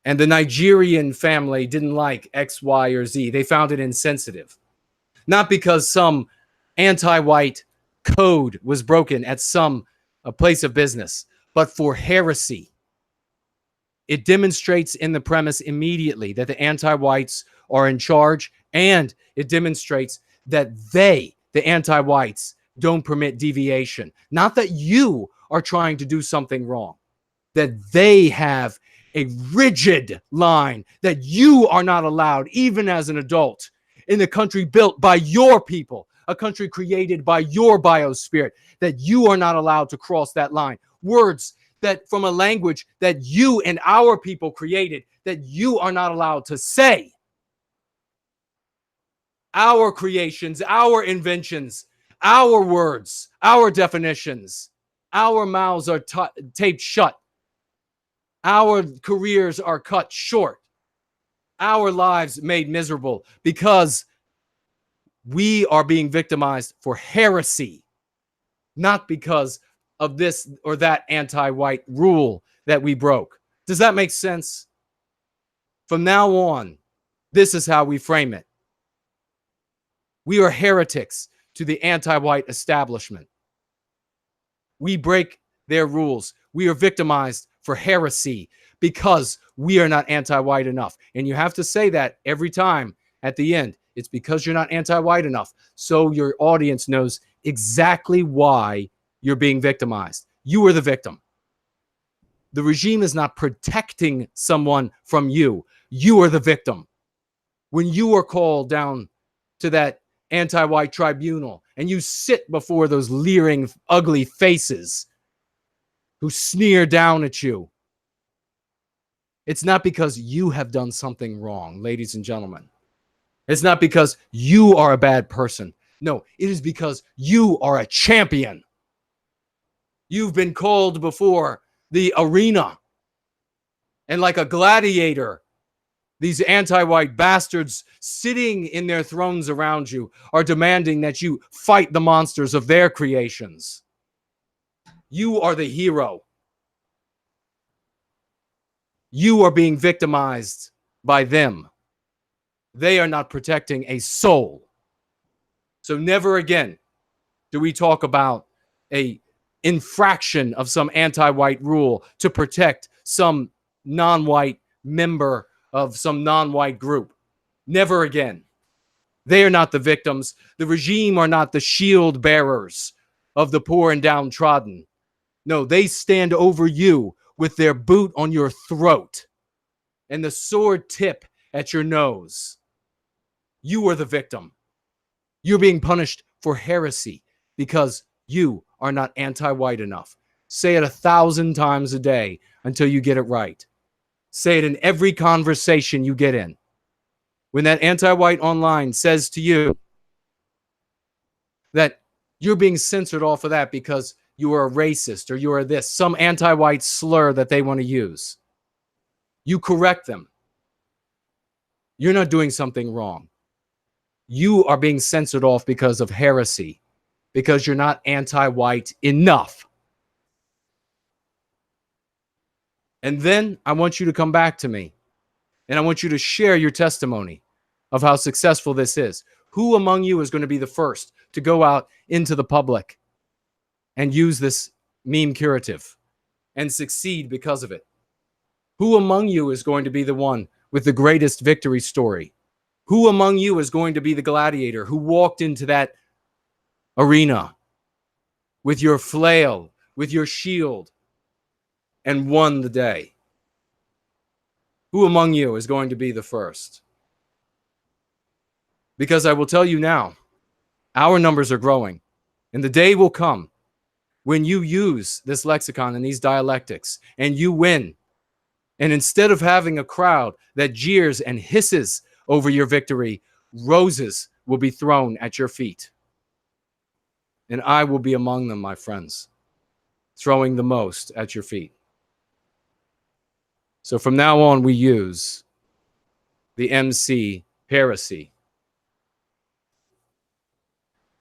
Nigerian family didn't like X, Y, or Z. They found it insensitive. Not because some anti-white code was broken at some place of business, but for heresy. It demonstrates in the premise immediately that the anti-whites are in charge, and it demonstrates that they, the anti-whites, don't permit deviation. Not that you are trying to do something wrong, that they have a rigid line that you are not allowed, even as an adult, in a country built by your people, a country created by your biospirit, that you are not allowed to cross that line. Words that from a language that you and our people created, that you are not allowed to say. Our creations, our inventions, our words, our definitions, our mouths are taped shut. Our careers are cut short. Our lives made miserable because we are being victimized for heresy, not because of this or that anti-white rule that we broke. Does that make sense? From now on, this is how we frame it. We are heretics to the anti-white establishment. We break their rules. We are victimized for heresy because we are not anti-white enough. And you have to say that every time at the end. It's because you're not anti-white enough. So your audience knows exactly why you're being victimized. You are the victim. The regime is not protecting someone from you. You are the victim. When you are called down to that anti-white tribunal and you sit before those leering, ugly faces who sneer down at you, it's not because you have done something wrong, ladies and gentlemen. It's not because you are a bad person. No, it is because you are a champion. You've been called before the arena. And like a gladiator, these anti-white bastards sitting in their thrones around you are demanding that you fight the monsters of their creations. You are the hero. You are being victimized by them. They are not protecting a soul. So never again do we talk about a infraction of some anti-white rule to protect some non-white member of some non-white group. Never again. They are not the victims. The regime are not the shield bearers of the poor and downtrodden. No, they stand over you with their boot on your throat and the sword tip at your nose. You are the victim. You're being punished for heresy because you are not anti-white enough. Say it 1,000 times a day until you get it right. Say it in every conversation you get in. When that anti-white online says to you that you're being censored off of that because you are a racist or you are this, some anti-white slur that they want to use, you correct them. You're not doing something wrong. You are being censored off because of heresy, because you're not anti-white enough. And then I want you to come back to me and I want you to share your testimony of how successful this is. Who among you is going to be the first to go out into the public and use this meme curative and succeed because of it? Who among you is going to be the one with the greatest victory story? Who among you is going to be the gladiator who walked into that arena with your flail, with your shield, and won the day? Who among you is going to be the first? Because I will tell you now, our numbers are growing, and the day will come when you use this lexicon and these dialectics, and you win. And instead of having a crowd that jeers and hisses over your victory, roses will be thrown at your feet. And I will be among them, my friends, throwing the most at your feet. So from now on, we use the MC heresy.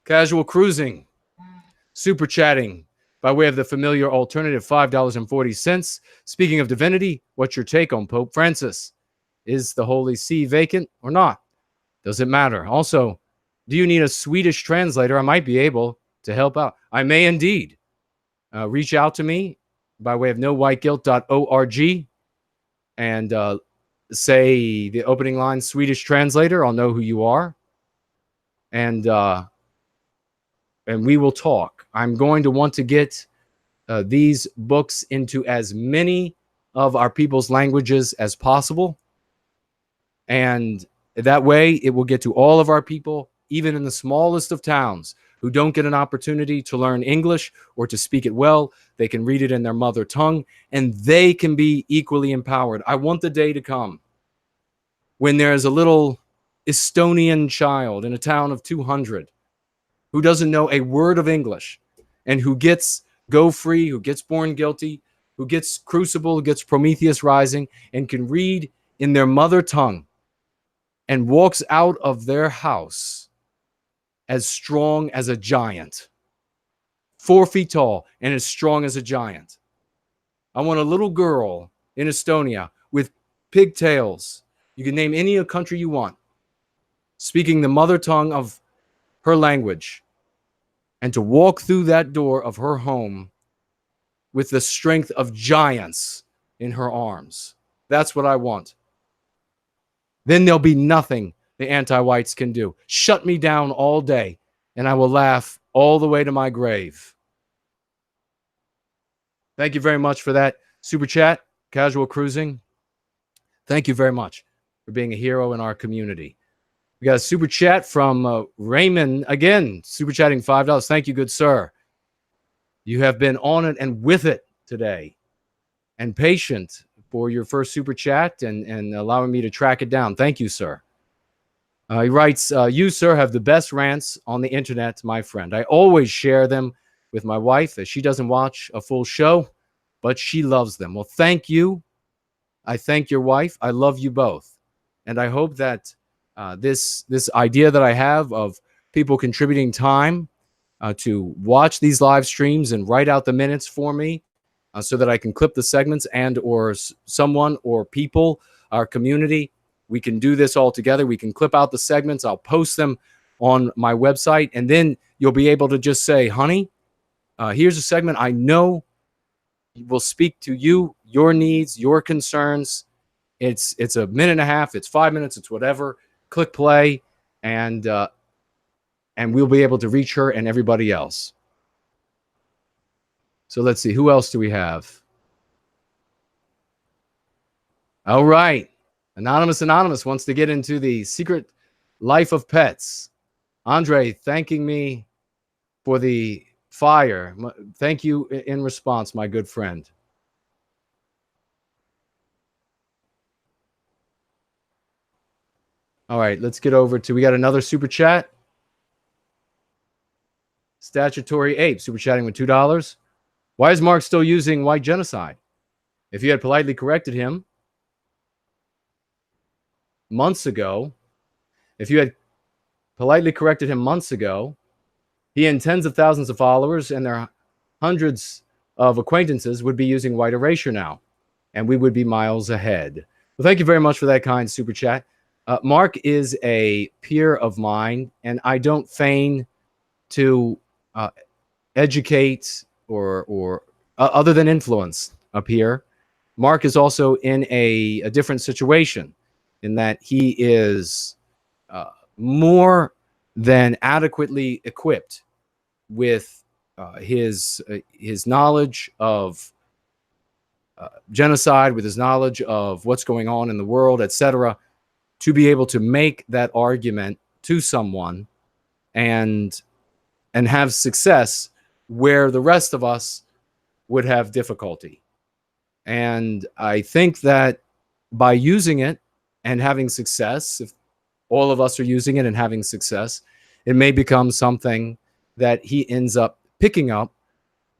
Casual cruising, super chatting by way of the familiar alternative $5.40. Speaking of divinity, what's your take on Pope Francis? Is the Holy See vacant or not? Does it matter? Also, do you need a Swedish translator? I might be able to help out. I may indeed. Reach out to me by way of nowhiteguilt.org and say the opening line, Swedish translator. I'll know who you are. And we will talk. I'm going to want to get these books into as many of our people's languages as possible. And that way, it will get to all of our people, even in the smallest of towns, who don't get an opportunity to learn English or to speak it well. They can read it in their mother tongue, and they can be equally empowered. I want the day to come when there's a little Estonian child in a town of 200 who doesn't know a word of English and who gets Go Free, who gets Born Guilty, who gets Crucible, who gets Prometheus Rising, and can read in their mother tongue and walks out of their house as strong as a giant, 4 feet tall and as strong as a giant. I want a little girl in Estonia with pigtails. You can name any country you want, speaking the mother tongue of her language, and to walk through that door of her home with the strength of giants in her arms. That's what I want. Then there'll be nothing the anti-whites can do. Shut me down all day, and I will laugh all the way to my grave. Thank you very much for that super chat, Casual Cruising. Thank you very much for being a hero in our community. We got a super chat from Raymond. Again, super chatting $5. Thank you, good sir. You have been on it and with it today, and patient for your first super chat and allowing me to track it down. Thank you, sir. He writes, you, sir, have the best rants on the internet, my friend. I always share them with my wife, as she doesn't watch a full show, but she loves them. Well, thank you. I thank your wife. I love you both. And I hope that this idea that I have of people contributing time to watch these live streams and write out the minutes for me so that I can clip the segments and or someone or people, our community, we can do this all together. We can clip out the segments. I'll post them on my website. And then you'll be able to just say, honey, here's a segment I know will speak to you, your needs, your concerns. It's a minute and a half. It's 5 minutes. It's whatever. Click play, and we'll be able to reach her and everybody else. So let's see. Who else do we have? All right. Anonymous wants to get into the secret life of pets. Andre, thanking me for the fire. Thank you in response, my good friend. All right, let's get over to, we got another super chat. Statutory Ape, super chatting with $2. Why is Mark still using white genocide? If you had politely corrected him months ago, he and tens of thousands of followers and their hundreds of acquaintances would be using white erasure now, and we would be miles ahead. Well, thank you very much for that kind super chat. Mark is a peer of mine, and I don't feign to educate or other than influence a peer. Mark is also in a different situation in that he is more than adequately equipped with his knowledge of genocide, with his knowledge of what's going on in the world, etc., to be able to make that argument to someone and have success where the rest of us would have difficulty. And I think that by using it and having success, if all of us are using it and having success, it may become something that he ends up picking up,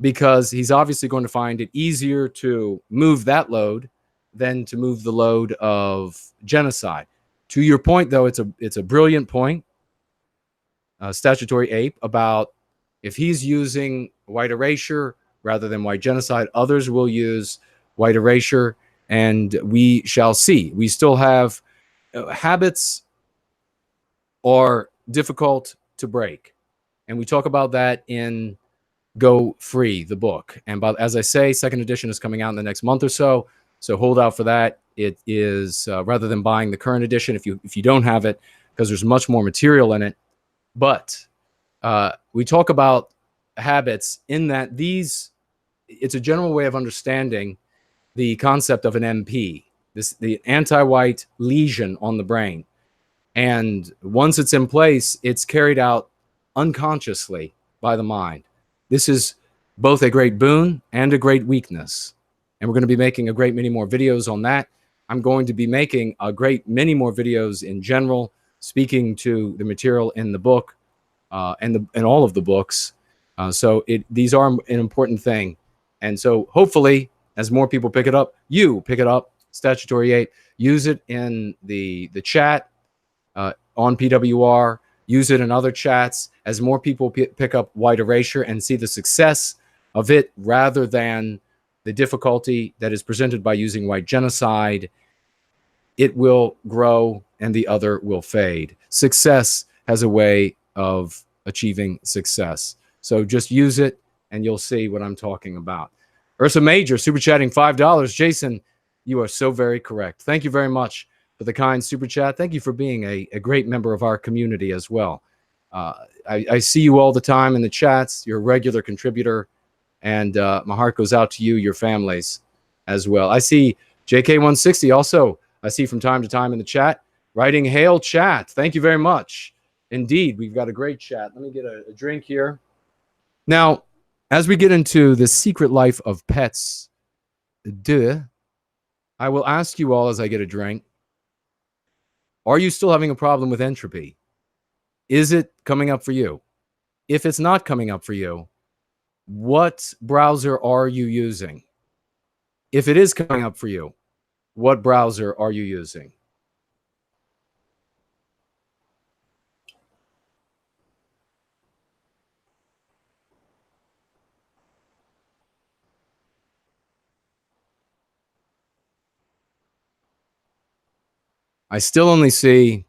because he's obviously going to find it easier to move that load than to move the load of genocide. To your point, though, it's a brilliant point, Statutory Ape, about if he's using white erasure rather than white genocide, others will use white erasure, and we shall see. We still have habits are difficult to break, and we talk about that in Go Free, the book. And as I say, second edition is coming out in the next month or so, so hold out for that. It is rather than buying the current edition if you don't have it, because there's much more material in it. But we talk about habits in that it's a general way of understanding the concept of an MP, the anti-white lesion on the brain. And once it's in place, it's carried out unconsciously by the mind. This is both a great boon and a great weakness. And we're going to be making a great many more videos on that. I'm going to be making a great many more videos in general, speaking to the material in the book and all of the books. So these are an important thing. And so hopefully, as more people pick it up, you pick it up, Statutory Ape, use it in the chat on PWR, use it in other chats, as more people pick up white erasure and see the success of it rather than the difficulty that is presented by using white genocide. It will grow and the other will fade. Success has a way of achieving success. So just use it and you'll see what I'm talking about. Ursa Major, super chatting $5. Jason, you are so very correct. Thank you very much for the kind super chat. Thank you for being a great member of our community as well. I see you all the time in the chats. You're a regular contributor, and my heart goes out to you, your families as well. I see JK160 also, I see from time to time in the chat. Writing hail chat. Thank you very much. Indeed, we've got a great chat. Let me get a drink here. Now, as we get into the secret life of pets, I will ask you all as I get a drink, are you still having a problem with entropy? Is it coming up for you? If it's not coming up for you, what browser are you using? If it is coming up for you, what browser are you using? I still only see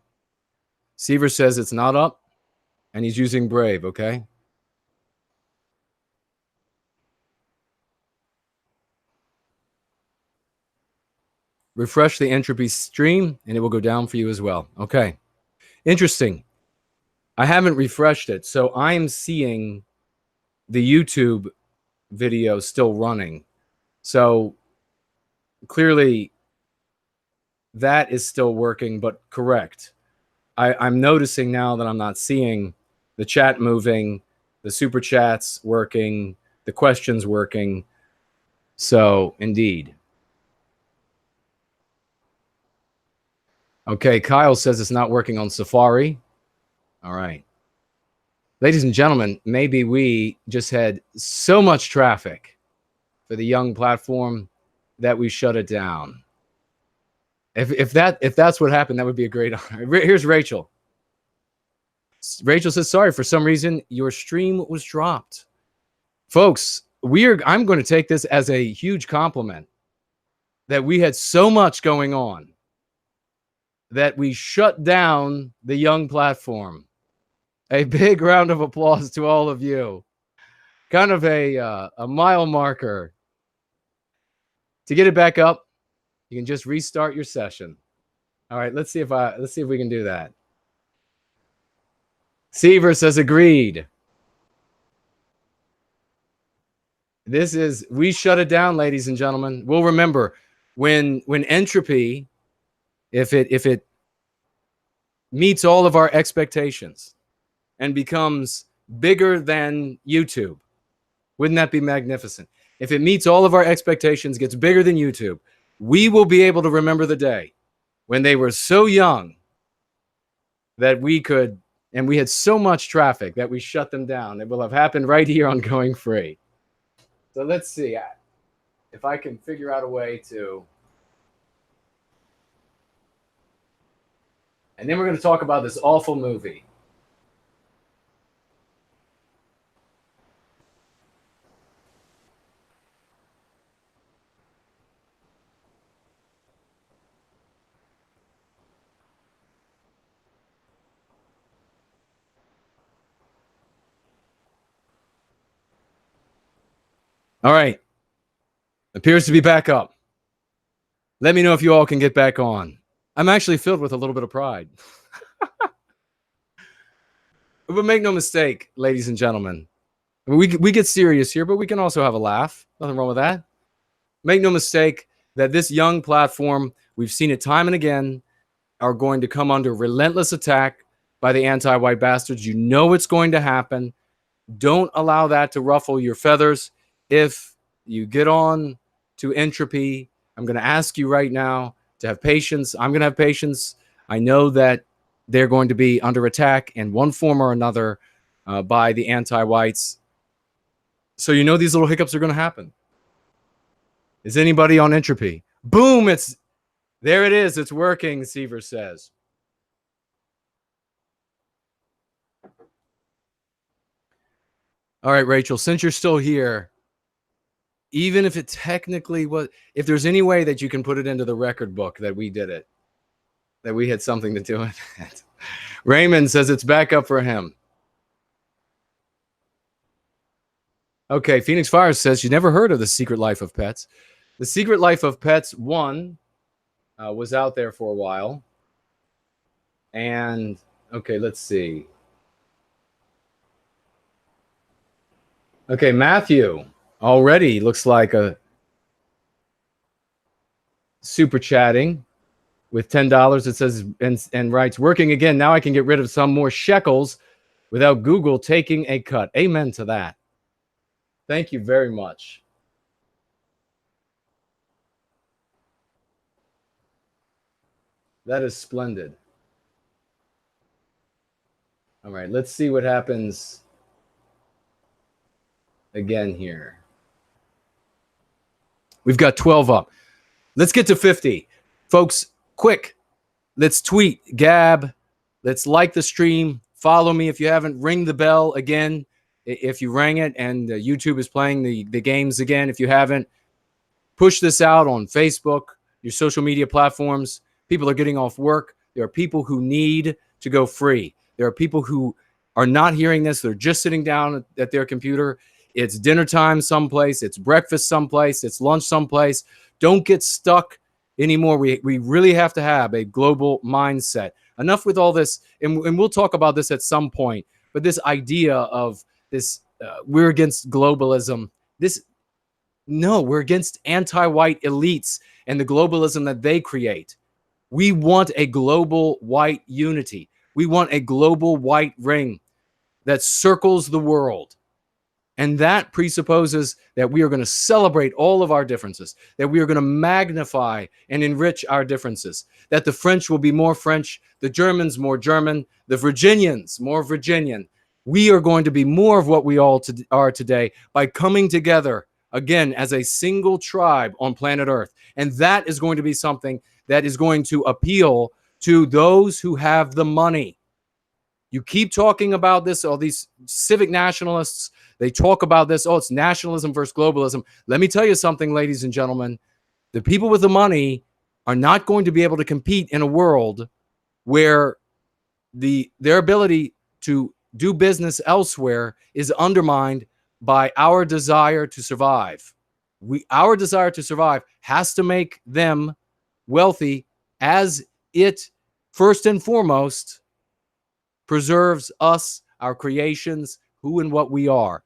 Seaver says it's not up and he's using Brave, okay? Refresh the entropy stream and it will go down for you as well. Okay. Interesting. I haven't refreshed it, so I'm seeing the YouTube video still running. So clearly that is still working, but correct. I'm noticing now that I'm not seeing the chat moving, the super chats working, the questions working. So indeed. Okay, Kyle says it's not working on Safari. All right. Ladies and gentlemen, maybe we just had so much traffic for the young platform that we shut it down. If that's what happened, that would be a great honor. Here's Rachel. Rachel says, sorry, for some reason your stream was dropped. Folks, I'm going to take this as a huge compliment that we had so much going on that we shut down the young platform. A big round of applause to all of you. Kind of a mile marker. To get it back up, you can just restart your session. All right, let's see if we can do that. Seaver says agreed. We shut it down, ladies and gentlemen. We'll remember when entropy, if it meets all of our expectations and becomes bigger than YouTube, wouldn't that be magnificent? If it meets all of our expectations, gets bigger than YouTube, we will be able to remember the day when they were so young that we could, and we had so much traffic that we shut them down. It will have happened right here on Going Free. So let's see if I can figure out a way to. And then we're going to talk about this awful movie. All right. Appears to be back up. Let me know if you all can get back on. I'm actually filled with a little bit of pride. But make no mistake, ladies and gentlemen, we get serious here, but we can also have a laugh. Nothing wrong with that. Make no mistake that this young platform, we've seen it time and again, are going to come under relentless attack by the anti-white bastards. You know it's going to happen. Don't allow that to ruffle your feathers. If you get on to entropy, I'm going to ask you right now to have patience. I'm going to have patience. I know that they're going to be under attack in one form or another by the anti-whites. So you know these little hiccups are going to happen. Is anybody on entropy? Boom! There it is. It's working, Seaver says. All right, Rachel, since you're still here, even if it technically was, if there's any way that you can put it into the record book that we did it, that we had something to do with it. Raymond says it's back up for him. Okay, Phoenix Fire says she never heard of The Secret Life of Pets. The Secret Life of Pets 1 was out there for a while. And, okay, let's see. Okay, Matthew already looks like a super chatting. with $10. It says, and writes, working again. Now I can get rid of some more shekels without Google taking a cut. Amen to that. Thank you very much. That is splendid. All right, let's see what happens again here. We've got 12 up. Let's get to 50. Folks, quick. Let's tweet, Gab. Let's like the stream. Follow me if you haven't. Ring the bell again if you rang it, and YouTube is playing the games again. If you haven't, push this out on Facebook, your social media platforms. People are getting off work. There are people who need to go free. There are people who are not hearing this. They're just sitting down at their computer. It's dinner time someplace. It's breakfast someplace. It's lunch someplace. Don't get stuck anymore. We really have to have a global mindset. Enough with all this, and we'll talk about this at some point, but this idea of this, we're against globalism. No, we're against anti-white elites and the globalism that they create. We want a global white unity. We want a global white ring that circles the world. And that presupposes that we are going to celebrate all of our differences, that we are going to magnify and enrich our differences, that the French will be more French, the Germans more German, the Virginians more Virginian. We are going to be more of what we all are today by coming together again as a single tribe on planet Earth. And that is going to be something that is going to appeal to those who have the money. You keep talking about this, all these civic nationalists, they talk about this, oh, it's nationalism versus globalism. Let me tell you something, ladies and gentlemen. The people with the money are not going to be able to compete in a world where their ability to do business elsewhere is undermined by our desire to survive. Our desire to survive has to make them wealthy, as it first and foremost preserves us, our creations, who and what we are.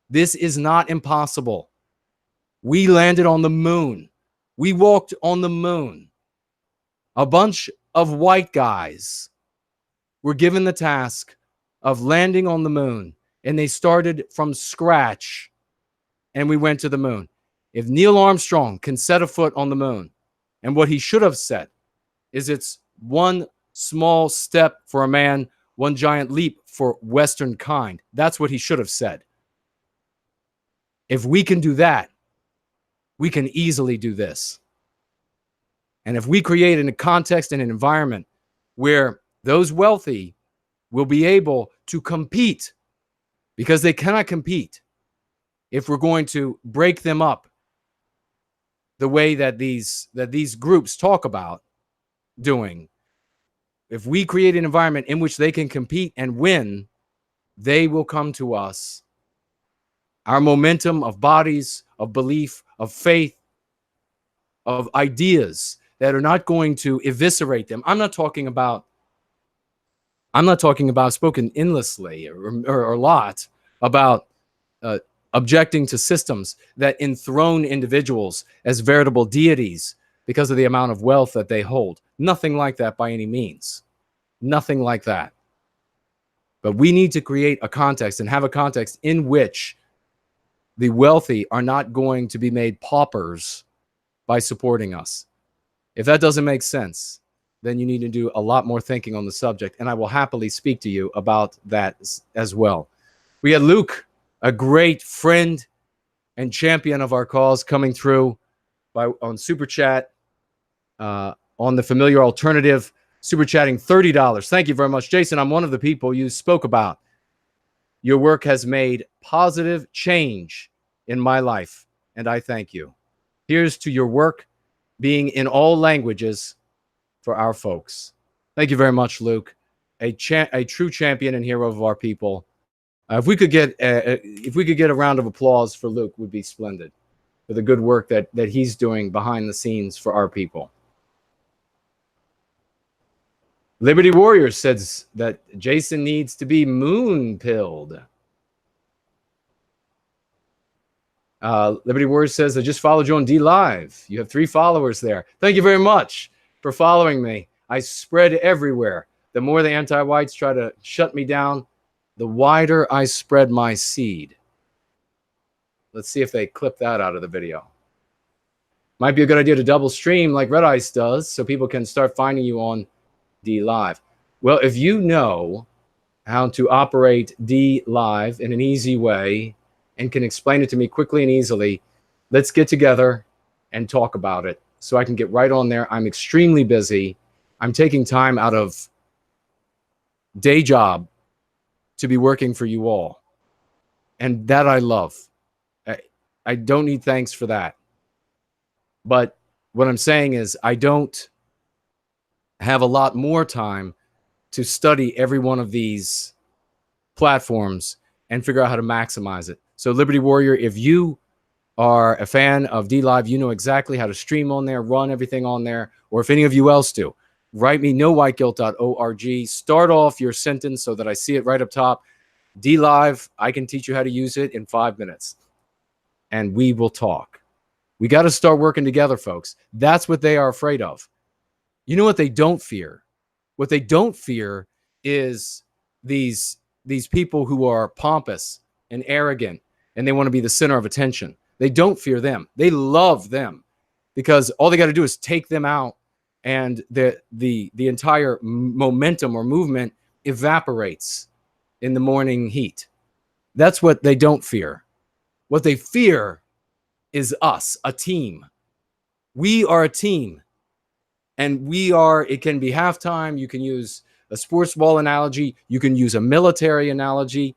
This is not impossible. We landed on the moon. We walked on the moon. A bunch of white guys were given the task of landing on the moon, and they started from scratch, and we went to the moon. If Neil Armstrong can set a foot on the moon, and what he should have said is it's one small step for a man, one giant leap for Western kind. That's what he should have said. If we can do that, we can easily do this. And if we create a context and an environment where those wealthy will be able to compete, because they cannot compete if we're going to break them up the way that these groups talk about doing. If we create an environment in which they can compete and win, they will come to us. Our momentum of bodies, of belief, of faith, of ideas that are not going to eviscerate them. I'm not talking about spoken endlessly or a lot about objecting to systems that enthrone individuals as veritable deities because of the amount of wealth that they hold. Nothing like that by any means. Nothing like that. But we need to create a context and have a context in which the wealthy are not going to be made paupers by supporting us. If that doesn't make sense, then you need to do a lot more thinking on the subject, and I will happily speak to you about that as well. We had Luke, a great friend and champion of our cause, coming through on Super Chat, on the Familiar Alternative, Super Chatting $30. Thank you very much. Jason, I'm one of the people you spoke about. Your work has made positive change in my life, and I thank you. Here's to your work being in all languages for our folks. Thank you very much, Luke. A true champion and hero of our people. If we could get a round of applause for Luke, would be splendid, for the good work that he's doing behind the scenes for our people. Liberty Warrior says that Jason needs to be moon-pilled. Liberty Warrior says, I just followed you on D Live. You have 3 followers there. Thank you very much. for following me. I spread everywhere. The more the anti-whites try to shut me down, the wider I spread my seed. Let's see if they clip that out of the video. Might be a good idea to double stream like Red Ice does so people can start finding you on D Live. Well, if you know how to operate D Live in an easy way and can explain it to me quickly and easily, let's get together and talk about it so I can get right on there. I'm extremely busy. I'm taking time out of day job to be working for you all. And that I love. I don't need thanks for that. But what I'm saying is I don't have a lot more time to study every one of these platforms and figure out how to maximize it. So Liberty Warrior, if you are a fan of D Live, you know exactly how to stream on there, run everything on there, or if any of you else do, write me nowhiteguilt.org. Start off your sentence so that I see it right up top. D Live, I can teach you how to use it in 5 minutes. And we will talk. We got to start working together, folks. That's what they are afraid of. You know what they don't fear? What they don't fear is these people who are pompous and arrogant and they want to be the center of attention. They don't fear them. They love them because all they got to do is take them out and the entire momentum or movement evaporates in the morning heat. That's what they don't fear. What they fear is us, a team. We are a team. And it can be halftime. You can use a sports ball analogy. You can use a military analogy.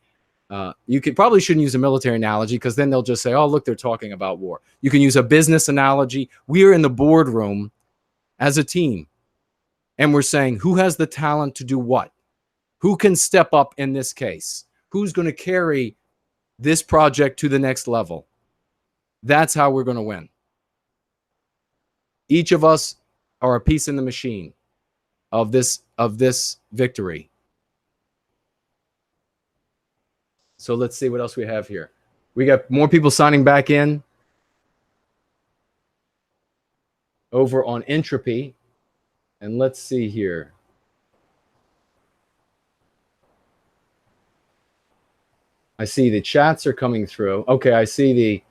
Probably shouldn't use a military analogy because then they'll just say, oh, look, they're talking about war. You can use a business analogy. We are in the boardroom as a team. And we're saying, who has the talent to do what? Who can step up in this case? Who's going to carry this project to the next level? That's how we're going to win. Each of us are a piece in the machine of this victory. So let's see what else we have here. We got more people signing back in over on Entropy. And let's see here. I see the chats are coming through. Okay, I see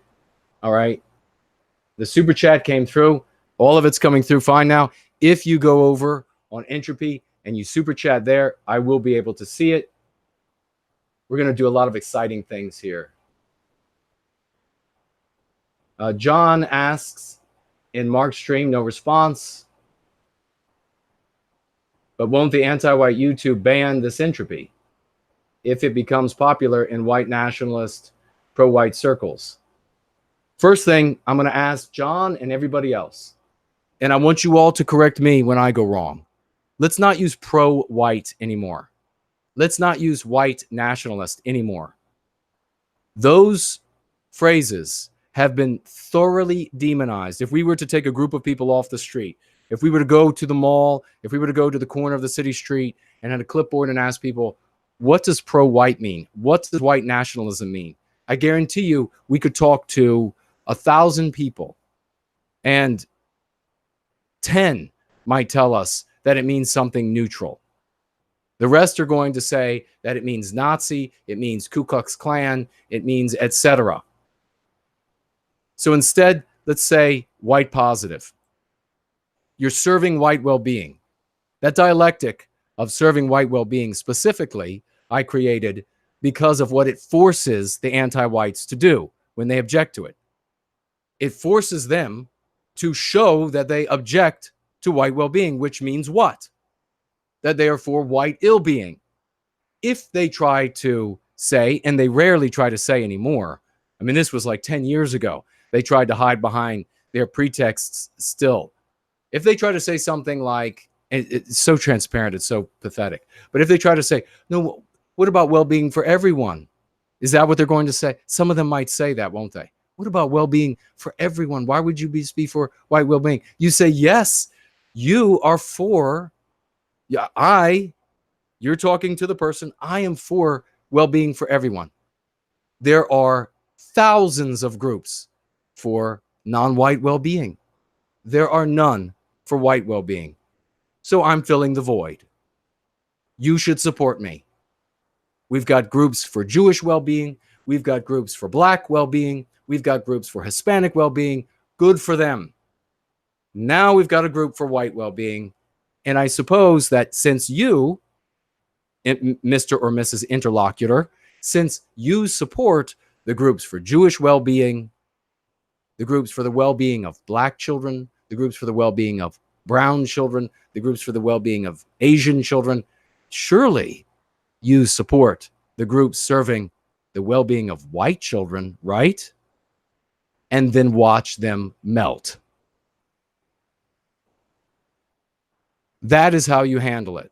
all right. The super chat came through. All of it's coming through fine now. If you go over on Entropy and you super chat there, I will be able to see it. We're going to do a lot of exciting things here. John asks, in Mark's stream, no response. But won't the anti-white YouTube ban this Entropy if it becomes popular in white nationalist, pro-white circles? First thing, I'm going to ask John and everybody else, and I want you all to correct me when I go wrong. Let's not use pro-white anymore. Let's not use white nationalist anymore. Those phrases have been thoroughly demonized. If we were to take a group of people off the street, if we were to go to the mall, if we were to go to the corner of the city street and had a clipboard and ask people, what does pro-white mean? What does white nationalism mean? I guarantee you we could talk to 1,000 people and 10 might tell us that it means something neutral. The rest are going to say that it means Nazi, it means Ku Klux Klan, it means etc. So instead, let's say white positive. You're serving white well-being. That dialectic of serving white well-being specifically, I created because of what it forces the anti-whites to do when they object to it. It forces them to show that they object to white well-being, which means what? That they are for white ill-being. If they try to say, and they rarely try to say anymore, I mean, this was like 10 years ago, they tried to hide behind their pretexts still. If they try to say something like, and it's so transparent, it's so pathetic, but if they try to say, no, what about well-being for everyone? Is that what they're going to say? Some of them might say that, won't they? What about well-being for everyone? Why would you be for white well-being? You say, yes, you are for, you're talking to the person, I am for well-being for everyone. There are thousands of groups for non-white well-being. There are none for white well-being. So I'm filling the void. You should support me. We've got groups for Jewish well-being. We've got groups for Black well-being. We've got groups for Hispanic well-being. Good for them. Now we've got a group for white well-being. And I suppose that since you, Mr. or Mrs. Interlocutor, since you support the groups for Jewish well-being, the groups for the well-being of Black children, the groups for the well-being of brown children, the groups for the well-being of Asian children, surely you support the groups serving the well-being of white children, right? And then watch them melt. That is how you handle it.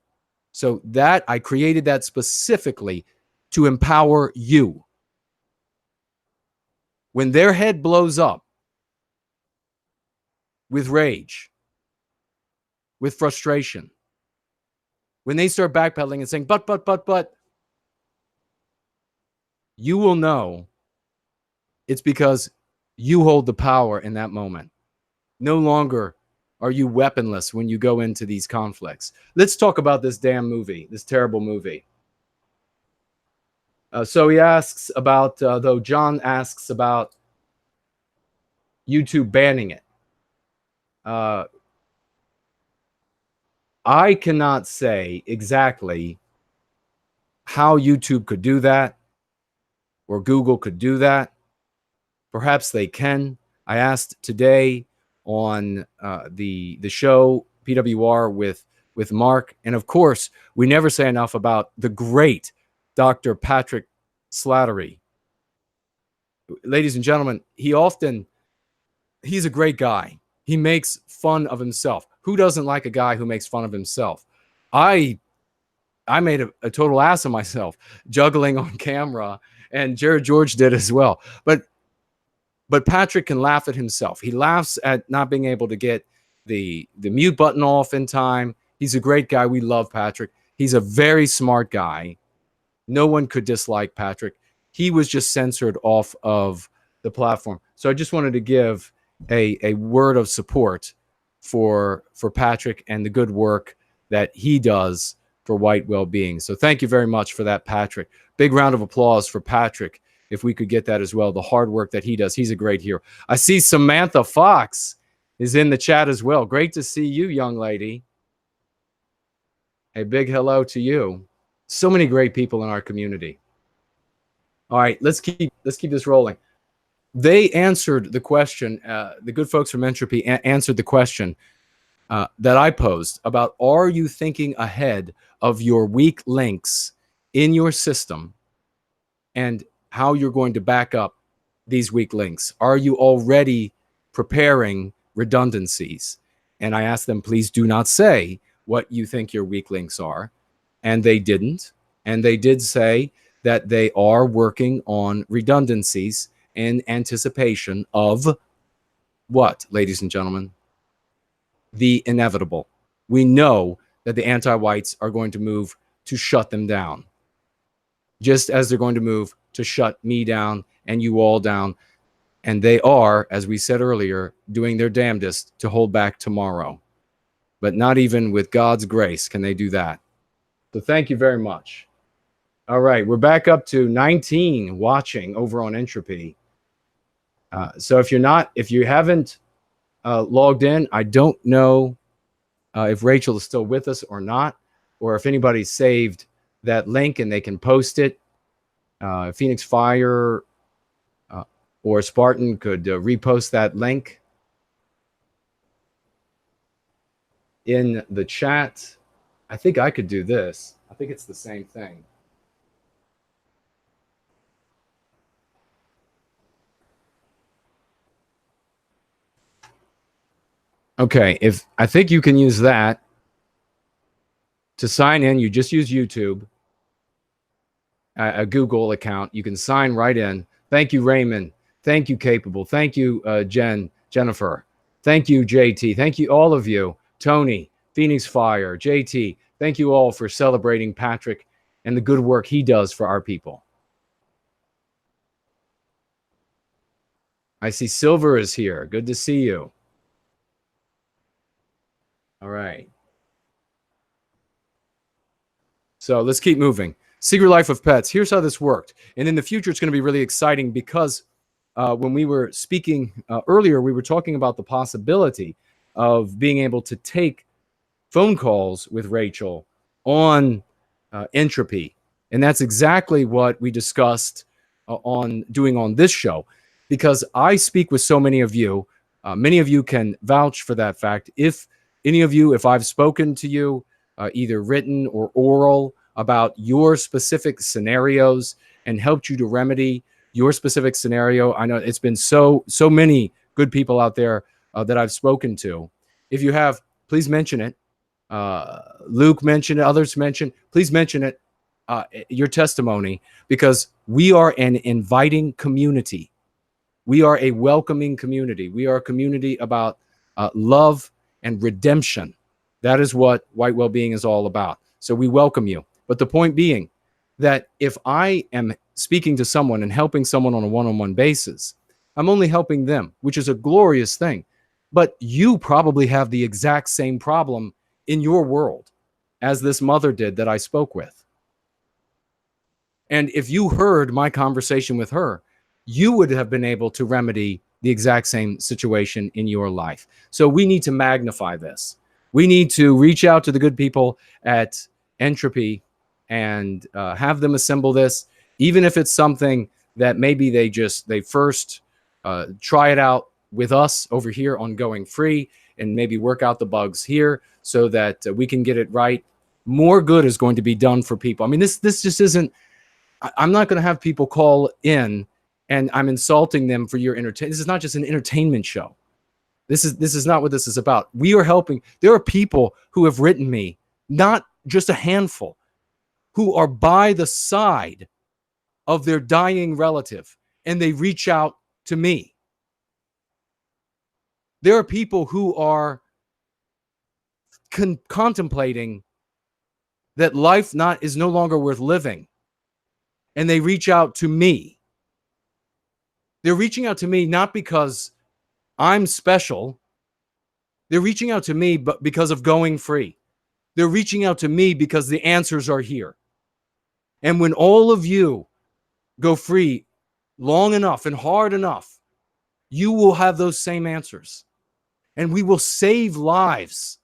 So that I created that specifically to empower you. When their head blows up with rage, with frustration, when they start backpedaling and saying, but, you will know it's because you hold the power in that moment. No longer are you weaponless when you go into these conflicts. Let's talk about this damn movie, this terrible movie. So he asks about, though John asks about YouTube banning it. I cannot say exactly how YouTube could do that or Google could do that. Perhaps they can. I asked today on the show PWR with Mark, and of course, we never say enough about the great Dr. Patrick Slattery. Ladies and gentlemen, he's a great guy. He makes fun of himself. Who doesn't like a guy who makes fun of himself? I made a total ass of myself juggling on camera, and Jared George did as well. But Patrick can laugh at himself. He laughs at not being able to get the mute button off in time. He's a great guy. We love Patrick. He's a very smart guy. No one could dislike Patrick. He was just censored off of the platform. So I just wanted to give a word of support for Patrick and the good work that he does for white well-being. So thank you very much for that, Patrick. Big round of applause for Patrick, if we could get that as well. The hard work that he does. He's a great hero. I see Samantha Fox is in the chat as well. Great to see you, young lady. A big hello to you. So many great people in our community. All right, let's keep this rolling. They answered the question. The good folks from Entropy answered the question that I posed about: are you thinking ahead of your weak links in your system and how you're going to back up these weak links? Are you already preparing redundancies? And I asked them, please do not say what you think your weak links are. And they didn't. And they did say that they are working on redundancies in anticipation of what, ladies and gentlemen? The inevitable. We know that the anti-whites are going to move to shut them down, just as they're going to move to shut me down and you all down. And they are, as we said earlier, doing their damnedest to hold back tomorrow. But not even with God's grace can they do that. So thank you very much. All right, we're back up to 19 watching over on Entropy. So if you haven't logged in, I don't know if Rachel is still with us or not, or if anybody saved that link and they can post it. Phoenix Fire or Spartan could repost that link in the chat. I think I could do this. I think it's the same thing. Okay, if I think you can use that to sign in. You just use YouTube, a Google account. You can sign right in. Thank you, Raymond. Thank you, Capable. Thank you, Jennifer. Thank you, JT. Thank you, all of you. Tony, Phoenix Fire, JT. Thank you all for celebrating Patrick and the good work he does for our people. I see Silver is here. Good to see you. All right. So let's keep moving. Secret Life of Pets. Here's how this worked. And in the future, it's going to be really exciting because when we were speaking earlier, we were talking about the possibility of being able to take phone calls with Rachel on entropy. And that's exactly what we discussed on doing on this show, because I speak with so many of you. Many of you can vouch for that fact. If any of you, if I've spoken to you, either written or oral, about your specific scenarios and helped you to remedy your specific scenario, I know it's been so many good people out there that I've spoken to. If you have, please mention it. Luke mentioned it, others mentioned, please mention it, your testimony, because we are an inviting community. We are a welcoming community. We are a community about love and redemption. That is what White Wellbeing is all about. So we welcome you. But the point being that if I am speaking to someone and helping someone on a one-on-one basis, I'm only helping them, which is a glorious thing. But you probably have the exact same problem in your world as this mother did that I spoke with. And if you heard my conversation with her, you would have been able to remedy the exact same situation in your life. So we need to magnify this. We need to reach out to the good people at Entropy and have them assemble this, even if it's something that maybe they first try it out with us over here on Going Free and maybe work out the bugs here so that we can get it right. More good is going to be done for people. I mean, this just isn't, I'm not going to have people call in and I'm insulting them for your entertainment. This is not just an entertainment show. This is not what this is about. We are helping. There are people who have written me, not just a handful, who are by the side of their dying relative, and they reach out to me. There are people who are contemplating that life is no longer worth living, and they reach out to me. They're reaching out to me not because I'm special. They're reaching out to me but because of Going Free. They're reaching out to me because the answers are here. And when all of you go free long enough and hard enough, you will have those same answers. And we will save lives.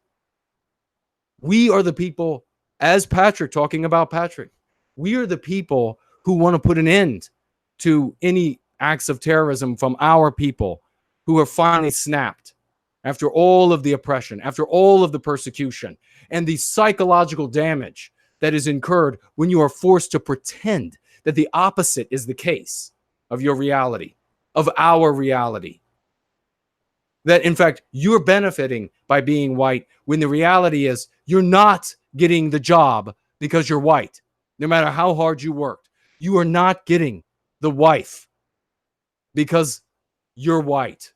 We are the people, as Patrick, talking about Patrick, we are the people who want to put an end to any acts of terrorism from our people who are finally snapped after all of the oppression, after all of the persecution, and the psychological damage that is incurred when you are forced to pretend that the opposite is the case of your reality, of our reality. That, in fact, you're benefiting by being white when the reality is you're not getting the job because you're white, no matter how hard you worked. You are not getting the wife because you're white.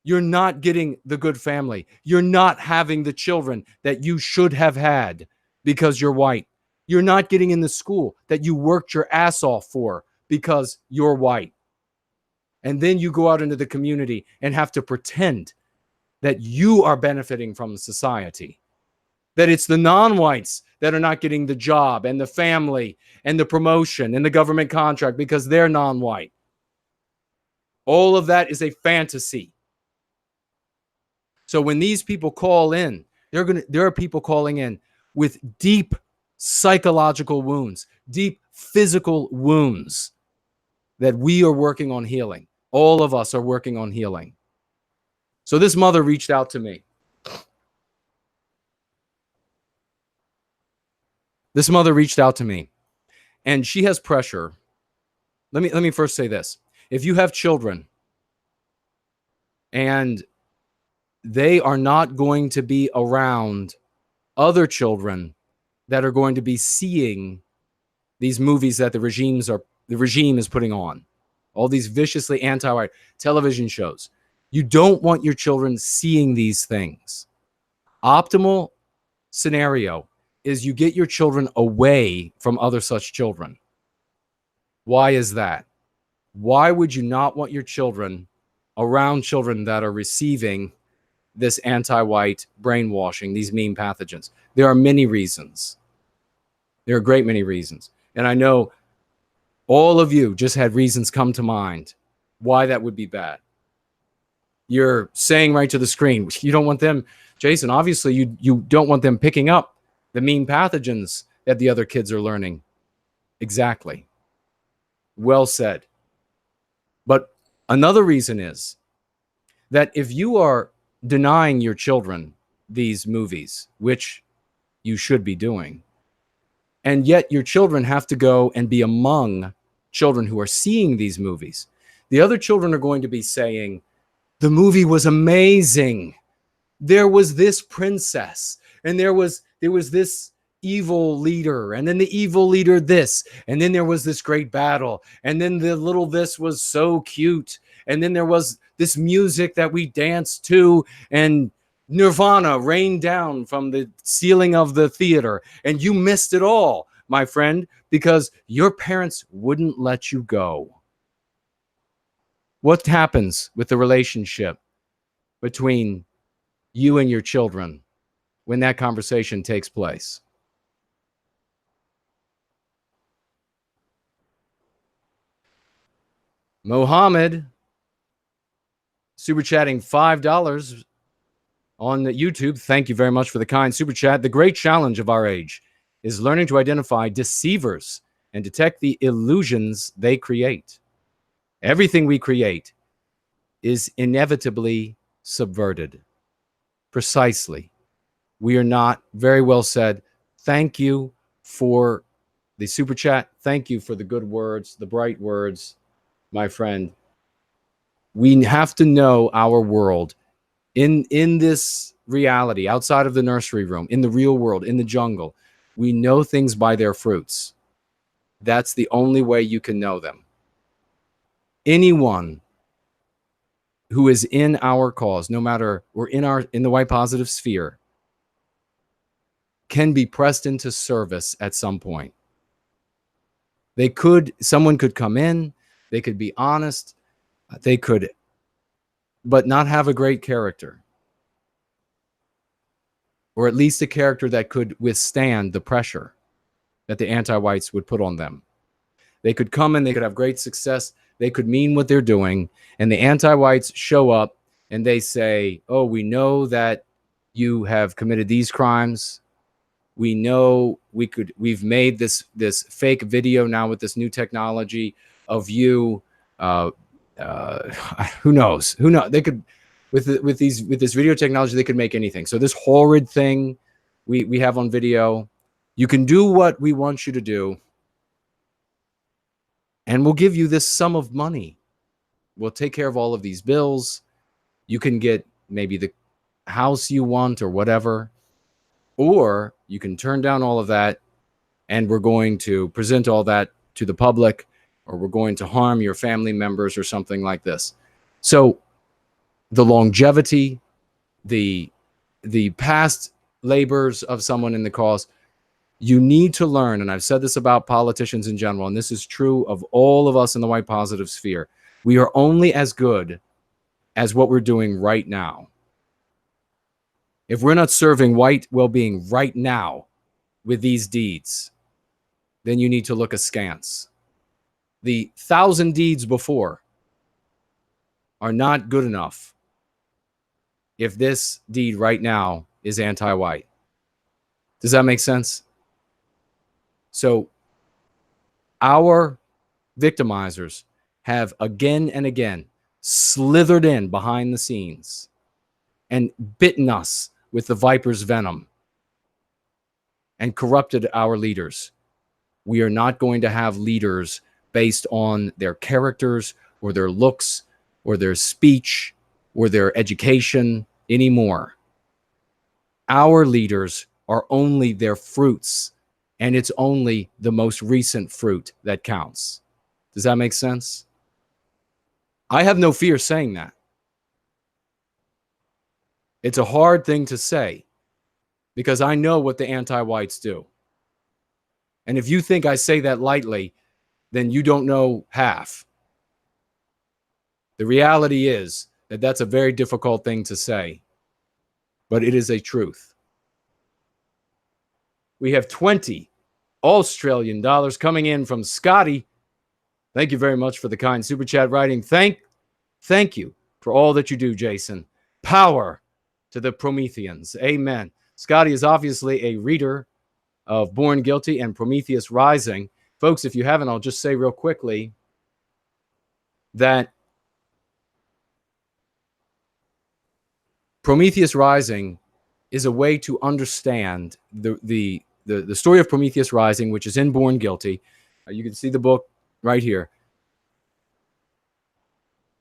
You're not getting the good family. You're not having the children that you should have had because you're white. You're not getting in the school that you worked your ass off for because you're white. And then you go out into the community and have to pretend that you are benefiting from society, that it's the non-whites that are not getting the job and the family and the promotion and the government contract because they're non-white. All of that is a fantasy. So when these people call in, there are people calling in with deep psychological wounds, deep physical wounds that we are working on healing. All of us are working on healing. So this mother reached out to me. This mother reached out to me, and she has pressure. Let me first say this. If you have children and they are not going to be around other children that are going to be seeing these movies that the regime is putting on, all these viciously anti-white television shows, you don't want your children seeing these things. Optimal scenario is you get your children away from other such children. Why is that? Why would you not want your children around children that are receiving this anti-white brainwashing, these meme pathogens? There are many reasons. There are a great many reasons. And I know all of you just had reasons come to mind why that would be bad. You're saying right to the screen, you don't want them, Jason, obviously you don't want them picking up the mean pathogens that the other kids are learning. Exactly. Well said. But another reason is that if you are denying your children these movies, which you should be doing, and yet your children have to go and be among children who are seeing these movies, the other children are going to be saying, the movie was amazing. There was this princess, and there was this evil leader, and then the evil leader this, and then there was this great battle, and then the little this was so cute, and then there was this music that we danced to, and Nirvana rained down from the ceiling of the theater, and you missed it all, my friend, because your parents wouldn't let you go. What happens with the relationship between you and your children when that conversation takes place? Mohammed, super chatting $5 on YouTube. Thank you very much for the kind super chat. The great challenge of our age is learning to identify deceivers and detect the illusions they create. Everything we create is inevitably subverted. Precisely. We are not. Very well said. Thank you for the super chat. Thank you for the good words, the bright words, my friend. We have to know our world in this reality, outside of the nursery room, in the real world, in the jungle. We know things by their fruits. That's the only way you can know them. Anyone who is in our cause, no matter we're in the white positive sphere, can be pressed into service at some point. Someone could come in, they could be honest, they could, but not have a great character. Or at least a character that could withstand the pressure that the anti-whites would put on them. They could come in, they could have great success, they could mean what they're doing, and the anti-whites show up and they say, oh, we know that you have committed these crimes. We know we've made this fake video now with this new technology of you. Who knows? They could, with this video technology, they could make anything. So this horrid thing we have on video, you can do what we want you to do, and we'll give you this sum of money. We'll take care of all of these bills. You can get maybe the house you want or whatever, or you can turn down all of that, and we're going to present all that to the public, or we're going to harm your family members or something like this. So the longevity, the past labors of someone in the cause, you need to learn, and I've said this about politicians in general, and this is true of all of us in the white positive sphere. We are only as good as what we're doing right now. If we're not serving white well-being right now with these deeds, then you need to look askance. The 1,000 deeds before are not good enough if this deed right now is anti-white. Does that make sense? So our victimizers have again and again slithered in behind the scenes and bitten us with the viper's venom and corrupted our leaders. We are not going to have leaders based on their characters or their looks or their speech or their education anymore. Our leaders are only their fruits, and it's only the most recent fruit that counts. Does that make sense? I have no fear saying that. It's a hard thing to say because I know what the anti-whites do. And if you think I say that lightly, then you don't know half. The reality is that that's a very difficult thing to say, but it is a truth. We have 20 Australian dollars coming in from Scotty. Thank you very much for the kind super chat writing. Thank you for all that you do, Jason. Power to the Prometheans. Amen. Scotty is obviously a reader of Born Guilty and Prometheus Rising. Folks, if you haven't, I'll just say real quickly that Prometheus Rising is a way to understand the story of Prometheus Rising, which is in Born Guilty. You can see the book right here.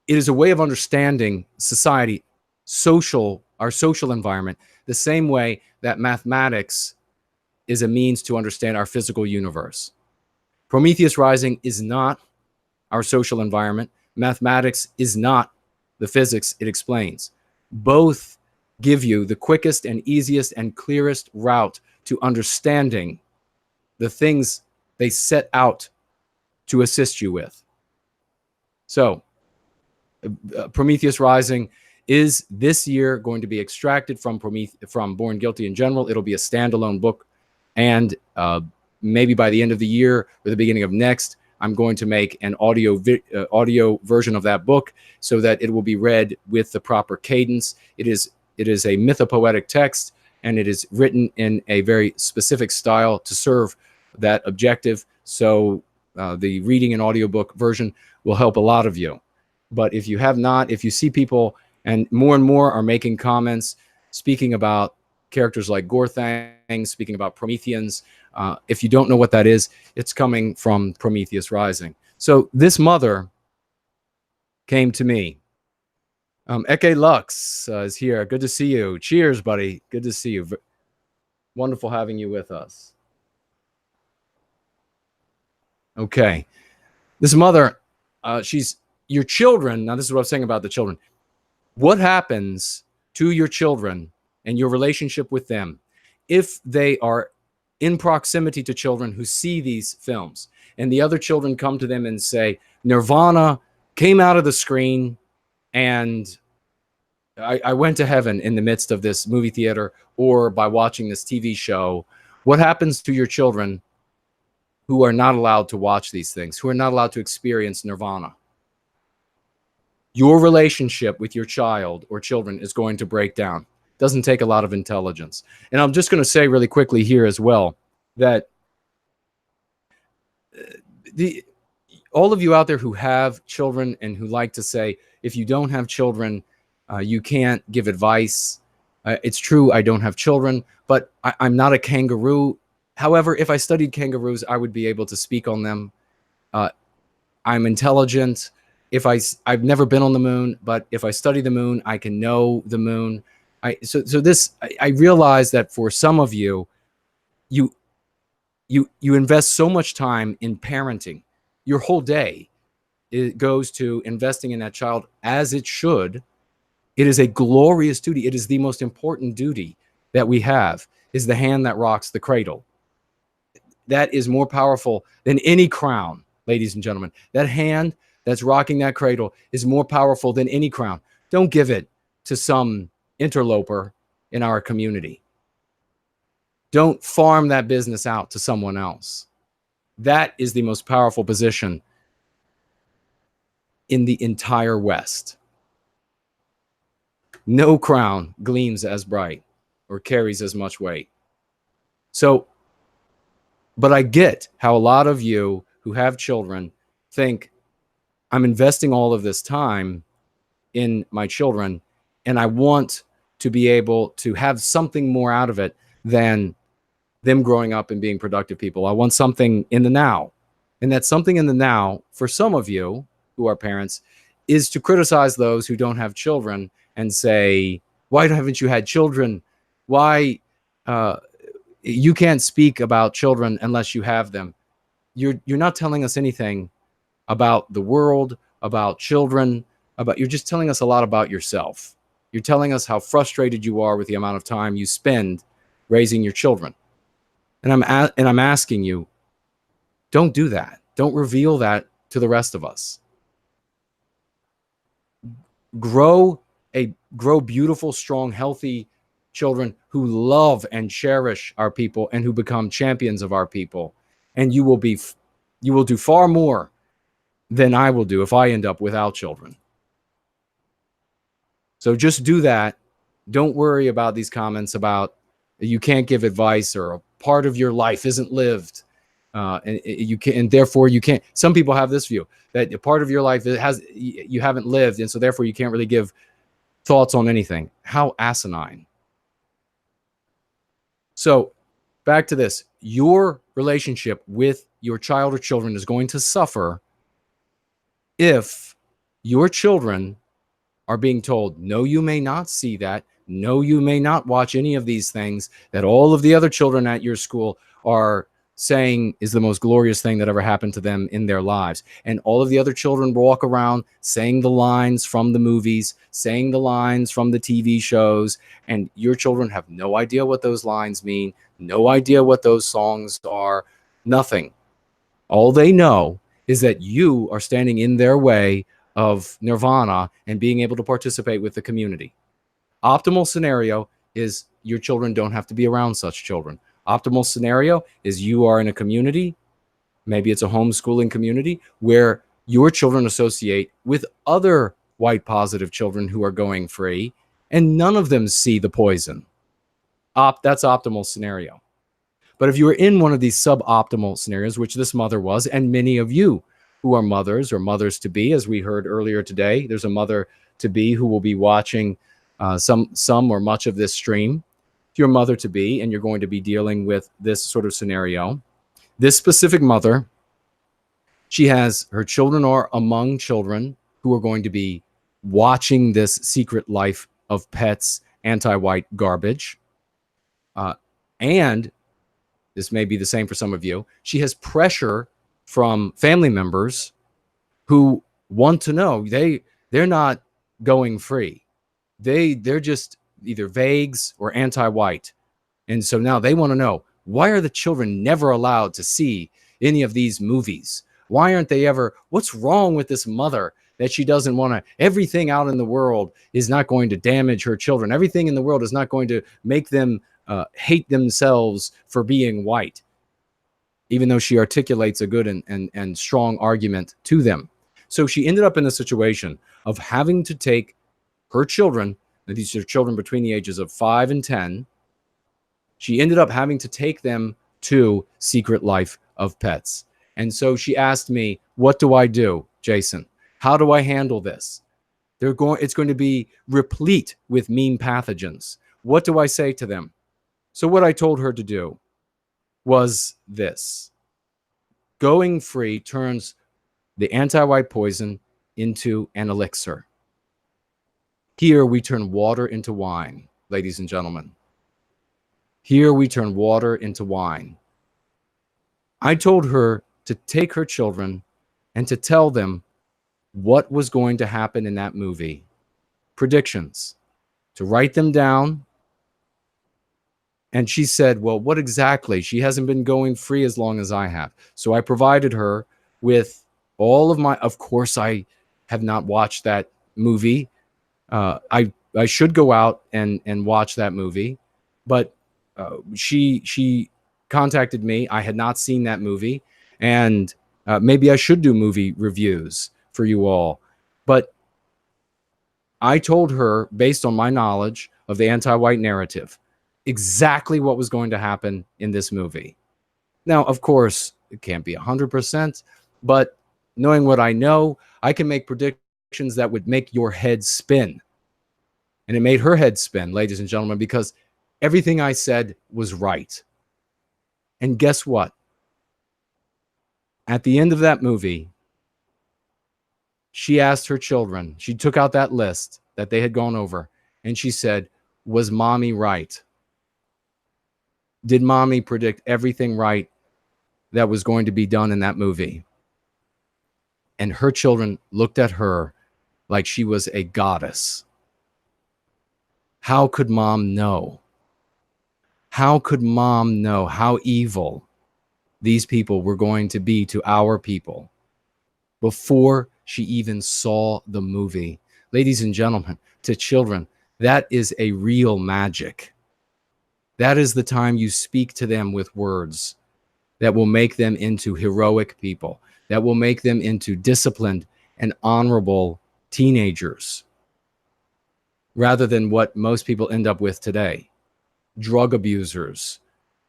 It is a way of understanding society, our social environment, the same way that mathematics is a means to understand our physical universe. Prometheus Rising is not our social environment. Mathematics is not the physics it explains. Both give you the quickest and easiest and clearest route to understanding the things they set out to assist you with. So, Prometheus Rising is this year going to be extracted from Born Guilty in general. It'll be a standalone book, and maybe by the end of the year or the beginning of next, I'm going to make an audio version of that book so that it will be read with the proper cadence. It is a mythopoetic text, and it is written in a very specific style to serve that objective. So the reading and audiobook version will help a lot of you. But if you have not, if you see people, and more are making comments speaking about characters like Gorthang, speaking about Prometheans, if you don't know what that is, it's coming from Prometheus Rising. So this mother came to me. Eke Lux is here. Good to see you. Cheers, buddy. Good to see you. Wonderful having you with us. Okay. This mother, she's your children. Now, this is what I was saying about the children. What happens to your children and your relationship with them if they are in proximity to children who see these films and the other children come to them and say, Nirvana came out of the screen and I went to heaven in the midst of this movie theater or by watching this TV show? What happens to your children who are not allowed to watch these things, who are not allowed to experience Nirvana? Your relationship with your child or children is going to break down. It doesn't take a lot of intelligence. And I'm just going to say really quickly here as well that all of you out there who have children and who like to say, if you don't have children, you can't give advice. It's true, I don't have children, but I'm not a kangaroo. However, if I studied kangaroos, I would be able to speak on them. I'm intelligent. I've never been on the moon, but if I study the moon, I can know the moon. I realize that for some of you, you invest so much time in parenting. Your whole day, it goes to investing in that child as it should. It is a glorious duty. It is the most important duty that we have, is the hand that rocks the cradle. That is more powerful than any crown, ladies and gentlemen. That hand that's rocking that cradle is more powerful than any crown. Don't give it to some interloper in our community. Don't farm that business out to someone else. That is the most powerful position in the entire West. No crown gleams as bright or carries as much weight. So, but I get how a lot of you who have children think, I'm investing all of this time in my children, and I want to be able to have something more out of it than them growing up and being productive people. I want something in the now. And that something in the now, for some of you who are parents, is to criticize those who don't have children and say, why haven't you had children? Why you can't speak about children unless you have them. You're not telling us anything about the world, about children, you're just telling us a lot about yourself. You're telling us how frustrated you are with the amount of time you spend raising your children. And I'm asking you, don't do that. Don't reveal that to the rest of us. Grow beautiful, strong, healthy children who love and cherish our people and who become champions of our people. And you will do far more than I will do if I end up without children. So just do that. Don't worry about these comments about you can't give advice or a part of your life isn't lived. And you can, and therefore you can't. Some people have this view that a part of your life you haven't lived, and so therefore you can't really give thoughts on anything. How asinine. So back to this. Your relationship with your child or children is going to suffer if your children are being told, no, you may not see that. No, you may not watch any of these things that all of the other children at your school are saying is the most glorious thing that ever happened to them in their lives. And all of the other children walk around saying the lines from the movies, saying the lines from the TV shows, and your children have no idea what those lines mean, no idea what those songs are, nothing. All they know is that you are standing in their way of nirvana and being able to participate with the community. Optimal scenario is your children don't have to be around such children. Optimal scenario is you are in a community, maybe it's a homeschooling community, where your children associate with other white positive children who are going free, and none of them see the poison. That's optimal scenario. But if you are in one of these suboptimal scenarios, which this mother was, and many of you who are mothers or mothers-to-be, as we heard earlier today, there's a mother-to-be who will be watching some or much of this stream. If you're a mother-to-be and you're going to be dealing with this sort of scenario, this specific mother, her children are among children who are going to be watching this Secret Life of Pets anti-white garbage. And this may be the same for some of you. She has pressure from family members who want to know they're not going free. They're just either vagues or anti-white. And so now they want to know, why are the children never allowed to see any of these movies? Why aren't they ever, what's wrong with this mother that she doesn't want to, everything out in the world is not going to damage her children. Everything in the world is not going to make them hate themselves for being white, even though she articulates a good and strong argument to them. So she ended up in a situation of having to take her children, and these are children between the ages of 5 and 10, she ended up having to take them to Secret Life of Pets. And so she asked me, what do I do, Jason? How do I handle this? It's going to be replete with meme pathogens. What do I say to them? So what I told her to do was this. Going free turns the anti-white poison into an elixir. Here we turn water into wine, ladies and gentlemen. Here we turn water into wine. I told her to take her children and to tell them what was going to happen in that movie. Predictions. To write them down. And she said, well, what exactly? She hasn't been going free as long as I have. So I provided her with all of of course, I have not watched that movie. I should go out and watch that movie. But she contacted me. I had not seen that movie. And maybe I should do movie reviews for you all. But I told her, based on my knowledge of the anti-white narrative, exactly what was going to happen in this movie. Now, of course, it can't be 100%, but knowing what I know, I can make predictions that would make your head spin. And it made her head spin, ladies and gentlemen, because everything I said was right. And guess what? At the end of that movie, she asked her children, she took out that list that they had gone over, and she said, was mommy right? Did mommy predict everything right that was going to be done in that movie? And her children looked at her like she was a goddess. How could mom know? How could mom know how evil these people were going to be to our people before she even saw the movie? Ladies and gentlemen, to children, that is a real magic. That is the time you speak to them with words. that will make them into heroic people, that will make them into disciplined and honorable teenagers, rather than what most people end up with today. Drug abusers,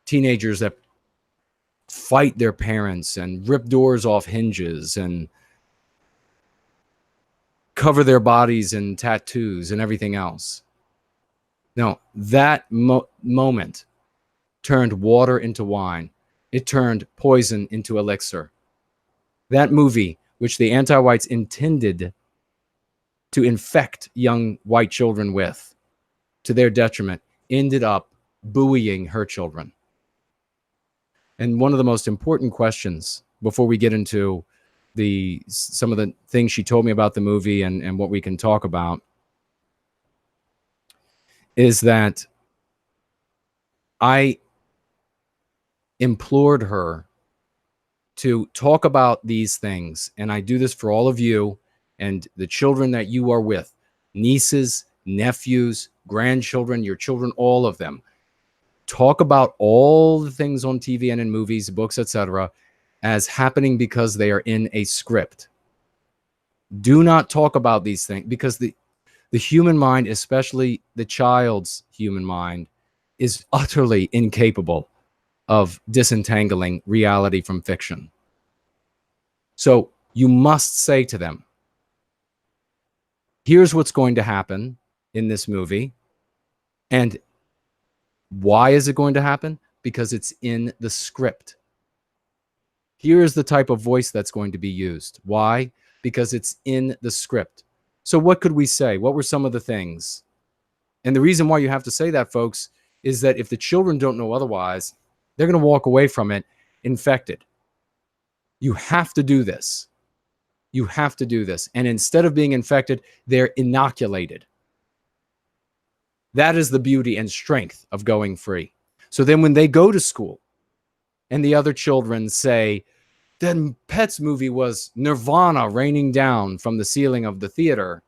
teenagers that fight their parents and rip doors off hinges and cover their bodies in tattoos and everything else. No, that moment turned water into wine. It turned poison into elixir. That movie, which the anti-whites intended to infect young white children with, to their detriment, ended up buoying her children. And one of the most important questions before we get into some of the things she told me about the movie and what we can talk about is that I implored her to talk about these things. And I do this for all of you and the children that you are with, nieces, nephews, grandchildren, your children, all of them. Talk about all the things on TV and in movies, books, etc., as happening because they are in a script. Do not talk about these things, because the human mind, especially the child's human mind, is utterly incapable of disentangling reality from fiction. So you must say to them, here's what's going to happen in this movie. And why is it going to happen? Because it's in the script. Here's the type of voice that's going to be used. Why? Because it's in the script. So what could we say? What were some of the things? And the reason why you have to say that, folks, is that if the children don't know otherwise, they're going to walk away from it infected. You have to do this. You have to do this. And instead of being infected, they're inoculated. That is the beauty and strength of going free. So then when they go to school and the other children say, then Pet's movie was Nirvana raining down from the ceiling of the theater,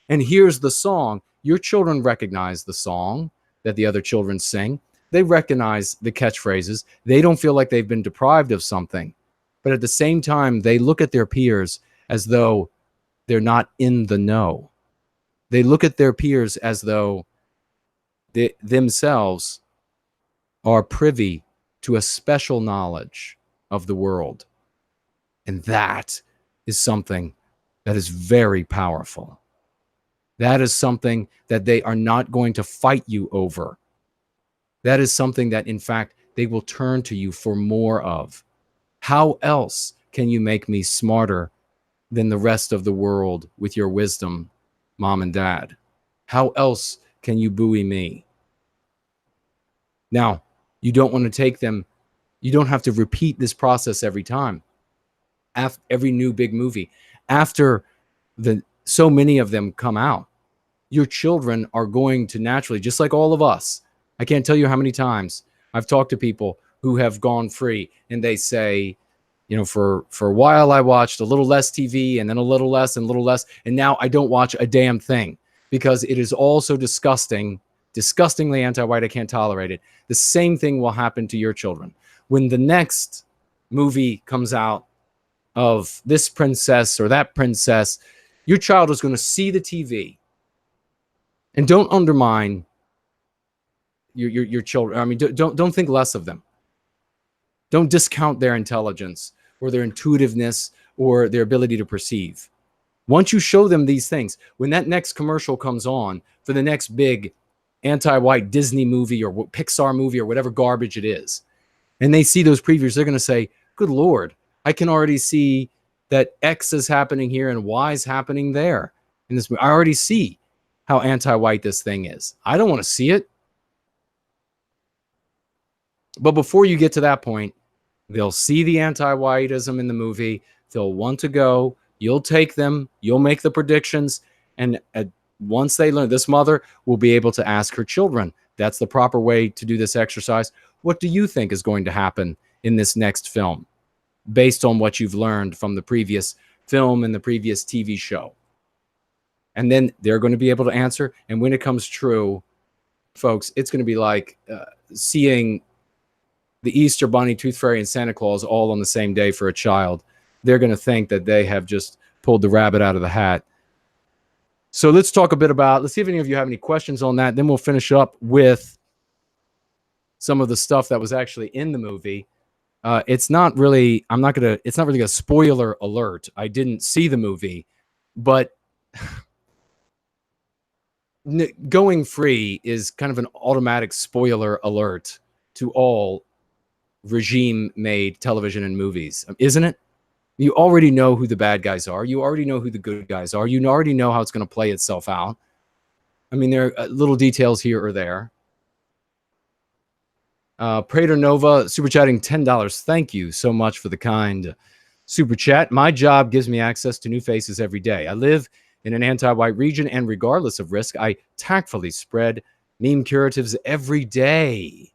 and here's the song, your children recognize the song that the other children sing. They recognize the catchphrases. They don't feel like they've been deprived of something. But at the same time, they look at their peers as though they're not in the know. They look at their peers as though they themselves are privy to a special knowledge of the world. And that is something that is very powerful. That is something that they are not going to fight you over. That is something that, in fact, they will turn to you for more of. How else can you make me smarter than the rest of the world with your wisdom, mom and dad? How else can you buoy me? Now, you don't want to take them, you don't have to repeat this process every time. After every new big movie, after so many of them come out, your children are going to naturally, just like all of us. I can't tell you how many times I've talked to people who have gone free and they say, you know, for a while I watched a little less TV and then a little less and a little less. And now I don't watch a damn thing because it is all so disgusting, disgustingly anti-white. I can't tolerate it. The same thing will happen to your children. When the next movie comes out of this princess or that princess, your child is going to see the TV. And don't undermine your children. I mean, don't think less of them. Don't discount their intelligence or their intuitiveness or their ability to perceive. Once you show them these things, when that next commercial comes on for the next big anti-white Disney movie or Pixar movie or whatever garbage it is, and they see those previews, they're going to say, good Lord, I can already see that X is happening here and Y is happening there in this movie. I already see how anti-white this thing is. I don't want to see it. But before you get to that point, they'll see the anti-whiteism in the movie. They'll want to go. You'll take them. You'll make the predictions. And once they learn, this mother will be able to ask her children. That's the proper way to do this exercise. What do you think is going to happen in this next film based on what you've learned from the previous film and the previous TV show? And then they're going to be able to answer. And when it comes true, folks, it's going to be like seeing the Easter Bunny, Tooth Fairy, and Santa Claus all on the same day for a child, they're going to think that they have just pulled the rabbit out of the hat. So let's talk a bit about, let's see if any of you have any questions on that. Then we'll finish up with some of the stuff that was actually in the movie. It's not really, it's not really a spoiler alert. I didn't see the movie, but going free is kind of an automatic spoiler alert to all regime-made television and movies, isn't it? You already know who the bad guys are. You already know who the good guys are. You already know how it's going to play itself out. I mean, there are little details here or there. Prater Nova, super chatting $10. Thank you so much for the kind super chat. My job gives me access to new faces every day. I live in an anti-white region, and regardless of risk, I tactfully spread meme curatives every day.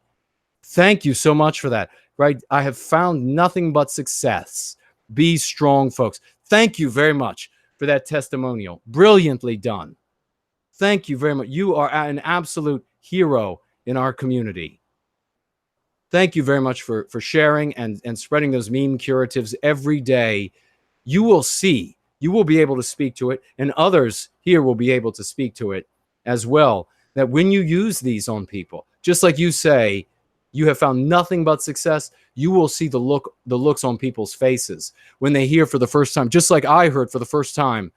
Thank you so much for that. Right? I have found nothing but success. Be strong, folks. Thank you very much for that testimonial. Brilliantly done. Thank you very much. You are an absolute hero in our community. Thank you very much for sharing and spreading those meme curatives every day. You will see, you will be able to speak to it, and others here will be able to speak to it as well, that when you use these on people, just like you say, you have found nothing but success, you will see the looks on people's faces when they hear for the first time, just like I heard for the first time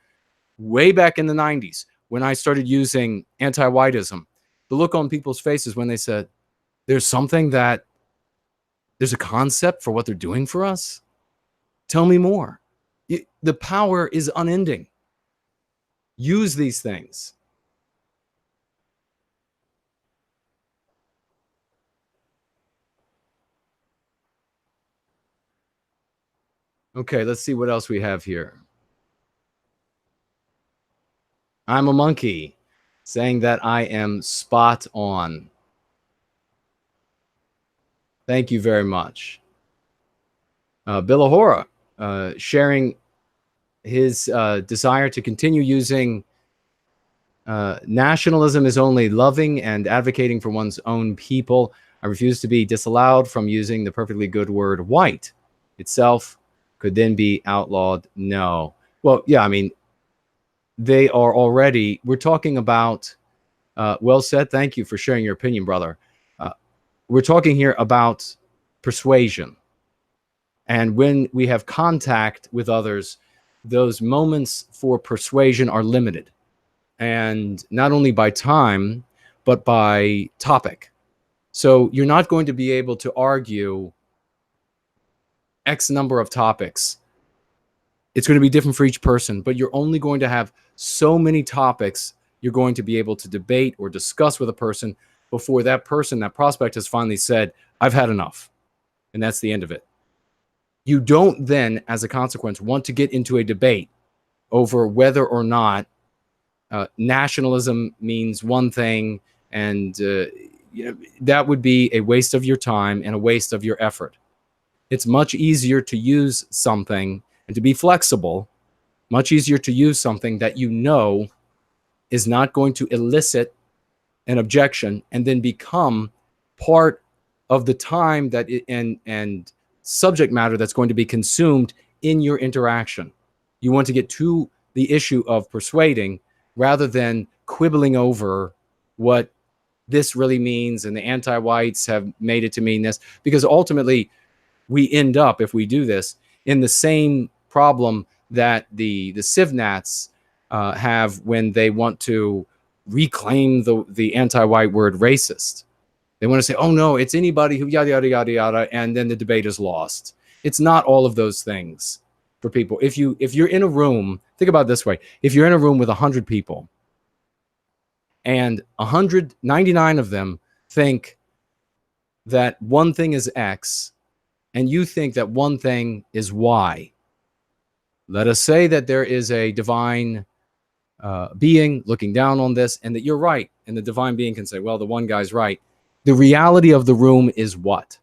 way back in the 90s when I started using antiwhitism. The look on people's faces when they said, there's a concept for what they're doing for us? Tell me more. The power is unending. Use these things. Okay, let's see what else we have here. I'm a monkey, saying that I am spot on. Thank you very much. Bill Ahura, sharing his desire to continue using nationalism is only loving and advocating for one's own people. I refuse to be disallowed from using the perfectly good word white itself. Could then be outlawed? No. Well, yeah, I mean, they are already, we're talking about, well said. Thank you for sharing your opinion, brother. We're talking here about persuasion. And when we have contact with others, those moments for persuasion are limited. And not only by time, but by topic. So you're not going to be able to argue X number of topics. It's going to be different for each person, but you're only going to have so many topics you're going to be able to debate or discuss with a person before that person, that prospect, has finally said, I've had enough. And that's the end of it. You don't then, as a consequence, want to get into a debate over whether or not nationalism means one thing, and that would be a waste of your time and a waste of your effort. It's much easier to use something and to be flexible, much easier to use something that you know is not going to elicit an objection and then become part of the time that and subject matter that's going to be consumed in your interaction. You want to get to the issue of persuading rather than quibbling over what this really means and the anti-whites have made it to mean this, because ultimately we end up, if we do this, in the same problem that the civ-nats have when they want to reclaim the anti-white word racist. They want to say, oh no, it's anybody who yada, yada, yada, yada, and then the debate is lost. It's not all of those things for people. If you're in a room, think about it this way. If you're in a room with 100 people and 199 of them think that one thing is X and you think that one thing is Y, let us say that there is a divine being looking down on this and that you're right. And the divine being can say, well, the one guy's right. The reality of the room is what?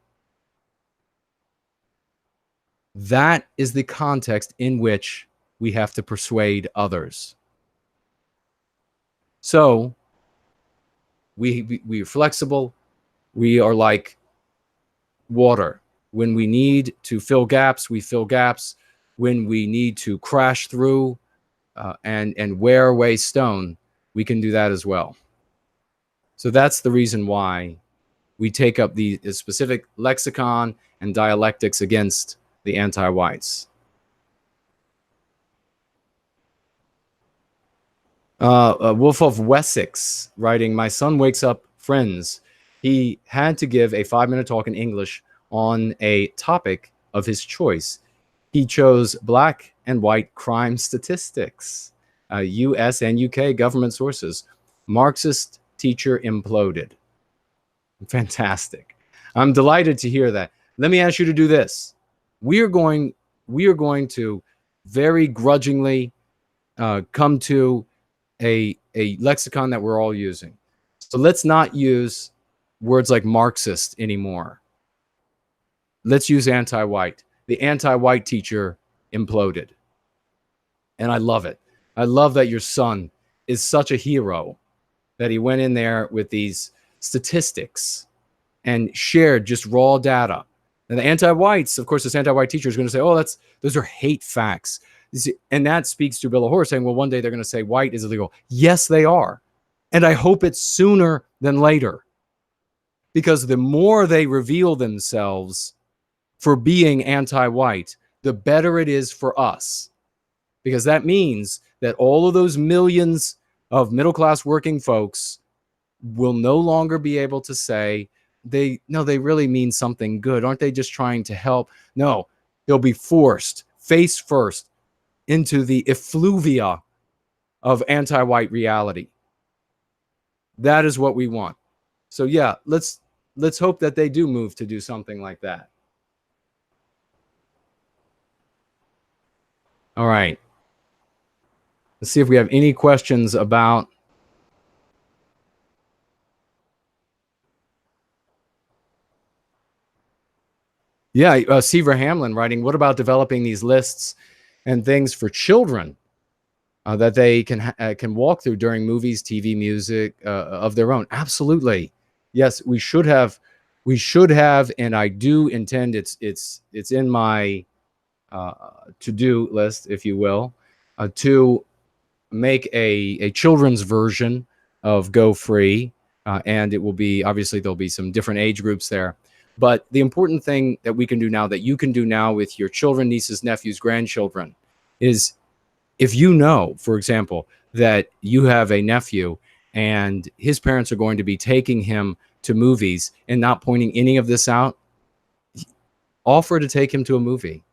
That is the context in which we have to persuade others. So we're flexible. We are like water. When we need to fill gaps, we fill gaps. When we need to crash through and wear away stone, we can do that as well. So that's the reason why we take up the specific lexicon and dialectics against the anti-whites. Wolf of Wessex writing, my son wakes up friends. He had to give a 5-minute talk in English on a topic of his choice. He chose black and white crime statistics, US and UK government sources. Marxist teacher imploded. Fantastic. I'm delighted to hear that. Let me ask you to do this. We are going to very grudgingly come to a lexicon that we're all using. So let's not use words like Marxist anymore. Let's use anti-white. The anti-white teacher imploded. And I love it. I love that your son is such a hero that he went in there with these statistics and shared just raw data. And the anti-whites, of course, this anti-white teacher is going to say, oh, those are hate facts. And that speaks to Bill of Horror saying, well, one day they're going to say white is illegal. Yes, they are. And I hope it's sooner than later. Because the more they reveal themselves for being anti-white, the better it is for us. Because that means that all of those millions of middle-class working folks will no longer be able to say, they really mean something good. Aren't they just trying to help? No, they'll be forced, face first, into the effluvia of anti-white reality. That is what we want. So yeah, let's hope that they do move to do something like that. All right. Let's see if we have any questions about Seaver Hamlin writing, what about developing these lists and things for children that they can walk through during movies, TV, music of their own? Absolutely. Yes, we should have, and I do intend, it's in my to-do list, if you will, to make a children's version of Go Free, and it will be, obviously there'll be some different age groups there. But the important thing that we can do now, that you can do now with your children, nieces, nephews, grandchildren, is if you know, for example, that you have a nephew and his parents are going to be taking him to movies and not pointing any of this out, offer to take him to a movie.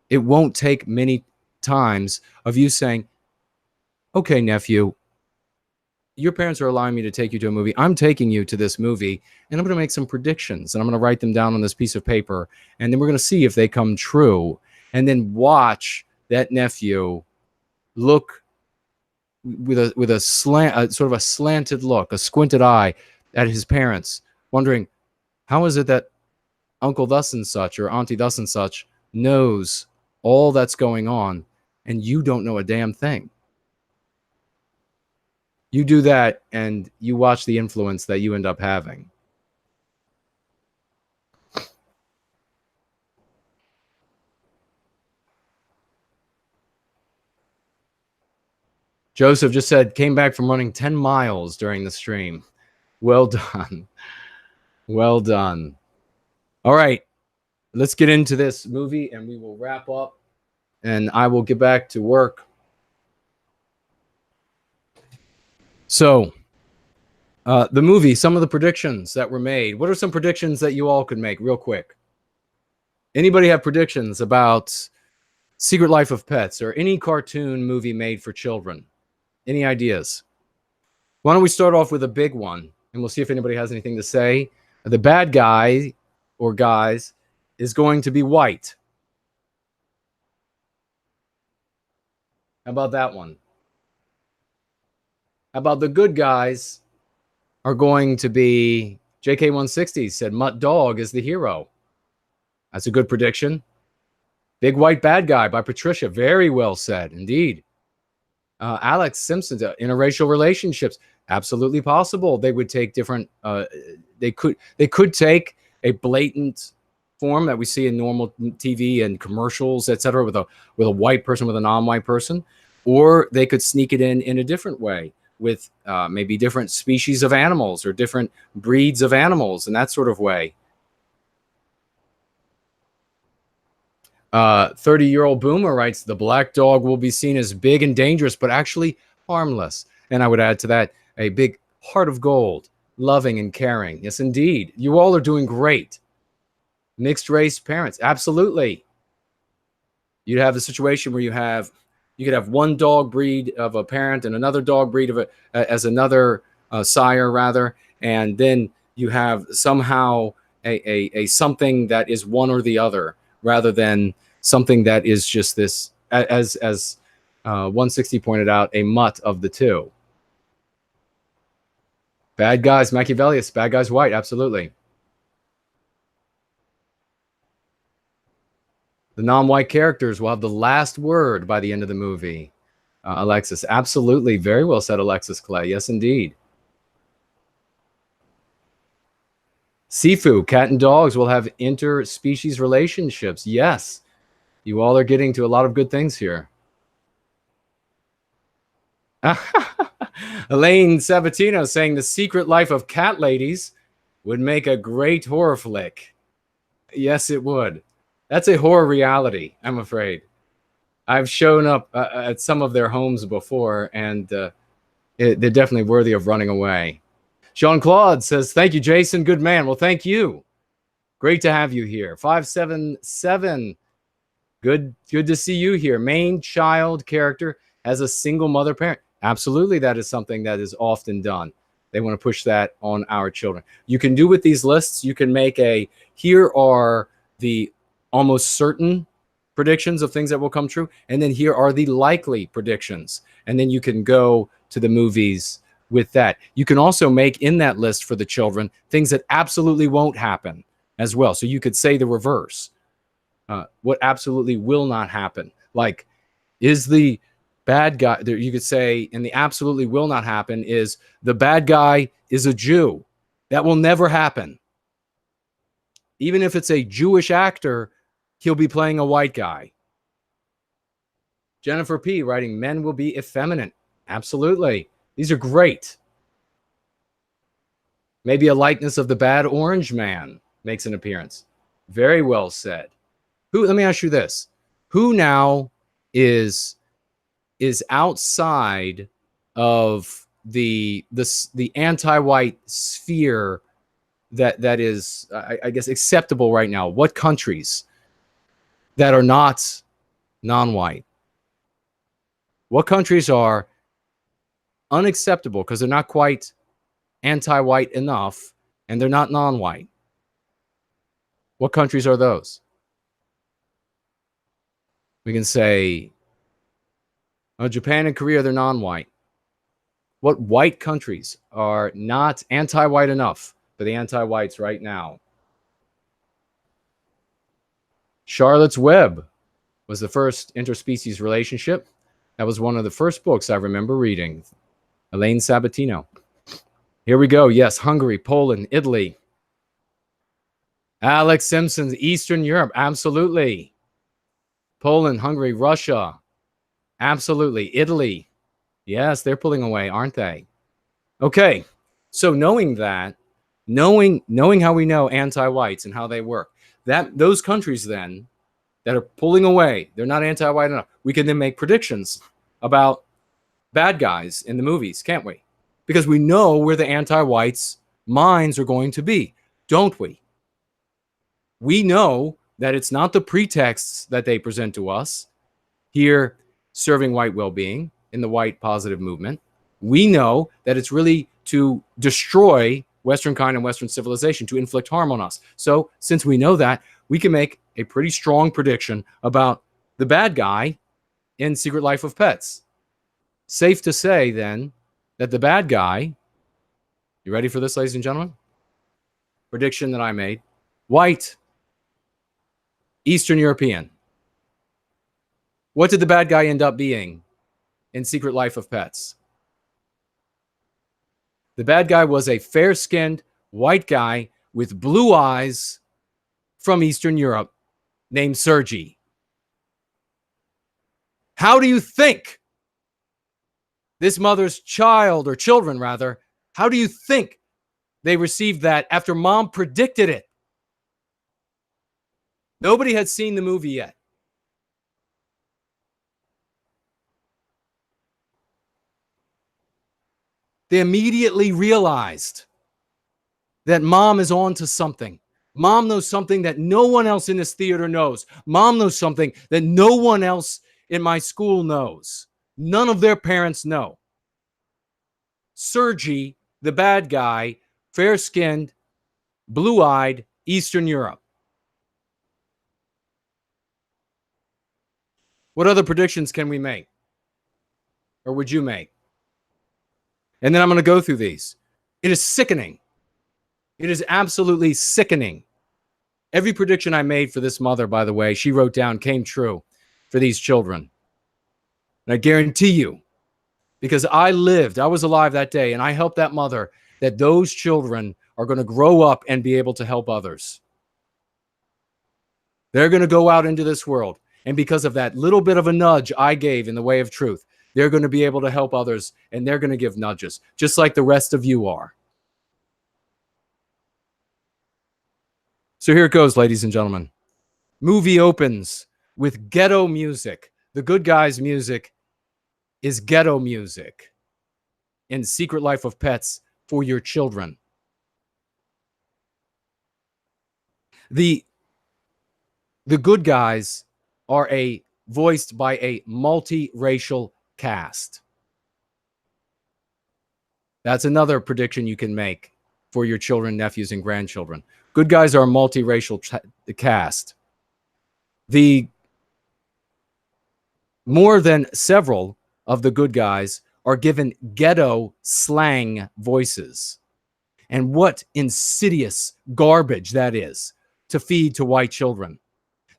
It won't take many times of you saying, okay, nephew, your parents are allowing me to take you to a movie. I'm taking you to this movie, and I'm going to make some predictions, and I'm going to write them down on this piece of paper, and then we're going to see if they come true, and then watch that nephew look with a slant, sort of a slanted look, a squinted eye at his parents, wondering, how is it that Uncle thus and such or Auntie thus and such knows all that's going on, and you don't know a damn thing? You do that, and you watch the influence that you end up having. Joseph just said, came back from running 10 miles during the stream. Well done. Well done. All right, let's get into this movie, and we will wrap up, and I will get back to work. So, the movie, some of the predictions that were made. What are some predictions that you all could make real quick? Anybody have predictions about Secret Life of Pets or any cartoon movie made for children? Any ideas? Why don't we start off with a big one, and we'll see if anybody has anything to say. The bad guy or guys is going to be white. How about that one? How about the good guys are going to be, JK160 said Mutt Dog is the hero. That's a good prediction. Big White Bad Guy by Patricia. Very well said, indeed. Alex Simpson, interracial relationships. Absolutely possible. They would take different, they could take a blatant form that we see in normal TV and commercials, etc., with a white person, with a non-white person, or they could sneak it in a different way with maybe different species of animals or different breeds of animals in that sort of way. 30-year-old Boomer writes, the black dog will be seen as big and dangerous, but actually harmless. And I would add to that, a big heart of gold, loving and caring. Yes, indeed. You all are doing great. Mixed race parents, absolutely. You'd have a situation where you could have one dog breed of a parent and another dog breed of as another sire, rather, and then you have somehow a something that is one or the other, rather than something that is just this, as 160 pointed out, a mutt of the two. Bad guys, Machiavellius. Bad guys, white. Absolutely. The non-white characters will have the last word by the end of the movie. Alexis, absolutely. Very well said, Alexis Clay. Yes, indeed. Sifu, cat and dogs will have interspecies relationships. Yes. You all are getting to a lot of good things here. Elaine Sabatino saying The Secret Life of Cat Ladies would make a great horror flick. Yes, it would. That's a horror reality, I'm afraid. I've shown up at some of their homes before, and they're definitely worthy of running away. Jean-Claude says, thank you, Jason. Good man. Well, thank you. Great to have you here. 577. Good to see you here. Main child character has a single mother parent. Absolutely, that is something that is often done. They want to push that on our children. You can do with these lists, you can make here are the almost certain predictions of things that will come true, and then here are the likely predictions. And then you can go to the movies with that. You can also make in that list for the children things that absolutely won't happen as well. So you could say the reverse. What absolutely will not happen. Like, is the bad guy, you could say, and the absolutely will not happen is the bad guy is a Jew. That will never happen. Even if it's a Jewish actor, he'll be playing a white guy. Jennifer P. writing, men will be effeminate. Absolutely. These are great. Maybe a likeness of the bad orange man makes an appearance. Very well said. Let me ask you this. Who now is outside of the anti-white sphere that is, I guess, acceptable right now? What countries that are not non-white? What countries are unacceptable because they're not quite anti-white enough and they're not non-white? What countries are those? We can say, Japan and Korea, they're non-white. What white countries are not anti-white enough for the anti-whites right now? Charlotte's Web was the first interspecies relationship. That was one of the first books I remember reading. Elaine Sabatino. Here we go. Yes, Hungary, Poland, Italy. Alex Simpson, Eastern Europe. Absolutely. Poland, Hungary, Russia. Absolutely. Italy. Yes, they're pulling away, aren't they? Okay. So knowing that, knowing how we know anti-whites and how they work, those countries then that are pulling away, they're not anti-white enough, we can then make predictions about bad guys in the movies, can't we? Because we know where the anti-whites' minds are going to be, don't we? We know that it's not the pretexts that they present to us here serving white well-being in the white positive movement. We know that it's really to destroy Western kind and Western civilization, to inflict harm on us. So since we know that, we can make a pretty strong prediction about the bad guy in Secret Life of Pets. Safe to say, then, that the bad guy, you ready for this, ladies and gentlemen? Prediction that I made. White, Eastern European. What did the bad guy end up being in Secret Life of Pets? The bad guy was a fair-skinned white guy with blue eyes from Eastern Europe named Sergei. How do you think this mother's child, or children rather, how do you think they received that after mom predicted it? Nobody had seen the movie yet. They immediately realized that mom is on to something. Mom knows something that no one else in this theater knows. Mom knows something that no one else in my school knows. None of their parents know. Sergei, the bad guy, fair-skinned, blue-eyed, Eastern Europe. What other predictions can we make? Or would you make? And then I'm going to go through these. It is sickening. It is absolutely sickening. Every prediction I made for this mother, by the way, she wrote down, came true for these children. And I guarantee you, because I was alive that day, and I helped that mother, that those children are going to grow up and be able to help others. They're going to go out into this world. And because of that little bit of a nudge I gave in the way of truth, they're going to be able to help others, and they're going to give nudges, just like the rest of you are. So here it goes, ladies and gentlemen. Movie opens with ghetto music. The good guys' music is ghetto music in Secret Life of Pets for your children. The good guys are voiced by a multiracial cast. That's another prediction you can make for your children, nephews, and grandchildren. Good guys are a multiracial cast. The more than several of the good guys are given ghetto slang voices. And what insidious garbage that is to feed to white children.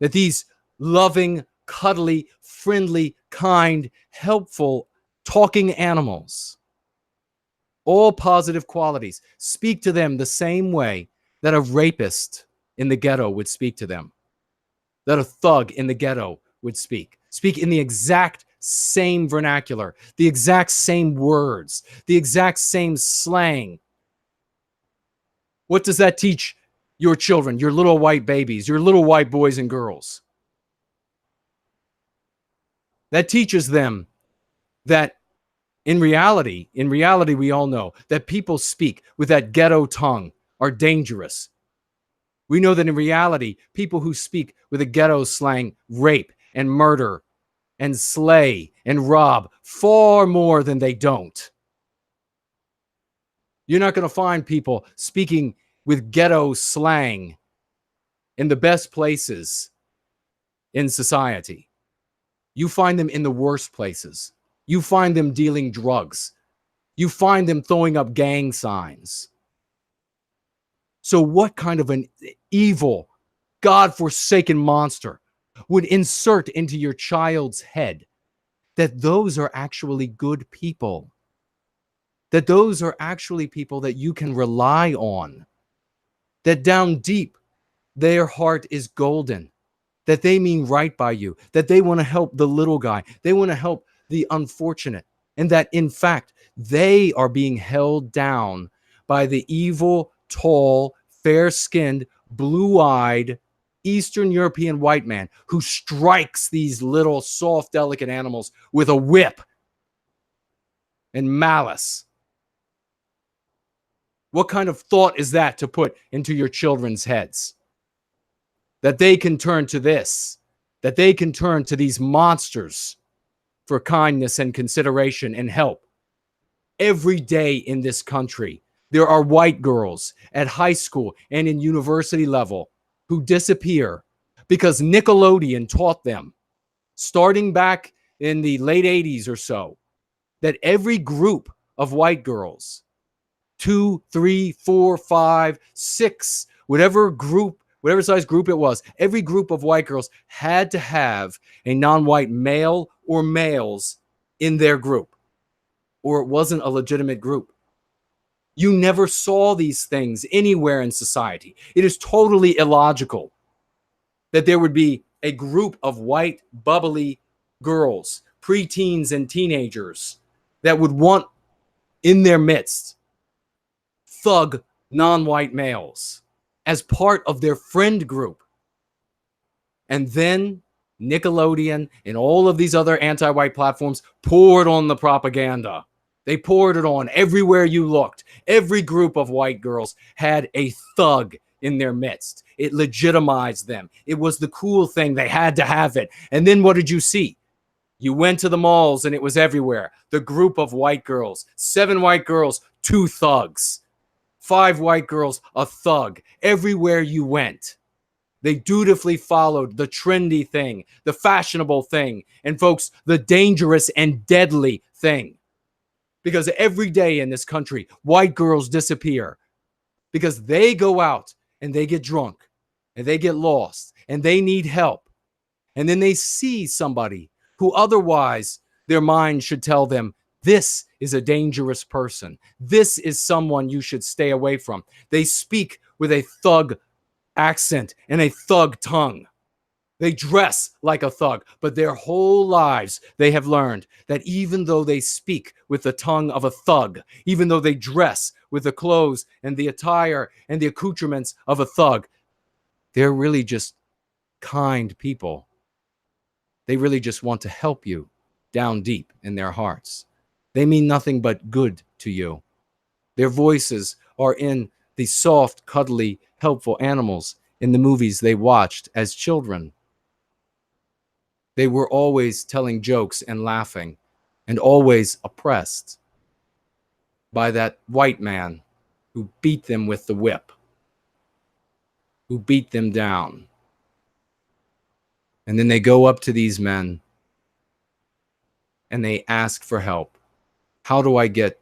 That these loving, cuddly, friendly, kind, helpful, talking animals, all positive qualities, speak to them the same way that a rapist in the ghetto would speak to them, that a thug in the ghetto would speak in the exact same vernacular, the exact same words, the exact same slang. What does that teach your children, your little white babies, your little white boys and girls? That teaches them that in reality, we all know that people speak with that ghetto tongue are dangerous. We know that in reality, people who speak with a ghetto slang rape and murder and slay and rob far more than they don't. You're not going to find people speaking with ghetto slang in the best places in society. You find them in the worst places. You find them dealing drugs. You find them throwing up gang signs. So what kind of an evil, God-forsaken monster would insert into your child's head that those are actually good people? That those are actually people that you can rely on? That down deep, their heart is golden? That they mean right by you? That they want to help the little guy? They want to help the unfortunate? And that, in fact, they are being held down by the evil, tall, fair-skinned, blue-eyed, Eastern European white man who strikes these little, soft, delicate animals with a whip and malice. What kind of thought is that to put into your children's heads? That they can turn to this, that they can turn to these monsters for kindness and consideration and help. Every day in this country, there are white girls at high school and in university level who disappear because Nickelodeon taught them, starting back in the late 80s or so, that every group of white girls, 2, 3, 4, 5, 6, whatever size group it was, every group of white girls had to have a non-white male or males in their group, or it wasn't a legitimate group. You never saw these things anywhere in society. It is totally illogical that there would be a group of white, bubbly girls, preteens and teenagers that would want in their midst thug non-white males as part of their friend group. And then Nickelodeon and all of these other anti-white platforms poured on the propaganda. They poured it on everywhere you looked. Every group of white girls had a thug in their midst. It legitimized them. It was the cool thing. They had to have it. And then what did you see? You went to the malls and it was everywhere. The group of white girls, 7 white girls, 2 thugs, 5 white girls, a thug. Everywhere you went, they dutifully followed the trendy thing, the fashionable thing, and folks, the dangerous and deadly thing. Because every day in this country, white girls disappear because they go out and they get drunk and they get lost and they need help. And then they see somebody who otherwise their mind should tell them, this is a dangerous person. This is someone you should stay away from. They speak with a thug accent and a thug tongue. They dress like a thug, but their whole lives they have learned that even though they speak with the tongue of a thug, even though they dress with the clothes and the attire and the accoutrements of a thug, they're really just kind people. They really just want to help you down deep in their hearts. They mean nothing but good to you. Their voices are in the soft, cuddly, helpful animals in the movies they watched as children. They were always telling jokes and laughing, and always oppressed by that white man who beat them with the whip, who beat them down. And then they go up to these men and they ask for help. How do I get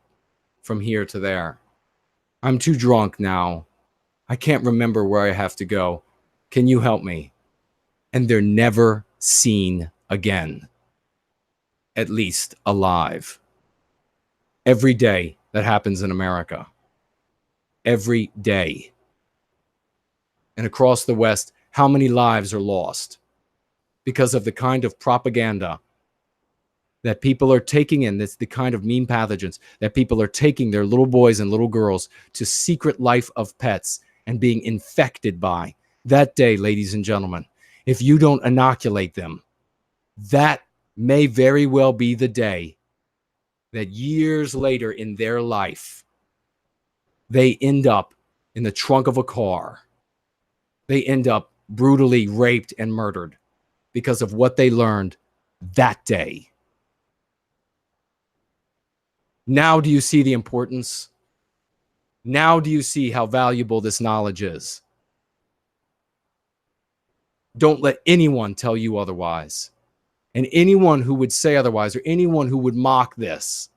from here to there? I'm too drunk now. I can't remember where I have to go. Can you help me? And they're never seen again, at least alive. Every day that happens in America. Every day. And across the West, how many lives are lost because of the kind of propaganda that people are taking in? That's the kind of mean pathogens that people are taking their little boys and little girls to secret life of pets and being infected by. That day, ladies and gentlemen, if you don't inoculate them, that may very well be the day that years later in their life, they end up in the trunk of a car. They end up brutally raped and murdered because of what they learned that day. Now do you see the importance? Now do you see how valuable this knowledge is? Don't let anyone tell you otherwise. And anyone who would say otherwise, or anyone who would mock this,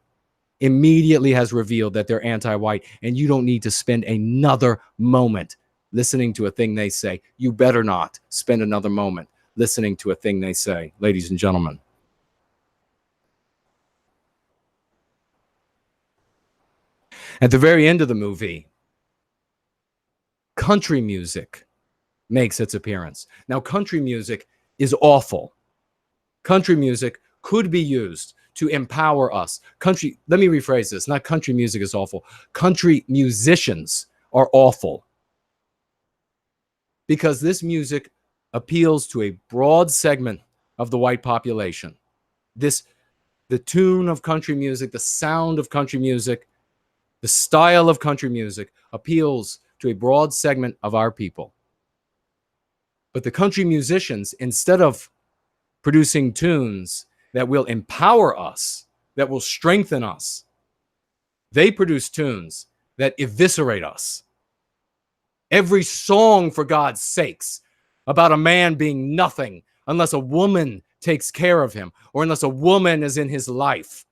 immediately has revealed that they're anti-white, and you don't need to spend another moment listening to a thing they say. You better not spend another moment listening to a thing they say, ladies and gentlemen. At the very end of the movie, country music makes its appearance. Now, country music is awful. Country music could be used to empower us. Let me rephrase this. Not country music is awful. Country musicians are awful. Because this music appeals to a broad segment of the white population. The tune of country music, the sound of country music, the style of country music appeals to a broad segment of our people. But the country musicians, instead of producing tunes that will empower us, that will strengthen us, they produce tunes that eviscerate us. Every song, for God's sakes, about a man being nothing unless a woman takes care of him, or unless a woman is in his life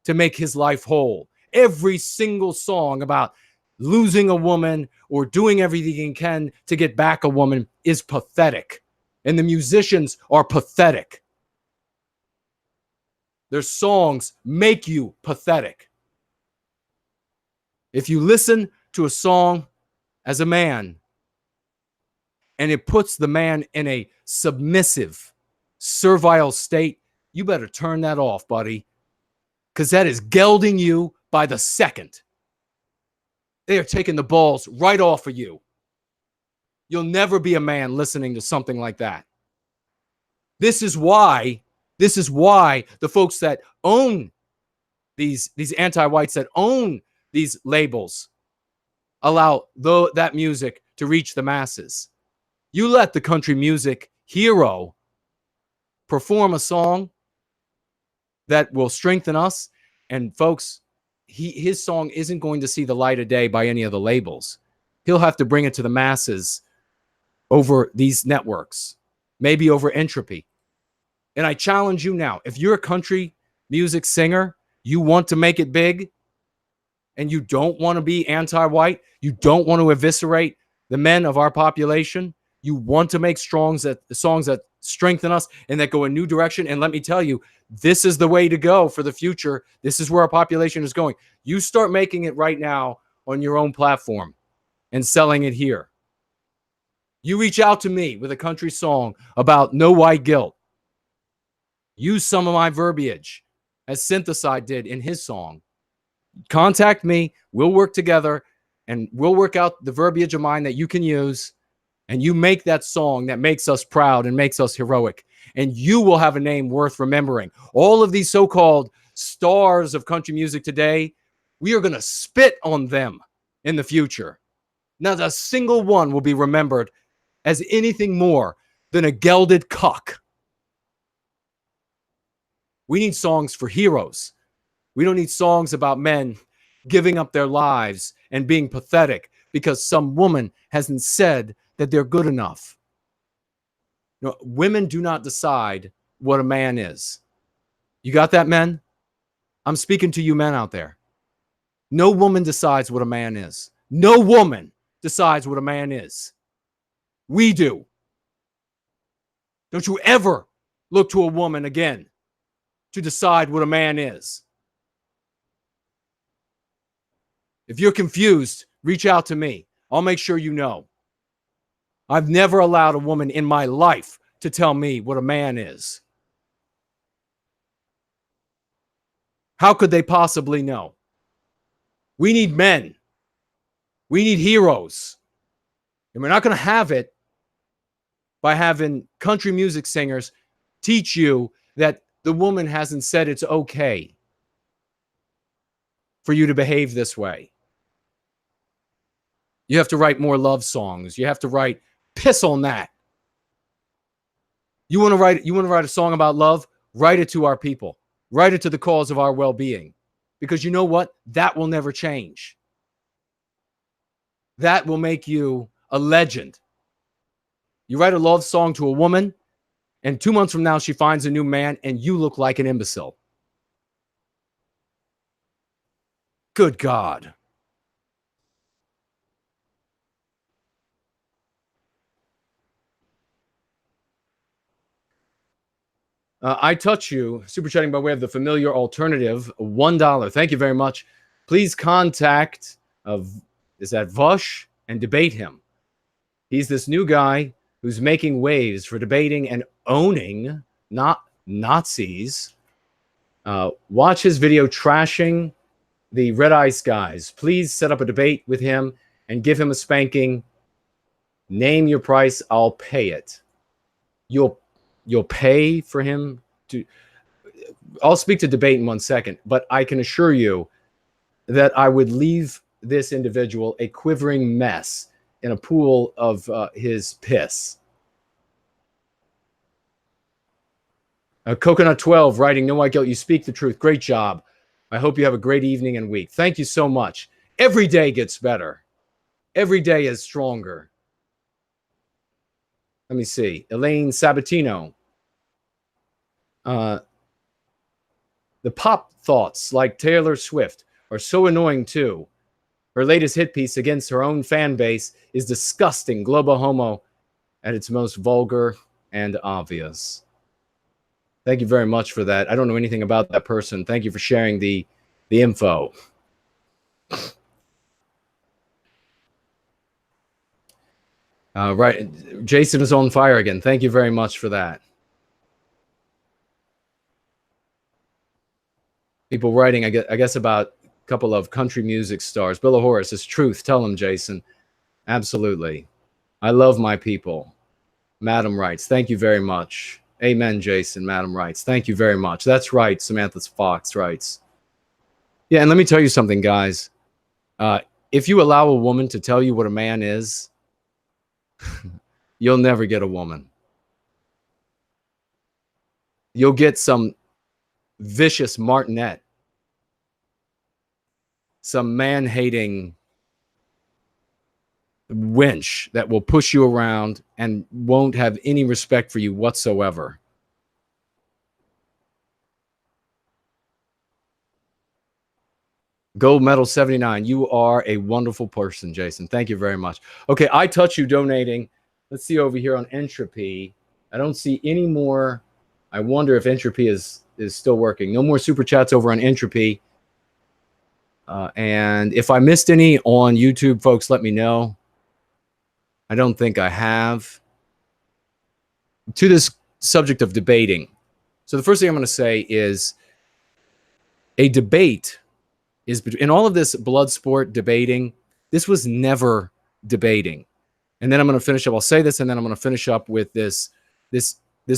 to make his life whole. Every single song about losing a woman or doing everything he can to get back a woman is pathetic. And the musicians are pathetic. Their songs make you pathetic. If you listen to a song as a man and it puts the man in a submissive, servile state, you better turn that off, buddy, because that is gelding you by the second. They are taking the balls right off of you. You'll never be a man listening to something like that. This is why the folks that own these anti-whites, that own these labels, allow that music to reach the masses. You let the country music hero perform a song that will strengthen us, and folks, his song isn't going to see the light of day by any of the labels. He'll have to bring it to the masses over these networks, maybe over entropy. And I challenge you now, if you're a country music singer, you want to make it big, and you don't want to be anti-white, you don't want to eviscerate the men of our population, you want to make songs that strengthen us and that go a new direction. And let me tell you, this is the way to go for the future. This is where our population is going. You start making it right now on your own platform and selling it here. You reach out to me with a country song about no white guilt. Use some of my verbiage, as Syntheside did in his song. Contact me. We'll work together, and we'll work out the verbiage of mine that you can use, and you make that song that makes us proud and makes us heroic, and you will have a name worth remembering. All of these so-called stars of country music today, we are going to spit on them in the future. Not a single one will be remembered as anything more than a gelded cuck. We need songs for heroes. We don't need songs about men giving up their lives and being pathetic because some woman hasn't said that they're good enough. You know, women do not decide what a man is. You got that, men? I'm speaking to you men out there. No woman decides what a man is. No woman decides what a man is. We do. Don't you ever look to a woman again to decide what a man is. If you're confused, reach out to me. I'll make sure you know. I've never allowed a woman in my life to tell me what a man is. How could they possibly know? We need men. We need heroes. And we're not going to have it by having country music singers teach you that the woman hasn't said it's okay for you to behave this way. You have to write more love songs. You have to write, piss on that. You want to write a song about love? Write it to our people. Write it to the cause of our well-being. Because you know what? That will never change. That will make you a legend. You write a love song to a woman, and 2 months from now, she finds a new man, and you look like an imbecile. Good God. I touch you, super chatting by way of the familiar alternative, $1. Thank you very much. Please contact is that Vush and debate him. He's this new guy who's making waves for debating and owning not Nazis. Watch his video trashing the Red Ice guys. Please set up a debate with him and give him a spanking. Name your price, I'll pay it. You'll pay for him to... I'll speak to debate in 1 second, but I can assure you that I would leave this individual a quivering mess in a pool of his piss. Coconut 12 writing, no white guilt, you speak the truth. Great job. I hope you have a great evening and week. Thank you so much. Every day gets better. Every day is stronger. Let me see. Elaine Sabatino. The pop thoughts like Taylor Swift are so annoying too. Her latest hit piece against her own fan base is disgusting, globo homo at its most vulgar and obvious. Thank you very much for that. I don't know anything about that person. Thank you for sharing the info. Right. Jason is on fire again. Thank you very much for that. People writing, I guess about a couple of country music stars. Bill Horace is truth. Tell him, Jason. Absolutely. I love my people. Madam writes, thank you very much. Amen, Jason. Madam writes, thank you very much. That's right. Samantha Fox writes. Yeah, and let me tell you something, guys. If you allow a woman to tell you what a man is, you'll never get a woman. You'll get some vicious martinet, some man-hating wench that will push you around and won't have any respect for you whatsoever. Gold medal 79. You are a wonderful person, Jason. Thank you very much. Okay, I touch you donating. Let's see over here on Entropy. I don't see any more. I wonder if Entropy is still working. No more super chats over on Entropy. And if I missed any on YouTube, folks, let me know. I don't think I have. To this subject of debating. So the first thing I'm going to say is a debate is in all of this blood sport debating. This was never debating. And then I'm going to finish up. I'll say this, and then I'm going to finish up with this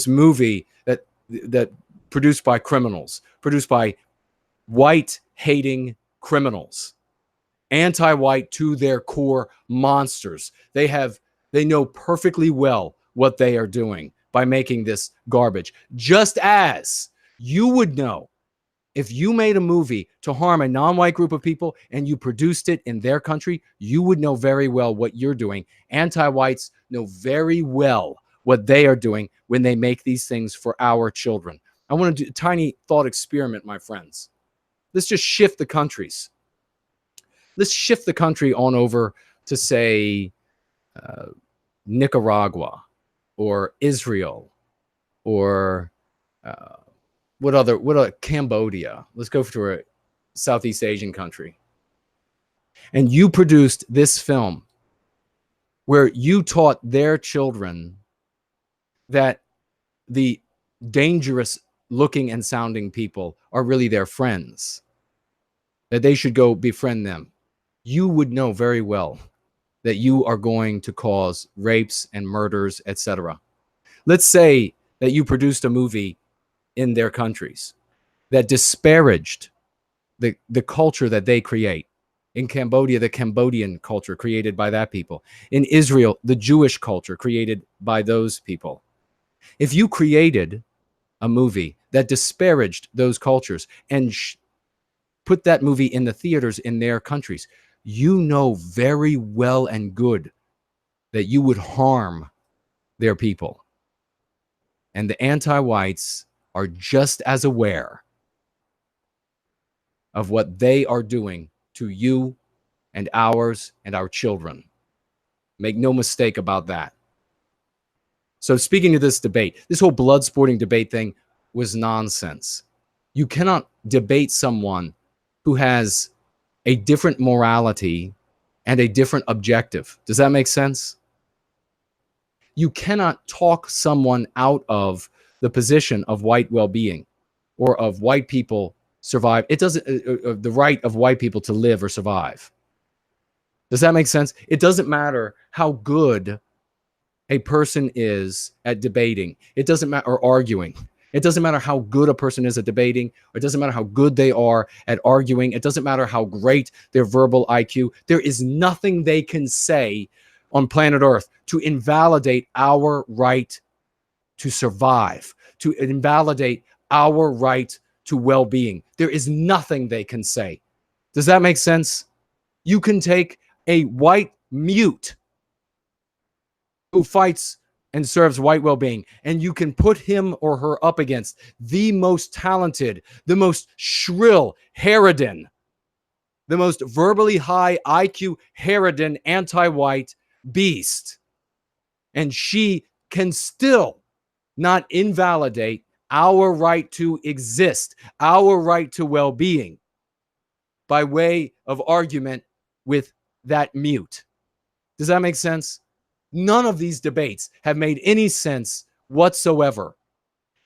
movie that produced by criminals, produced by white hating criminals, anti-white to their core monsters. They know perfectly well what they are doing by making this garbage. Just as you would know if you made a movie to harm a non-white group of people and you produced it in their country, you would know very well what you're doing. Anti-whites know very well what they are doing when they make these things for our children. I want to do a tiny thought experiment, my friends. Let's just shift the countries. Let's shift the country on over to, say, Nicaragua or Israel or what other Cambodia. Let's go to a Southeast Asian country. And you produced this film where you taught their children that the dangerous looking and sounding people are really their friends, that they should go befriend them. You would know very well that you are going to cause rapes and murders, etc. Let's say that you produced a movie in their countries that disparaged the culture that they create. In Cambodia, the Cambodian culture created by that people. In Israel, the Jewish culture created by those people. If you created a movie that disparaged those cultures and put that movie in the theaters in their countries, you know very well and good that you would harm their people. And the anti-whites are just as aware of what they are doing to you and ours and our children. Make no mistake about that. So speaking of this debate, this whole blood sporting debate thing was nonsense. You cannot debate someone who has a different morality and a different objective. Does that make sense? You cannot talk someone out of the position of white well-being or of white people survive. It doesn't, the right of white people to live or survive. Does that make sense? It doesn't matter how good a person is at debating. It doesn't matter, or arguing. It doesn't matter how good a person is at debating, or it doesn't matter how good they are at arguing. It doesn't matter how great their verbal IQ. There is nothing they can say on planet Earth to invalidate our right to survive, to invalidate our right to well-being. There is nothing they can say. Does that make sense? You can take a white mute who fights and serves white well-being, and you can put him or her up against the most talented, the most shrill harridan, the most verbally high IQ harridan anti-white beast, and she can still not invalidate our right to exist, our right to well-being by way of argument with that mute. Does that make sense? None of these debates have made any sense whatsoever.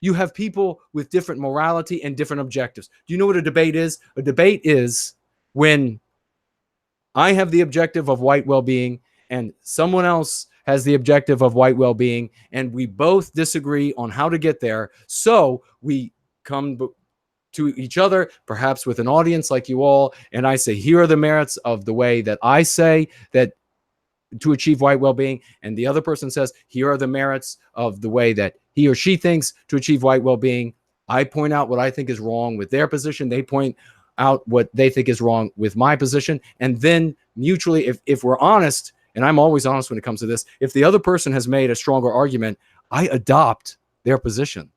You have people with different morality and different objectives. Do you know what a debate is? A debate is when I have the objective of white well-being and someone else has the objective of white well-being, and we both disagree on how to get there. So we come to each other, perhaps with an audience like you all, and I say, here are the merits of the way that I say that to achieve white well-being, and the other person says, here are the merits of the way that he or she thinks to achieve white well-being. I point out what I think is wrong with their position. They point out what they think is wrong with my position. And then mutually, if we're honest, and I'm always honest when it comes to this, if the other person has made a stronger argument, I adopt their position.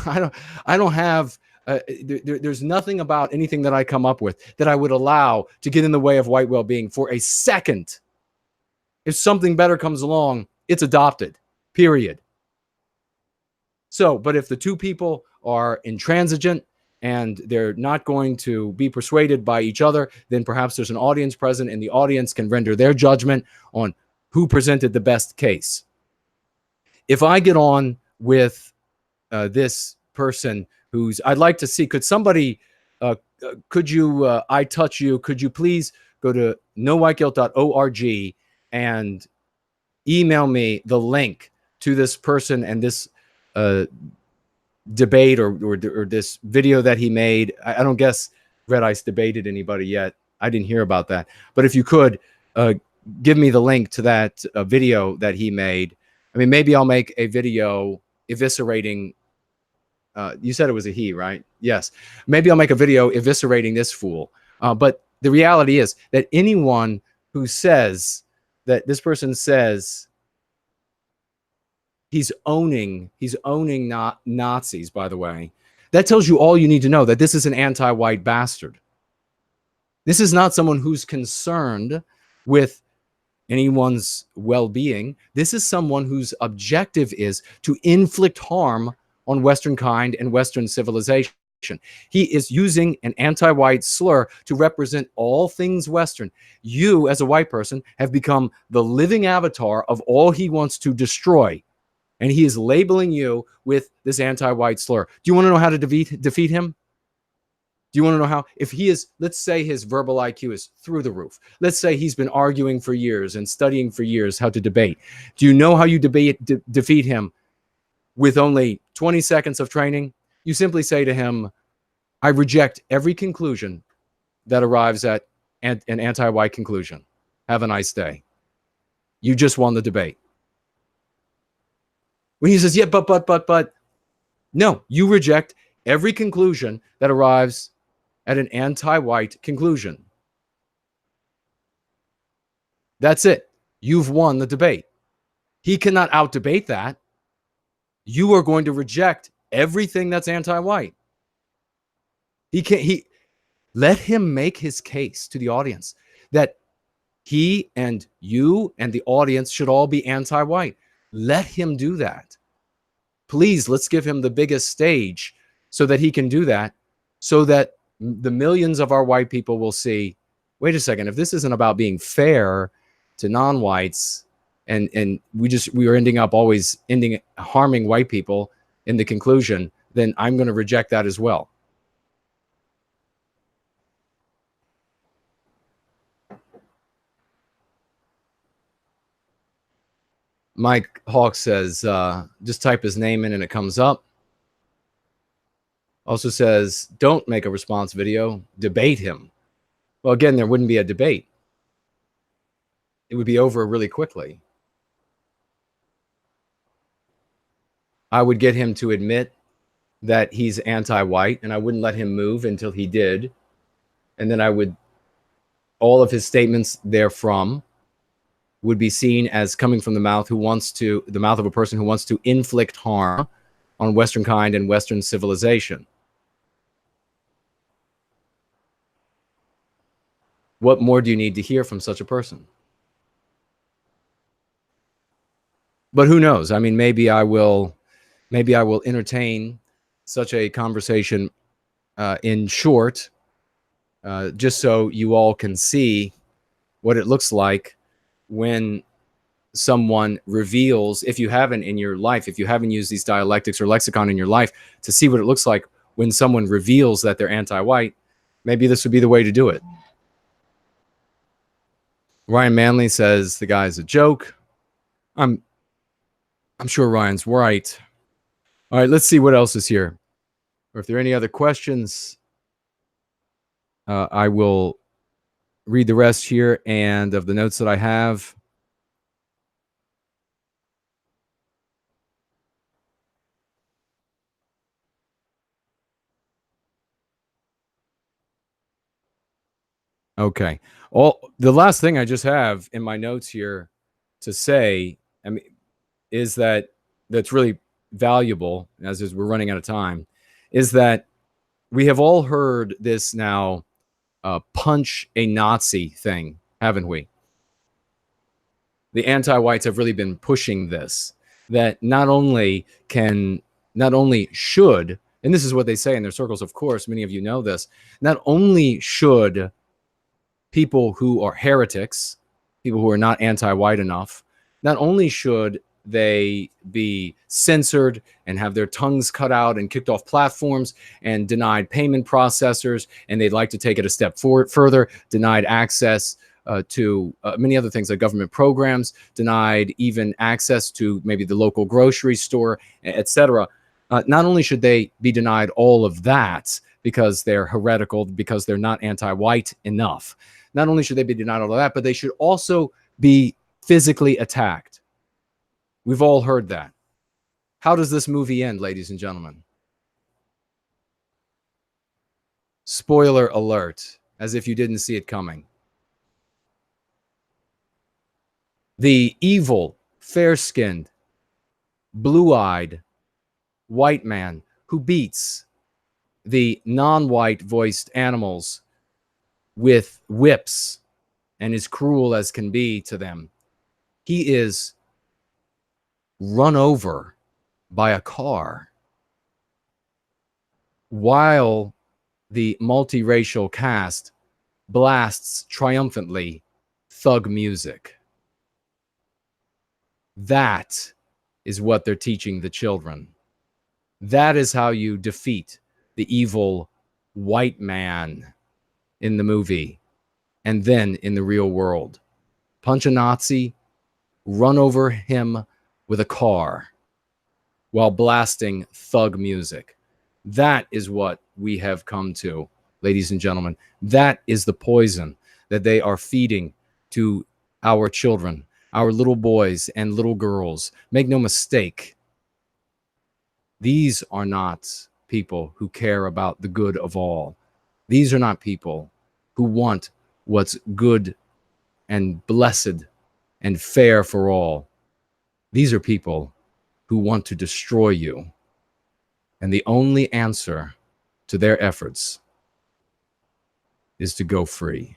I don't have, there's nothing about anything that I come up with that I would allow to get in the way of white well-being for a second. If something better comes along, it's adopted, period. So, but if the two people are intransigent and they're not going to be persuaded by each other, then perhaps there's an audience present and the audience can render their judgment on who presented the best case. If I get on with this person who's, I'd like to see, could somebody, could you, I touch you, could you please go to nowhiteguilt.org and email me the link to this person and this debate or this video that he made. I don't guess Red Ice debated anybody yet. I didn't hear about that. But if you could give me the link to that video that he made. I mean, maybe I'll make a video eviscerating. You said it was a he, right? Yes. Maybe I'll make a video eviscerating this fool. But the reality is that anyone who says that this person says he's owning not Nazis, by the way, that tells you all you need to know, that this is an anti-white bastard. This is not someone who's concerned with anyone's well-being. This is someone whose objective is to inflict harm on Western kind and Western civilization. He is using an anti-white slur to represent all things Western. You, as a white person, have become the living avatar of all he wants to destroy. And he is labeling you with this anti-white slur. Do you want to know how to defeat him? Do you want to know how? If he is, let's say his verbal IQ is through the roof. Let's say he's been arguing for years and studying for years how to debate. Do you know how you defeat him with only 20 seconds of training? You simply say to him, I reject every conclusion that arrives at an anti-white conclusion. Have a nice day. You just won the debate. When he says, yeah, but, no, you reject every conclusion that arrives at an anti-white conclusion. That's it. You've won the debate. He cannot out-debate that. You are going to reject everything that's anti-white. Let him make his case to the audience that he and you and the audience should all be anti-white. Let him do that. Please, let's give him the biggest stage so that he can do that, so that the millions of our white people will see, wait a second, if this isn't about being fair to non-whites and we are ending up always harming white people in the conclusion, then I'm going to reject that as well. Mike Hawk says, just type his name in and it comes up. Also says, don't make a response video, debate him. Well, again, there wouldn't be a debate. It would be over really quickly. I would get him to admit that he's anti-white, and I wouldn't let him move until he did. And then all of his statements therefrom would be seen as coming from the mouth of a person who wants to inflict harm on Western kind and Western civilization. What more do you need to hear from such a person? But who knows? I mean, maybe I will entertain such a conversation in short, just so you all can see what it looks like when someone reveals, if you haven't in your life, if you haven't used these dialectics or lexicon in your life to see what it looks like when someone reveals that they're anti-white, maybe this would be the way to do it. Ryan Manley says the guy's a joke. I'm sure Ryan's right. All right, let's see what else is here. Or if there are any other questions, I will read the rest here and of the notes that I have. Okay. The last thing I just have in my notes here to say, I mean, is that's really valuable, as we're running out of time, is that we have all heard this now punch a Nazi thing, haven't we? The anti-whites have really been pushing this, that not only should, and this is what they say in their circles, of course, many of you know this, not only should people who are heretics, people who are not anti-white enough, not only should they be censored and have their tongues cut out and kicked off platforms and denied payment processors, and they'd like to take it a step further, denied access to many other things like government programs, denied even access to maybe the local grocery store, etc. Not only should they be denied all of that because they're heretical, because they're not anti-white enough, not only should they be denied all of that, but they should also be physically attacked. We've all heard that. How does this movie end, ladies and gentlemen? Spoiler alert, as if you didn't see it coming. The evil, fair-skinned, blue-eyed white man who beats the non-white voiced animals with whips and is cruel as can be to them, he is run over by a car while the multiracial cast blasts triumphantly thug music. That is what they're teaching the children. That is how you defeat the evil white man in the movie and then in the real world. Punch a Nazi, run over him with a car while blasting thug music. That is what we have come to, ladies and gentlemen. That is the poison that they are feeding to our children, our little boys and little girls. Make no mistake, these are not people who care about the good of all. These are not people who want what's good and blessed and fair for all. These are people who want to destroy you. And the only answer to their efforts is to go free.